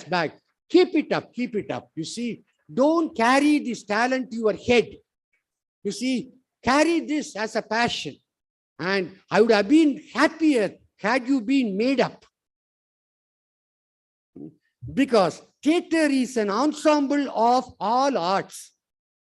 back. Keep it up. You see, don't carry this talent to your head. You see, carry this as a passion. And I would have been happier had you been made up. Because theater is an ensemble of all arts.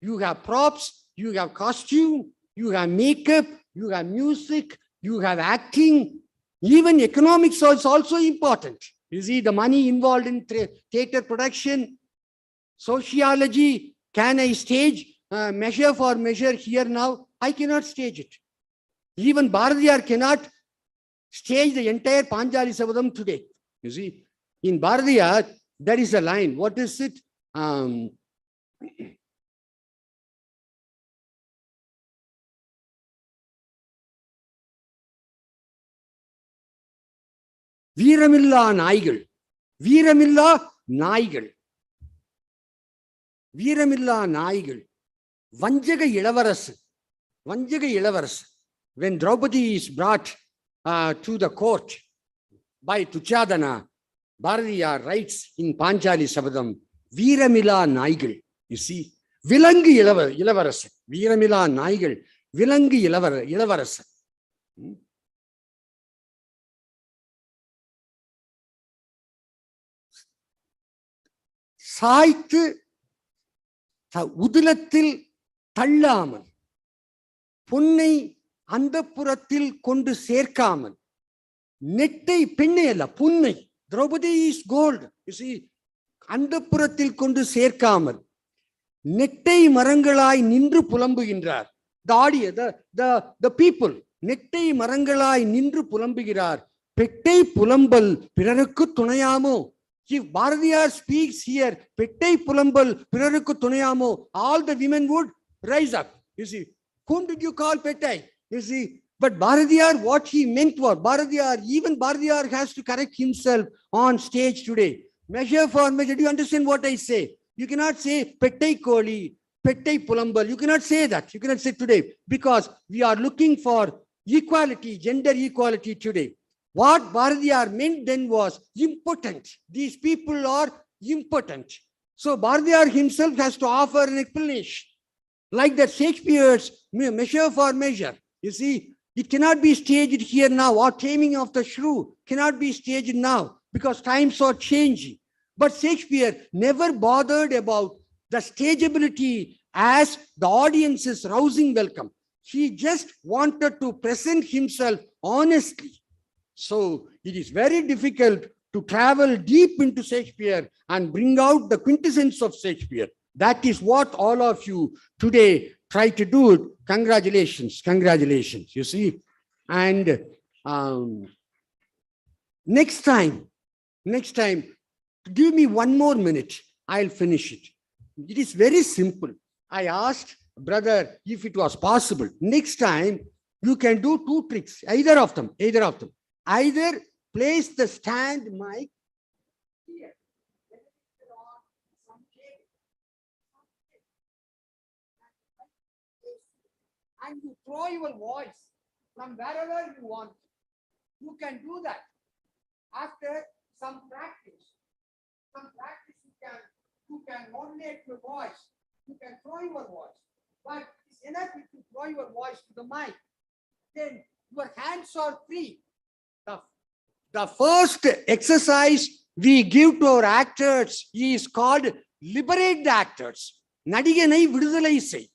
You have props, you have costume, you have makeup, you have music, you have acting. Even economics is also important. You see, the money involved in theater production, sociology. Can I stage measure for measure here now? I cannot stage it. Even Bharadiyar cannot stage the entire Panjali Sabadam today. You see, in Bharadiyar, there is a line. What is it? Veeramilla Naigal. Veeramilla Naigal. Veeramilla Naigal. Vanjaga Ilavarasu. Vanjaga Ilavarasu. When Draupadi is brought to the court by Tuchadana, Bharadiyar writes in Panchali Sabadam, Veeramilla Naigal. You see, Vilangu Ilavarasu. Veeramilla Naigal. விலங்கு இளவரசன். சாய்த்து உதிலத்தில் தள்ளாமல், பொன்னை அந்தப்புறத்தில் கொண்டு சேர்க்காமல், நெட்டை பெண்ணை அல்ல புன்னை, திரௌபதி இஸ் கோல்ட், அந்தப்புறத்தில் கொண்டு சேர்க்காமல் நெட்டை மரங்களாய் நின்று புலம்புகின்றார். the people நெட்டை மரங்களாய் நின்று புலம்புகிறார். பெட்டை புலம்பல் பிறருக்கு துணையாமோ. If Bharatiyar speaks here, பெட்டை புலம்பல் பிறருக்கு துணையாமோ, all the women would rise up. You see, whom did you call pettai? You see, but Bharatiyar, what he meant was, even Bharatiyar has to correct himself on stage today. Measure for measure. Do you understand what I say? You cannot say pettai koli, pettai pulambal. You cannot say that. You cannot say today, because we are looking for equality, gender equality today. What Bharatiyar meant then was impotent. These people are impotent. So Bharatiyar himself has to offer an explanation. Like that Shakespeare's measure for measure. You see, it cannot be staged here now, or Taming of the Shrew cannot be staged now, because times are changing. But Shakespeare never bothered about the stageability as the audience's rousing welcome. He just wanted to present himself honestly. So it is very difficult to travel deep into Shakespeare and bring out the quintessence of Shakespeare. That is what all of you today try to do. Congratulations, congratulations, you see. And next time, give me one more minute, I'll finish it. It is very simple. I asked brother if it was possible. Next time, you can do two tricks, either of them. Either place the stand mic here, and you throw your voice from wherever you want. You can do that. After some practice, you can modulate your voice. You can throw your voice. But it's enough if you throw your voice to the mic. Then your hands are free. The first exercise we give to our actors is called liberate the actors. Nadiganai vidudalai sei.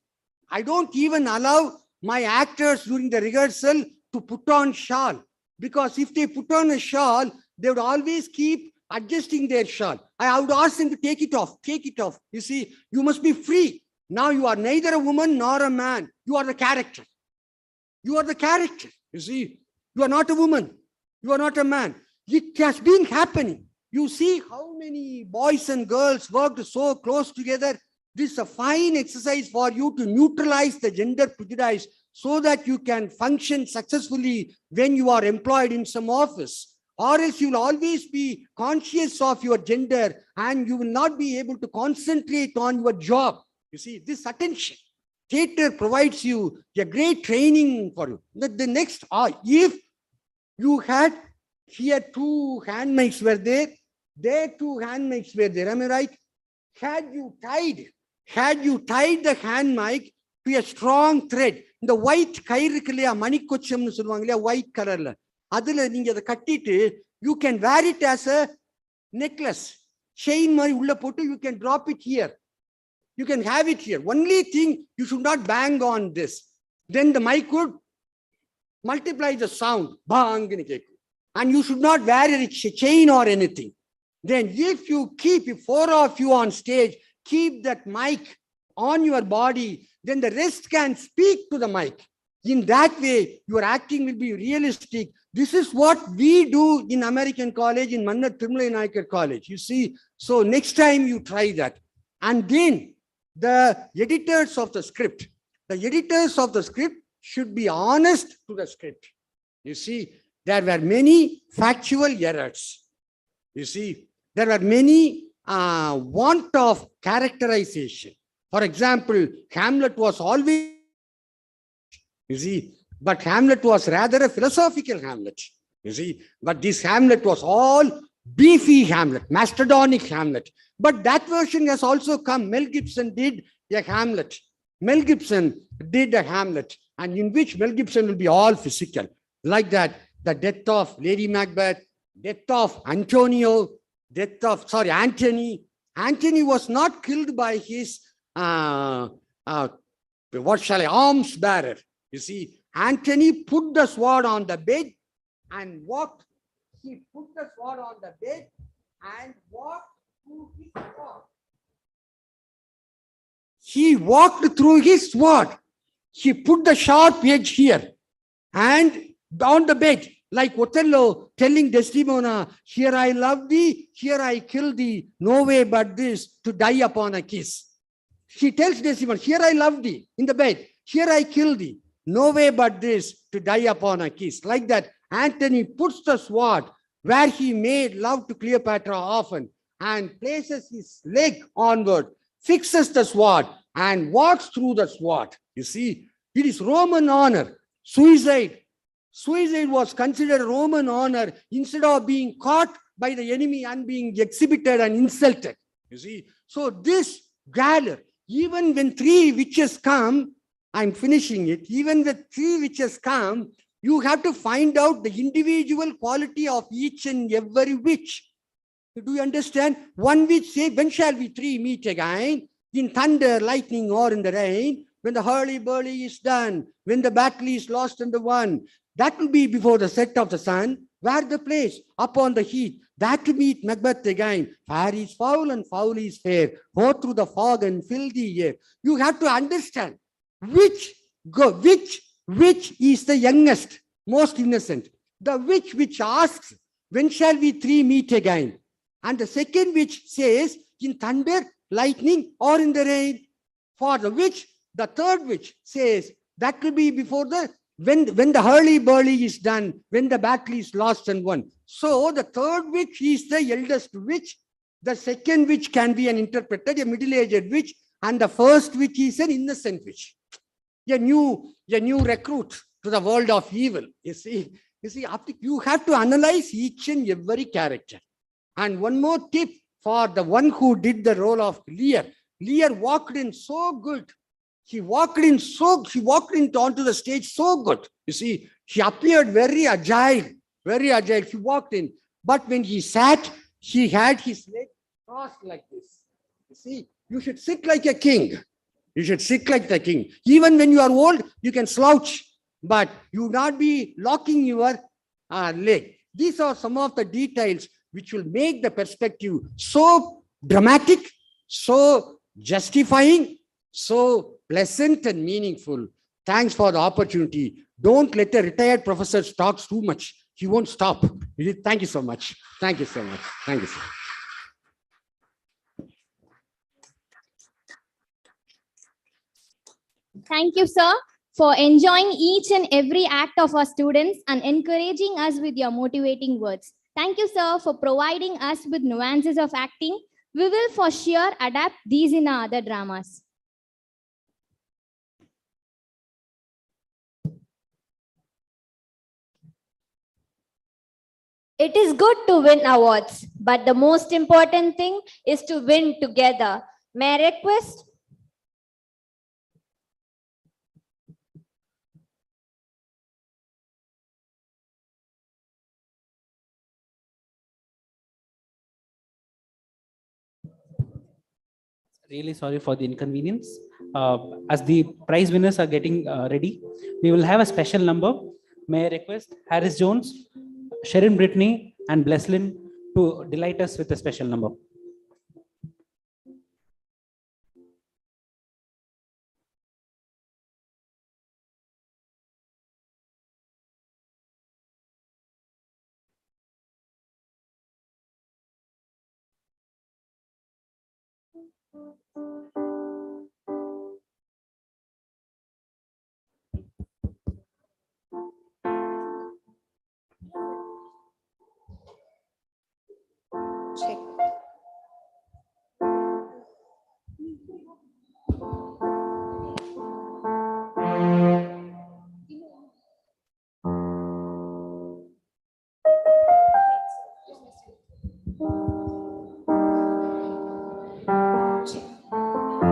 I don't even allow my actors during the rehearsal to put on shawl, because if they put on a shawl, they would always keep adjusting their shawl. I would ask them to take it off. You see, you must be free. Now you are neither a woman nor a man. You are the character. You see, you are not a woman. You are not a man. It has been happening. You see how many boys and girls worked so close together. This is a fine exercise for you to neutralize the gender prejudice, so that you can function successfully when you are employed in some office. Or else you will always be conscious of your gender and you will not be able to concentrate on your job. You see, this attention. Theatre provides you a great training for you. The next, if you had here two hand mics were there two hand mics were there, am I right? Had you tied the hand mic to a strong thread, the white கயிறு இருக்கு இல்லையா, மணிக்கொச்சம்னு சொல்லுவாங்க இல்லையா, white கலர்ல, அதுல நீங்க அதை கட்டிட்டு you can wear it as a necklace, chain மாதிரி உள்ள போட்டு you can drop it here. You can have it here. Only thing, you should not bang on this. Then the mic would multiply the sound. Bang. And you should not wear a chain or anything. Then if four of you on stage, keep that mic on your body, then the rest can speak to the mic. In that way, your acting will be realistic. This is what we do in American College, in Mannar Tirumala Nayakar College. You see, so next time you try that. And then the editors of the script should be honest to the script. You see, there were many factual errors. You see, there were many want of characterization. For example, Hamlet was always, you see, but Hamlet was rather a philosophical Hamlet. You see, but this Hamlet was all beefy Hamlet, mastodonic Hamlet. But that version has also come. Mel Gibson did a Hamlet. and in which Mel Gibson will be all physical. Like that, the death of Lady Macbeth, death of Anthony. Anthony was not killed by his, arms bearer. You see, Anthony put the sword on the bed and walked. He put the sword on the bed and walked through his sword. He walked through his sword. He put the sharp edge here and on the bed, like Othello telling Desdemona, here I love thee, here I kill thee, no way but this, to die upon a kiss. He tells Desdemona, here I love thee in the bed, here I kill thee, no way but this, to die upon a kiss. Like that, Antony puts the sword where he made love to Cleopatra often and places his leg onward, fixes the sword and walks through the sword. You see, it is Roman honor. Suicide was considered Roman honor instead of being caught by the enemy and being exhibited and insulted. You see, so this valor, even when three witches come, I'm finishing it, even when three witches come, you have to find out the individual quality of each and every witch. Do you understand? One witch say, when shall we three meet again? In thunder, lightning, or in the rain? When the hurly-burly is done, when the battle is lost and won. That will be before the set of the sun. Where the place? Upon the heath. That to meet Macbeth again. Fair is foul and foul is fair. Go through the fog and fill the air. You have to understand which is the youngest, most innocent. The witch which asks, when shall we three meet again? And the second witch says, in thunder, lightning, or in the rain. For the witch, the third witch says, that will be before the when the hurly-burly is done, when the battle is lost and won. So the third witch is the eldest witch. The second witch can be an interpreter, a middle-aged witch, and the first witch is an innocent witch. A new recruit to the world of evil. You see, you have to analyze each and every character. And one more tip for the one who did the role of Lear. Lear walked in so good. She walked onto the stage so good. You see, she appeared very agile. She walked in. But when he sat, he had his legs crossed like this. You see, you should sit like a king. You should sit like the king. Even when you are old, you can slouch, but you will not be locking your leg. These are some of the details which will make the perspective so dramatic, so justifying, so pleasant and meaningful. Thanks for the opportunity. Don't let a retired professor talk too much. He won't stop. Thank you so much. Thank you so much. Thank you, sir. Thank you, sir, for enjoying each and every act of our students and encouraging us with your motivating words. Thank you, sir, for providing us with nuances of acting. We will for sure adapt these in our other dramas. It is good to win awards, but the most important thing is to win together. May I request? Really sorry for the inconvenience. As the prize winners are getting ready, we will have a special number. May I request Harris Jones, Sharon Brittany, and Bleslin to delight us with a special number. Check. Check.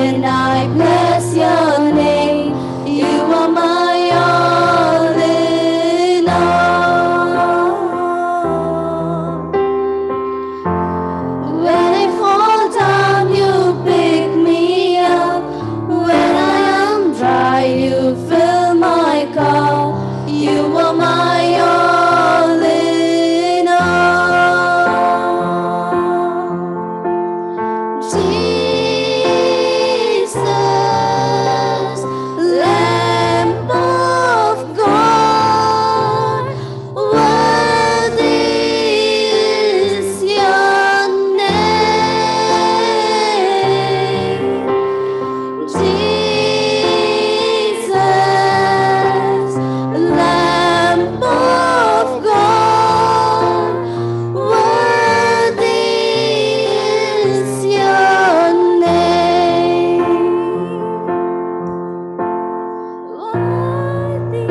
and I bless your name. You are my all in all. When I fall down, you pick me up. When I am dry, you fill my cup. You are my all in all. Jesus, Lamb of God, worthy is your name. Jesus, Lamb of God, worthy is your name. Worthy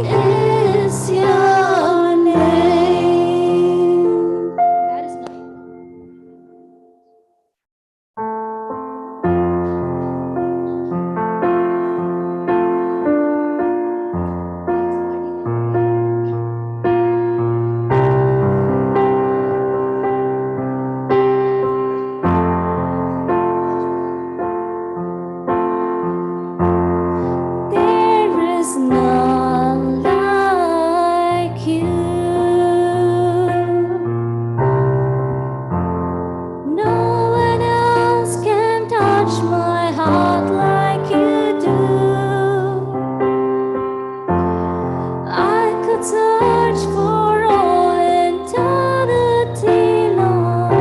is your name. That is nice. There is none like you. No one else can touch my heart like you do. I could search for all eternity long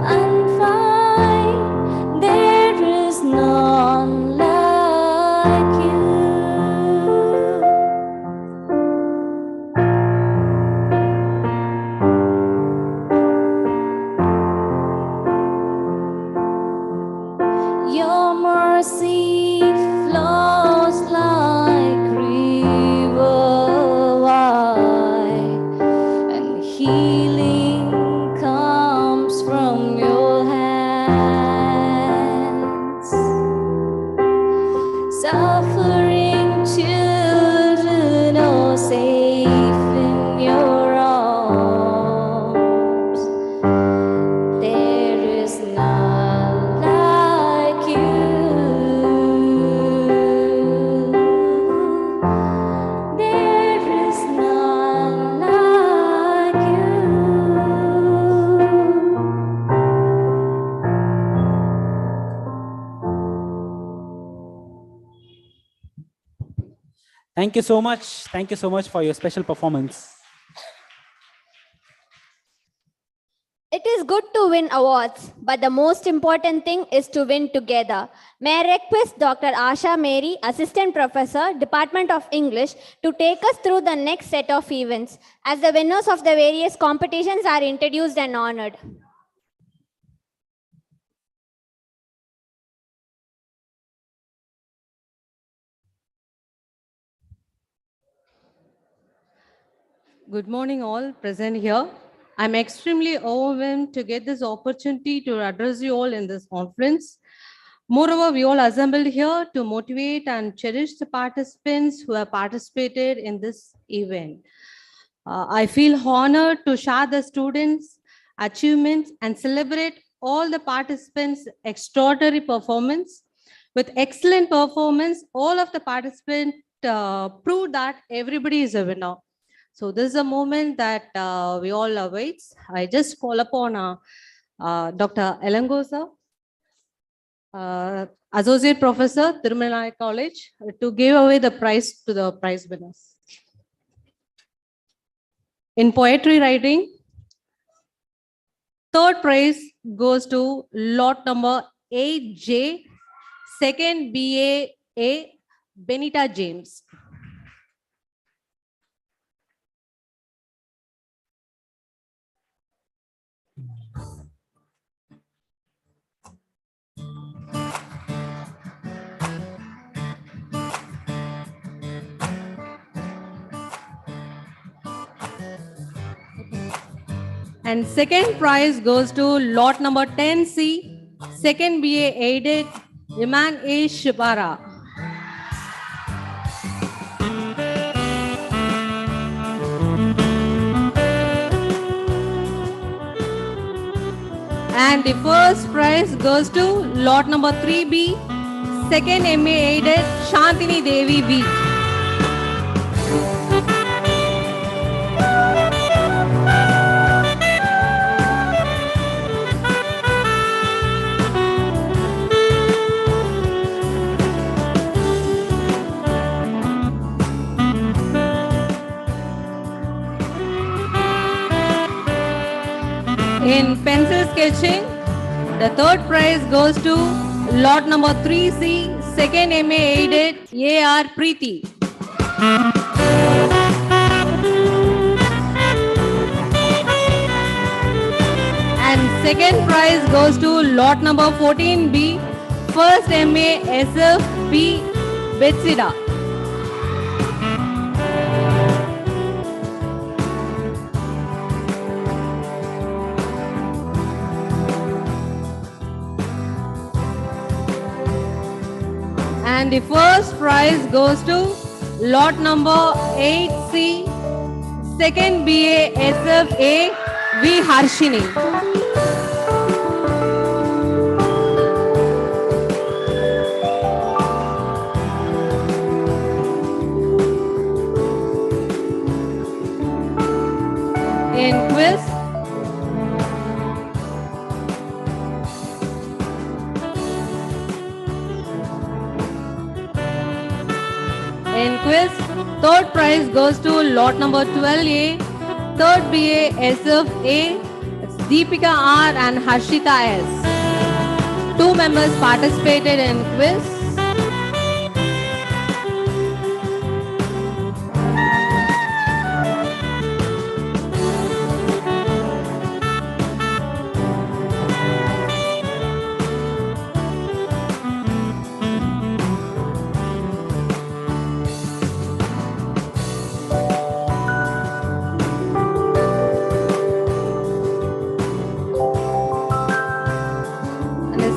and find there is none like you. Your mercy flows like river wide, and healing comes from your hands. Suffering children are safe in your arms. There is none like you. There is none like you. Thank you so much. Thank you so much for your special performance. It is good to win awards, but the most important thing is to win together. May I request Dr. Asha Mary, Assistant Professor, Department of English, to take us through the next set of events as the winners of the various competitions are introduced and honored. Good morning, all present here. I'm extremely overwhelmed to get this opportunity to address you all in this conference. Moreover, we all assembled here to motivate and cherish the participants who have participated in this event. I feel honored to share the students' achievements and celebrate all the participants' extraordinary performance. With excellent performance, all of the participants proved that everybody is a winner. So this is a moment that we all await. I just call upon Dr. Elangosa, Associate Professor, Tirumalai College, to give away the prize to the prize winners. In poetry writing, third prize goes to lot number 8J, second BA, Benita James. And second prize goes to lot number 10C, Second BA aided Iman A. Shibara. And the first prize goes to lot number 3B, second MA aided Shantini Devi V. In pencil sketching, the third prize goes to lot number 3C, second MA aided A.R. Preeti. And second prize goes to lot number 14B, first MA SF B. Betsida. And the first prize goes to lot number 8C, second BA SFA V. Harshini. In quiz, third prize goes to lot number 12A, third BA SFA, it's Deepika R and Harshita S. Two members participated in quiz.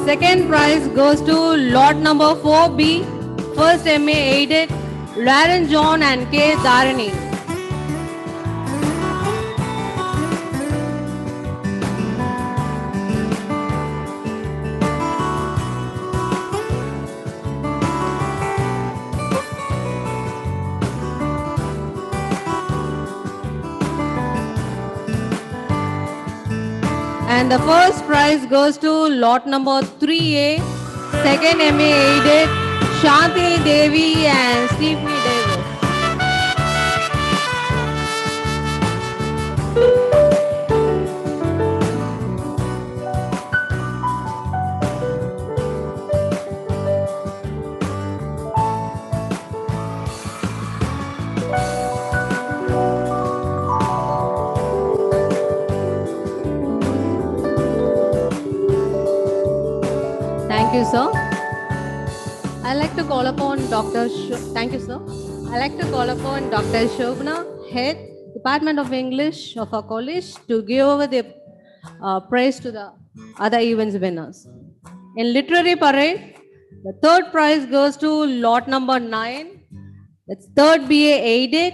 Second prize goes to lot number 4B, first MA aided Lauren John and K. Dharani. And the first prize goes to lot number 3A, second MA aided Shantini Devi and Stephanie Davis. Thank you, sir. I'd like to call upon Thank you, sir. I'd like to call upon Dr. Shobna, Head, Department of English of our college, to give over the praise to the other events winners. In Literary Parade, the third prize goes to lot number 9. That's third BA aided.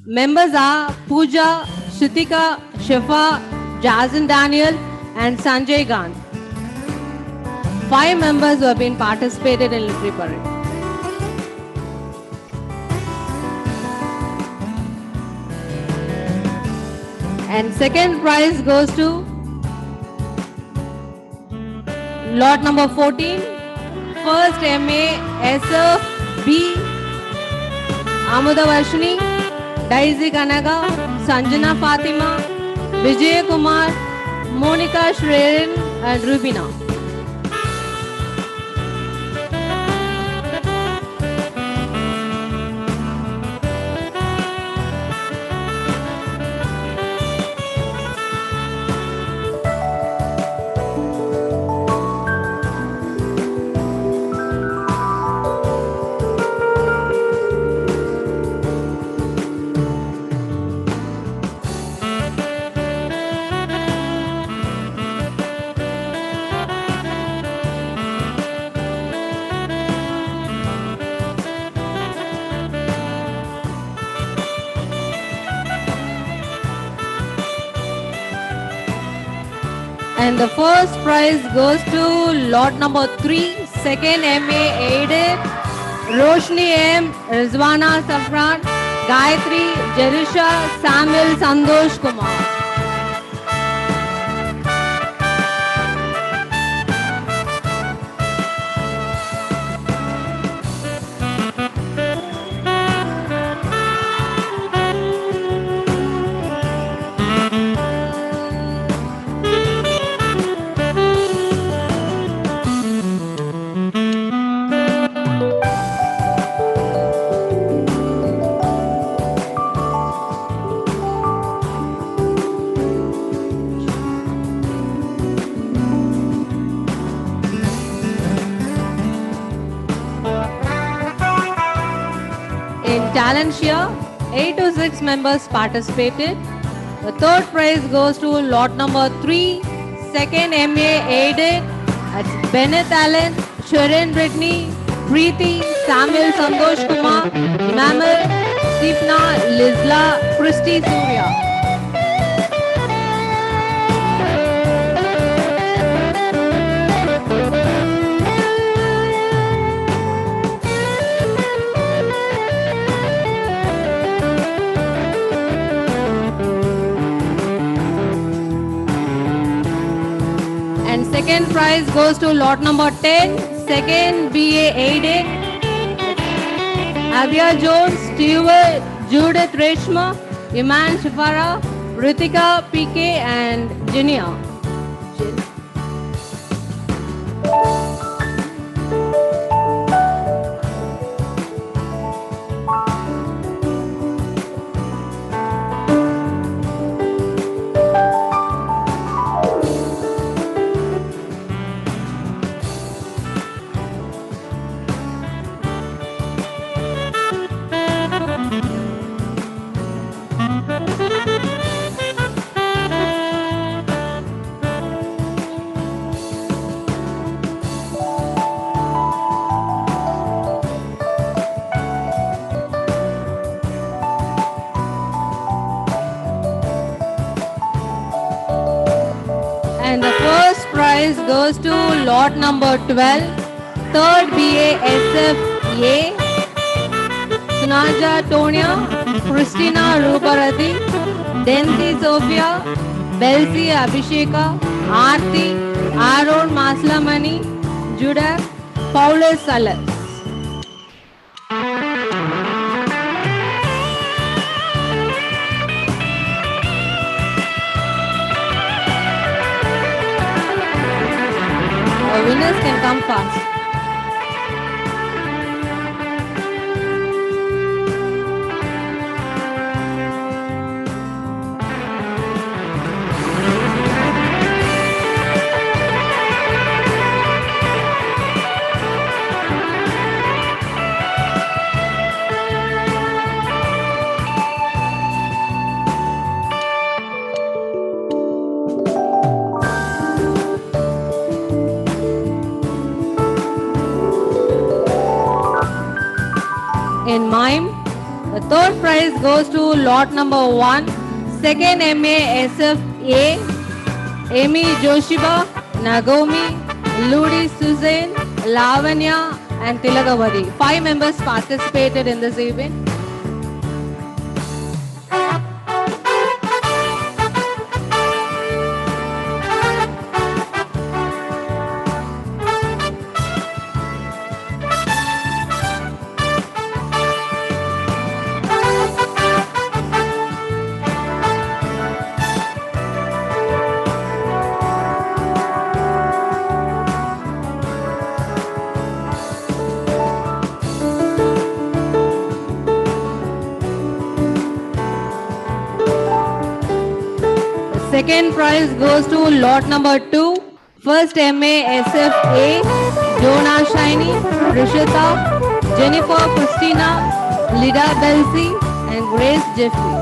Members are Pooja, Shrutika, Shifa, Jazen Daniel, and Sanjay Gant. 5 members who have been participated in Literary Parade. And second prize goes to lot number 14, first MA SF B. Amuda Varshini, Daisy Kanaga, Sanjana Fatima, Vijay Kumar, Monica Shrerin, and Rubina. And the first prize goes to lot number 3, second MA aided, Roshni M, Rizwana Safran, Gayatri, Jerusha, Samuel Sandosh Kumar. In talent share, 8 to 6 members participated. The third prize goes to lot number 3, second MA aided. That's Bennett Allen, Sharon Brittany, Preeti, Samuel Sandosh Kumar, Mamal, Sipna, Lizla, Christy Surya. And second prize goes to lot number 10, second BA aided. Avia Jones, Stewart, Judith Reshma, Iman Shifara, Ritika PK, and Jinia. And the first prize goes to lot number 12, third BA SFA, Sunaja Tonia, Christina Ruparati, Denzi Sophia, Belsi Abhisheka, Aarti, Aaron Maslamani, Judah, Paulus Salas. Winners can come fast. In mime, the third prize goes to lot number 1, second MA SFA, Amy Joshiba, Nagomi, Ludi Suzanne, Lavanya, and Tilagavadi. 5 members participated in this event. Second prize goes to lot number 2, first MA SFA, Jonah Shiny, Rishita, Jennifer Christina, Lida Belsi, and Grace Jeffrey.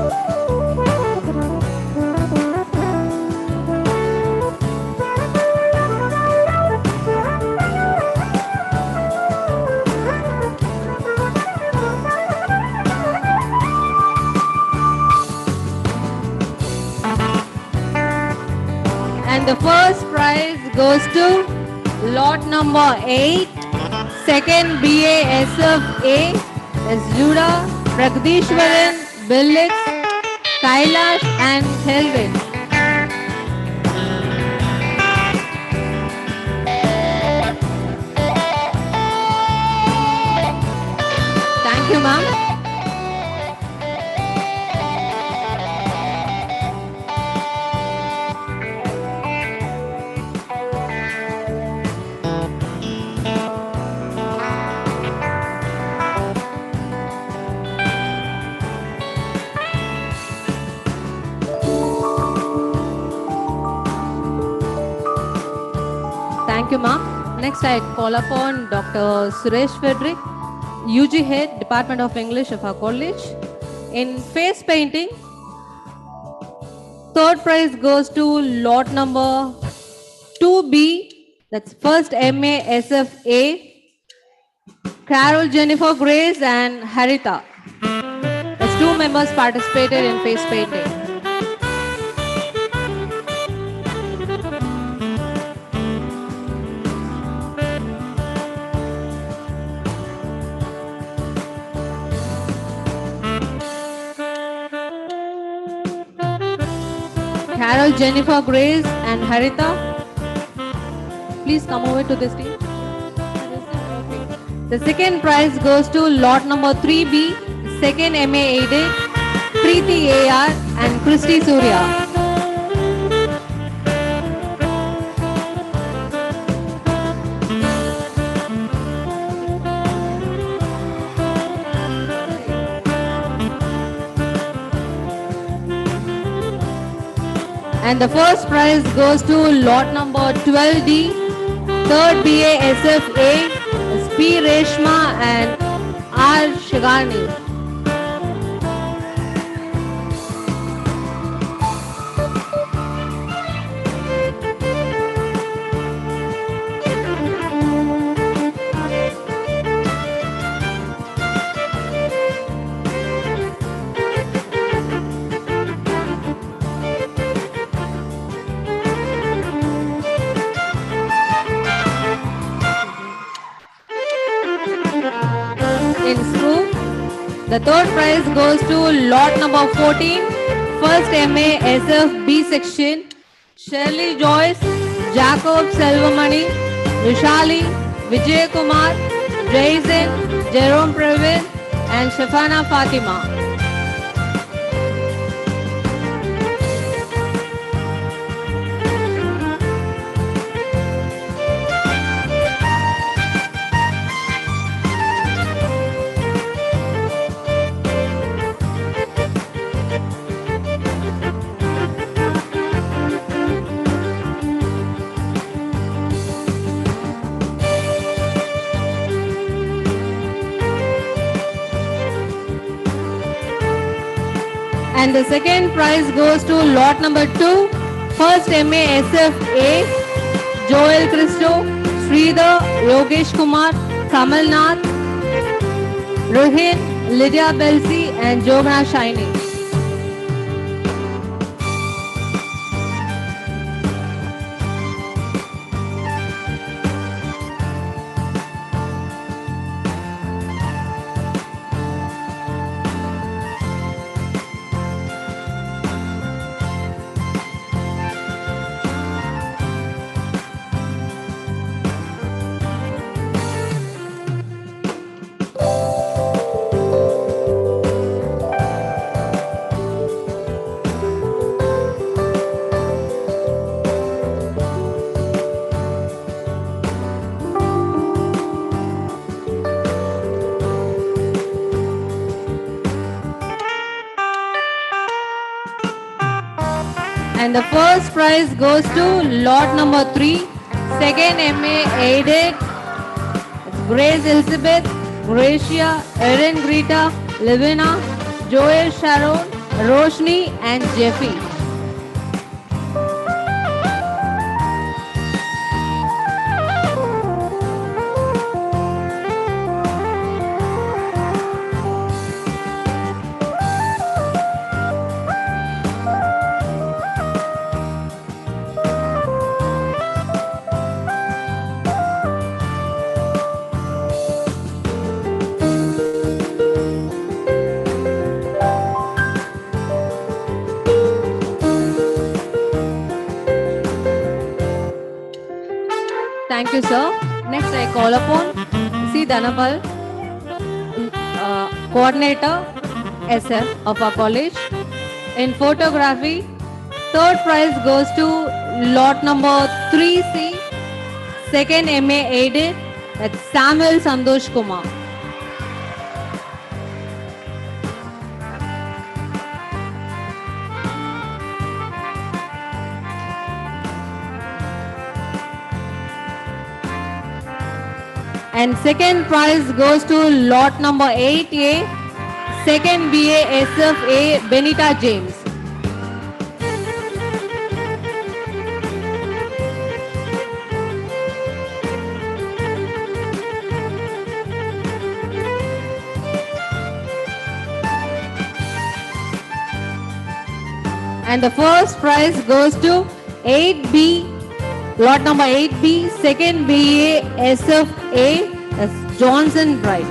And And the first prize goes to lot number 8, second BASF-A, is Judah, Pragdishwaran, Billix, Kailash and Helvin. Thank you, ma'am. Thank you, ma'am. Next, I call upon Dr. Suresh Frederick, UG Head, Department of English of our college. In face painting, third prize goes to lot number 2B, that's first MASF-A, Carol Jennifer Grace and Harita. As 2 members participated in face painting. Carol, Jennifer, Grace, and Harita, please come over to the stage. The second prize goes to lot number 3B, second MA aided, Preeti AR and Christy Surya. And the first prize goes to lot number 12D, third BASF-A, is P. Reshma and R. Shigani. In school, the third prize goes to lot number 14, first MA SF B section, Shirley Joyce, Jacob Selvamani, Vishali, Vijay Kumar, Jason, Jerome Pravin, and Shafana Fatima. And the second prize goes to lot number 2, first MA SF-A, Joel Christo, Sridhar, Yogesh Kumar, Kamal Nath, Rohin, Lydia Belsi, and Jogna Shiny. And the first prize goes to lot number 3, second MA aided, it's Grace Elizabeth, Gracia, Erin Greta, Livina, Joel Sharon, Roshni, and Jeffy. Thank you, sir. Next, I call upon C. Dhanapal, coordinator SF of our college. In photography, third prize goes to lot number 3C, second MA aided, that's Samuel Santosh Kumar. And second prize goes to lot number 8A, second BA SFA Benita James. And the first prize goes to 8B, lot number 8B, second BA SFA, that's Johnson Bright.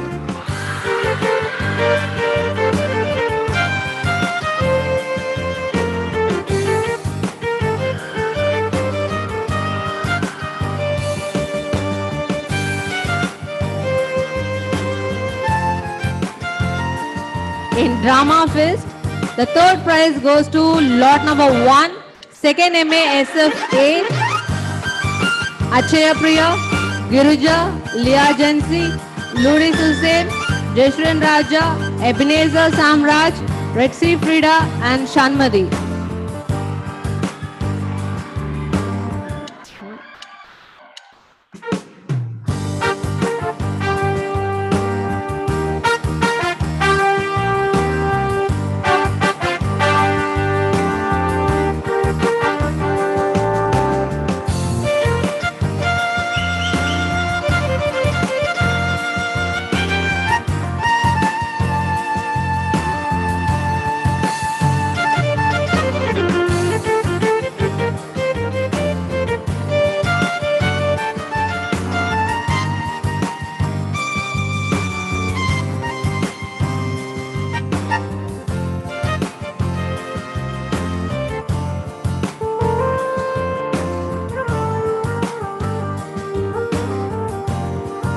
In Drama Fest, the third prize goes to lot number 1, second MA SFA, Achaya Priya, Giruja, Leah Jansi, Luris Hussain, Jeshwin Raja, Ebenezer Samraj, Retsi Frida, and Shanmadi.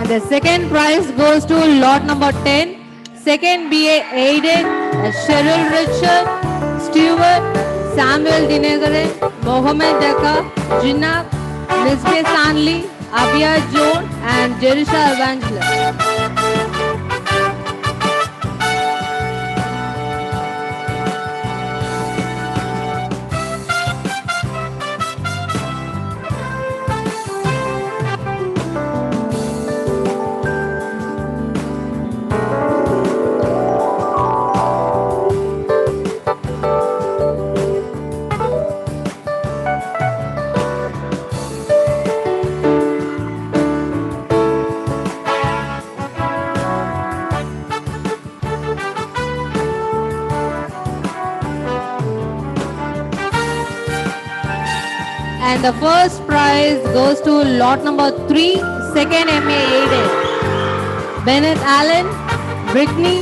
The second prize goes to lot number 10, second BA aided, Cheryl Richard, Stewart, Samuel Dinegare, Mohammed Daka, Jinnah, Lisbeth Sanley, Abia Joan, and Jerisha Evangelist. And the first prize goes to lot number 3, second MA aided. Bennett Allen, Brittany,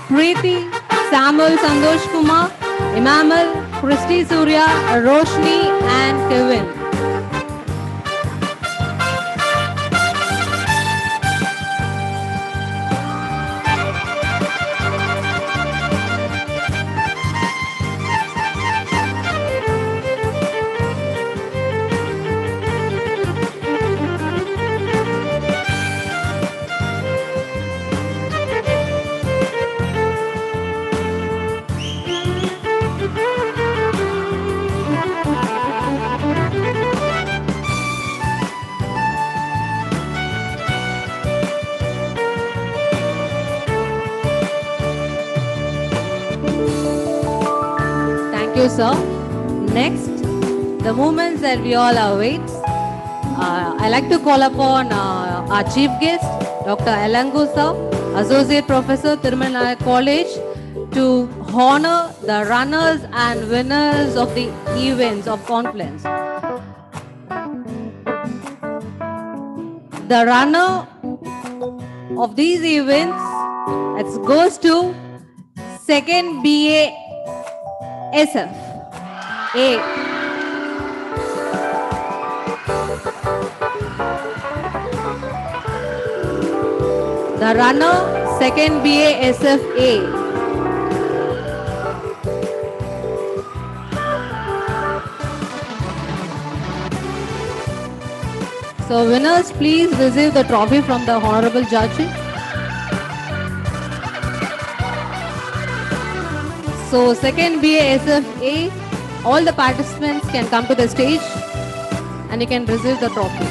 Preeti, Samuel Santosh Kumar, Emmanuel, Christy Surya, Roshni, and Kevin. Thank you, sir. Next, the moments that we all await. I like to call upon our chief guest, Dr. Elangu sir, Associate Professor, Thirumalai College, to honor the runners and winners of the events of Confluence. The runner of these events goes to second BA SF A. The runner, 2nd BASF-A. So winners, please receive the trophy from the honorable judges. So 2nd BASF-A, all the participants can come to the stage and you can receive the trophy.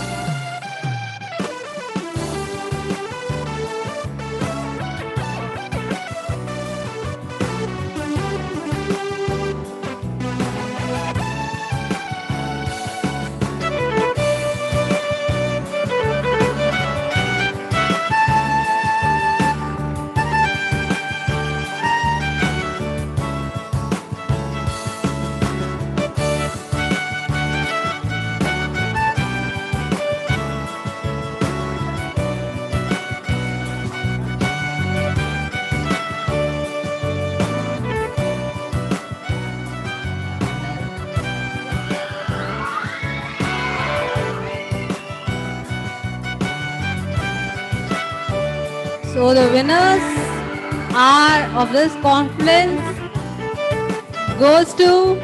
So the winners are of this conference goes to,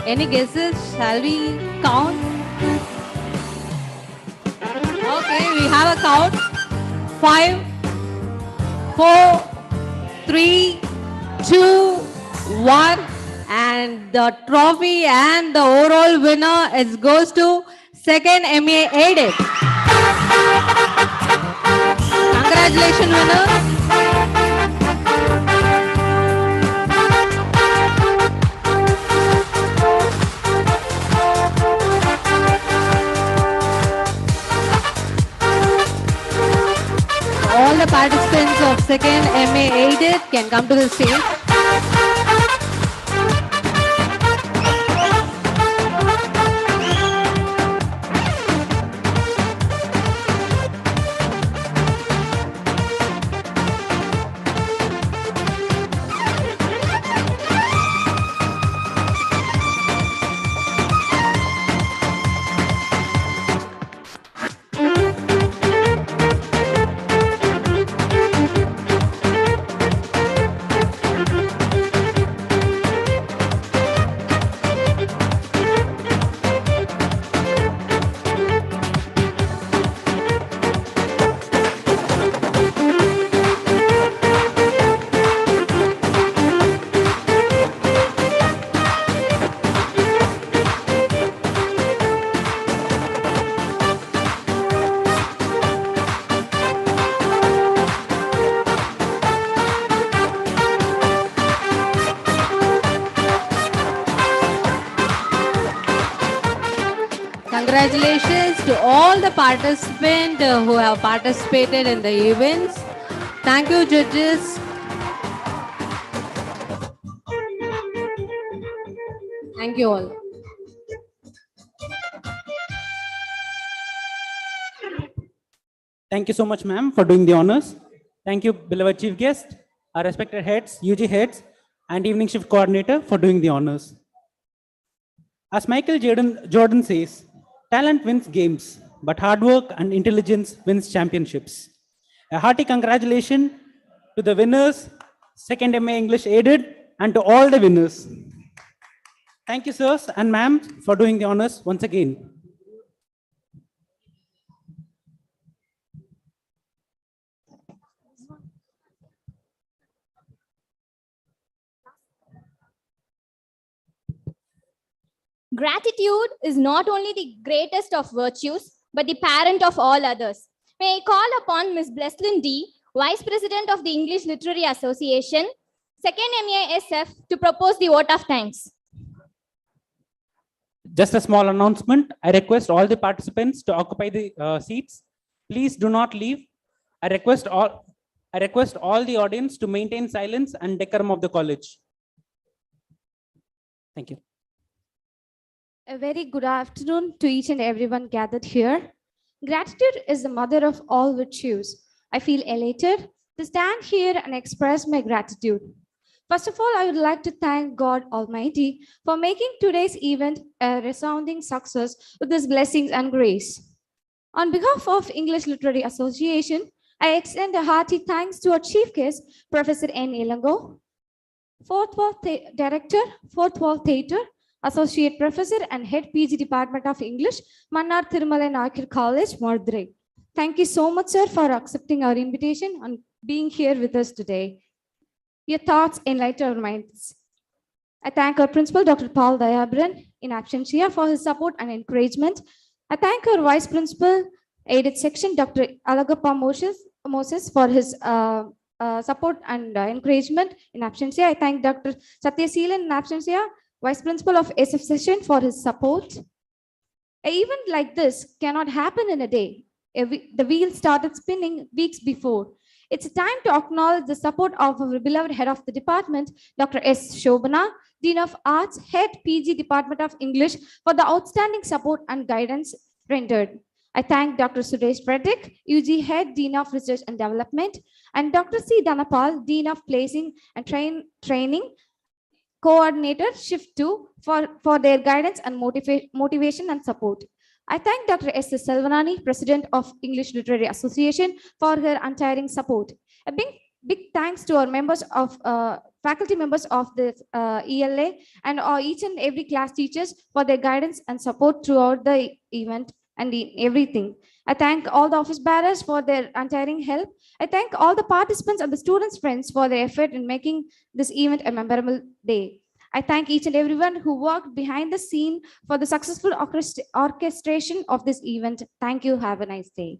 any guesses? Shall we count? Okay, we have a count. 5, 4, 3, 2, 1, and the trophy and the overall winner goes to 2nd MA Aided. Congratulations, winners. All the participants of 2nd MA Aided can come to the stage. Congratulations to all the participants who have participated in the events. Thank you, judges. Thank you all. Thank you so much, ma'am, for doing the honors. Thank you, beloved chief guest, our respected heads, UG heads, and evening shift coordinator for doing the honors. As Michael Jordan says, talent wins games, but hard work and intelligence wins championships. A hearty congratulations to the winners, 2nd MA English Aided, and to all the winners. Thank you, sirs and ma'am, for doing the honors once again. Gratitude is not only the greatest of virtues, but the parent of all others. May I call upon Ms. Bleslin D., Vice President of the English Literary Association, 2nd MASF, to propose the vote of thanks. Just a small announcement. I request all the participants to occupy the seats. Please do not leave. I request all the audience to maintain silence and decorum of the college. Thank you. A very good afternoon to each and everyone gathered here. Gratitude is the mother of all virtues. I feel elated to stand here and express my gratitude. First of all, I would like to thank God Almighty for making today's event a resounding success with His blessings and grace. On behalf of English Literary Association, I extend a hearty thanks to our chief guest, Professor N. Ilango, Fourth Wall Director, Fourth Wall Theatre, Associate Professor and Head PG Department of English, Mannar Thirumalai Nakir College, Madurai. Thank you so much, sir, for accepting our invitation and being here with us today. Your thoughts enlighten our minds. I thank our principal, Dr. Paul Dayabran, in absentia, for his support and encouragement. I thank our vice principal, aided section, Dr. Alagappa Moses, for his support and encouragement in absentia. I thank Dr. Satya Seelan in absentia, vice principal of SF session, for his support. An event like this cannot happen in a day. The wheel started spinning weeks before. It's time to acknowledge the support of our beloved head of the department, Dr. S. Shobana, Dean of Arts, Head PG Department of English, for the outstanding support and guidance rendered. I thank Dr. Suresh Frederick, UG Head, Dean of Research and Development, and Dr. C. Dhanapal, Dean of Placing and Training Coordinator, Shift 2, for their guidance and motivation and support. I thank Dr. S. S. Selvanani, President of English Literary Association, for her untiring support. A big thanks to our members of faculty members of the ELA and each and every class teachers for their guidance and support throughout the event and everything. I thank all the office bearers for their untiring help. I thank all the participants and the students' friends for their effort in making this event a memorable day. I thank each and everyone who worked behind the scene for the successful orchestration of this event. Thank you. Have a nice day.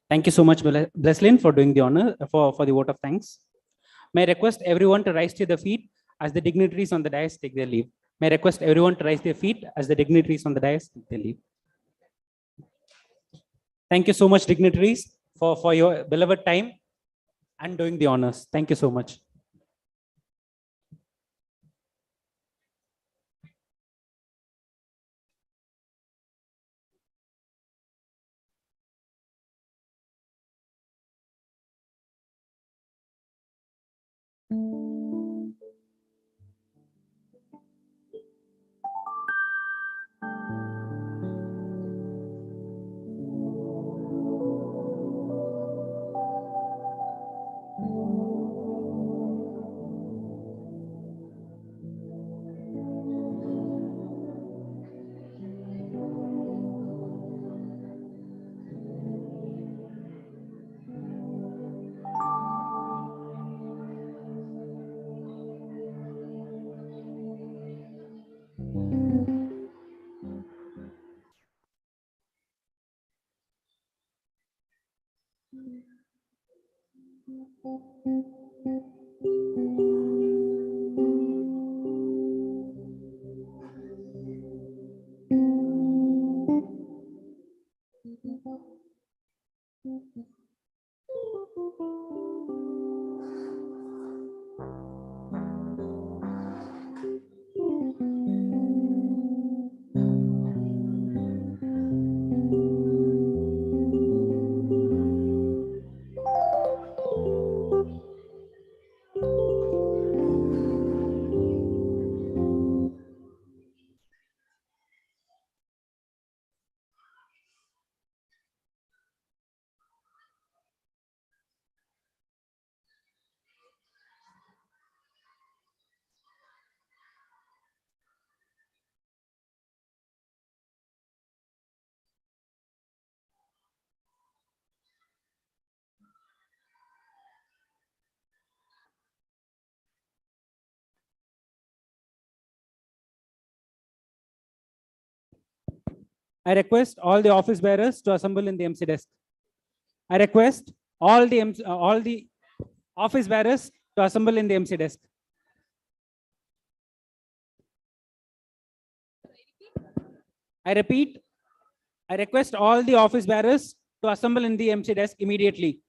Thank you so much, Breslin, for doing the honor, for the vote of thanks. May I request everyone to rise to their feet as the dignitaries on the dais take their leave. May I request everyone to rise their feet as the dignitaries on the dais take their leave. Thank you so much, dignitaries, for your beloved time and doing the honors. Thank you so much. I request all the office bearers to assemble in the MC desk. I request all the office bearers to assemble in the MC desk. I repeat, I request all the office bearers to assemble in the MC desk immediately.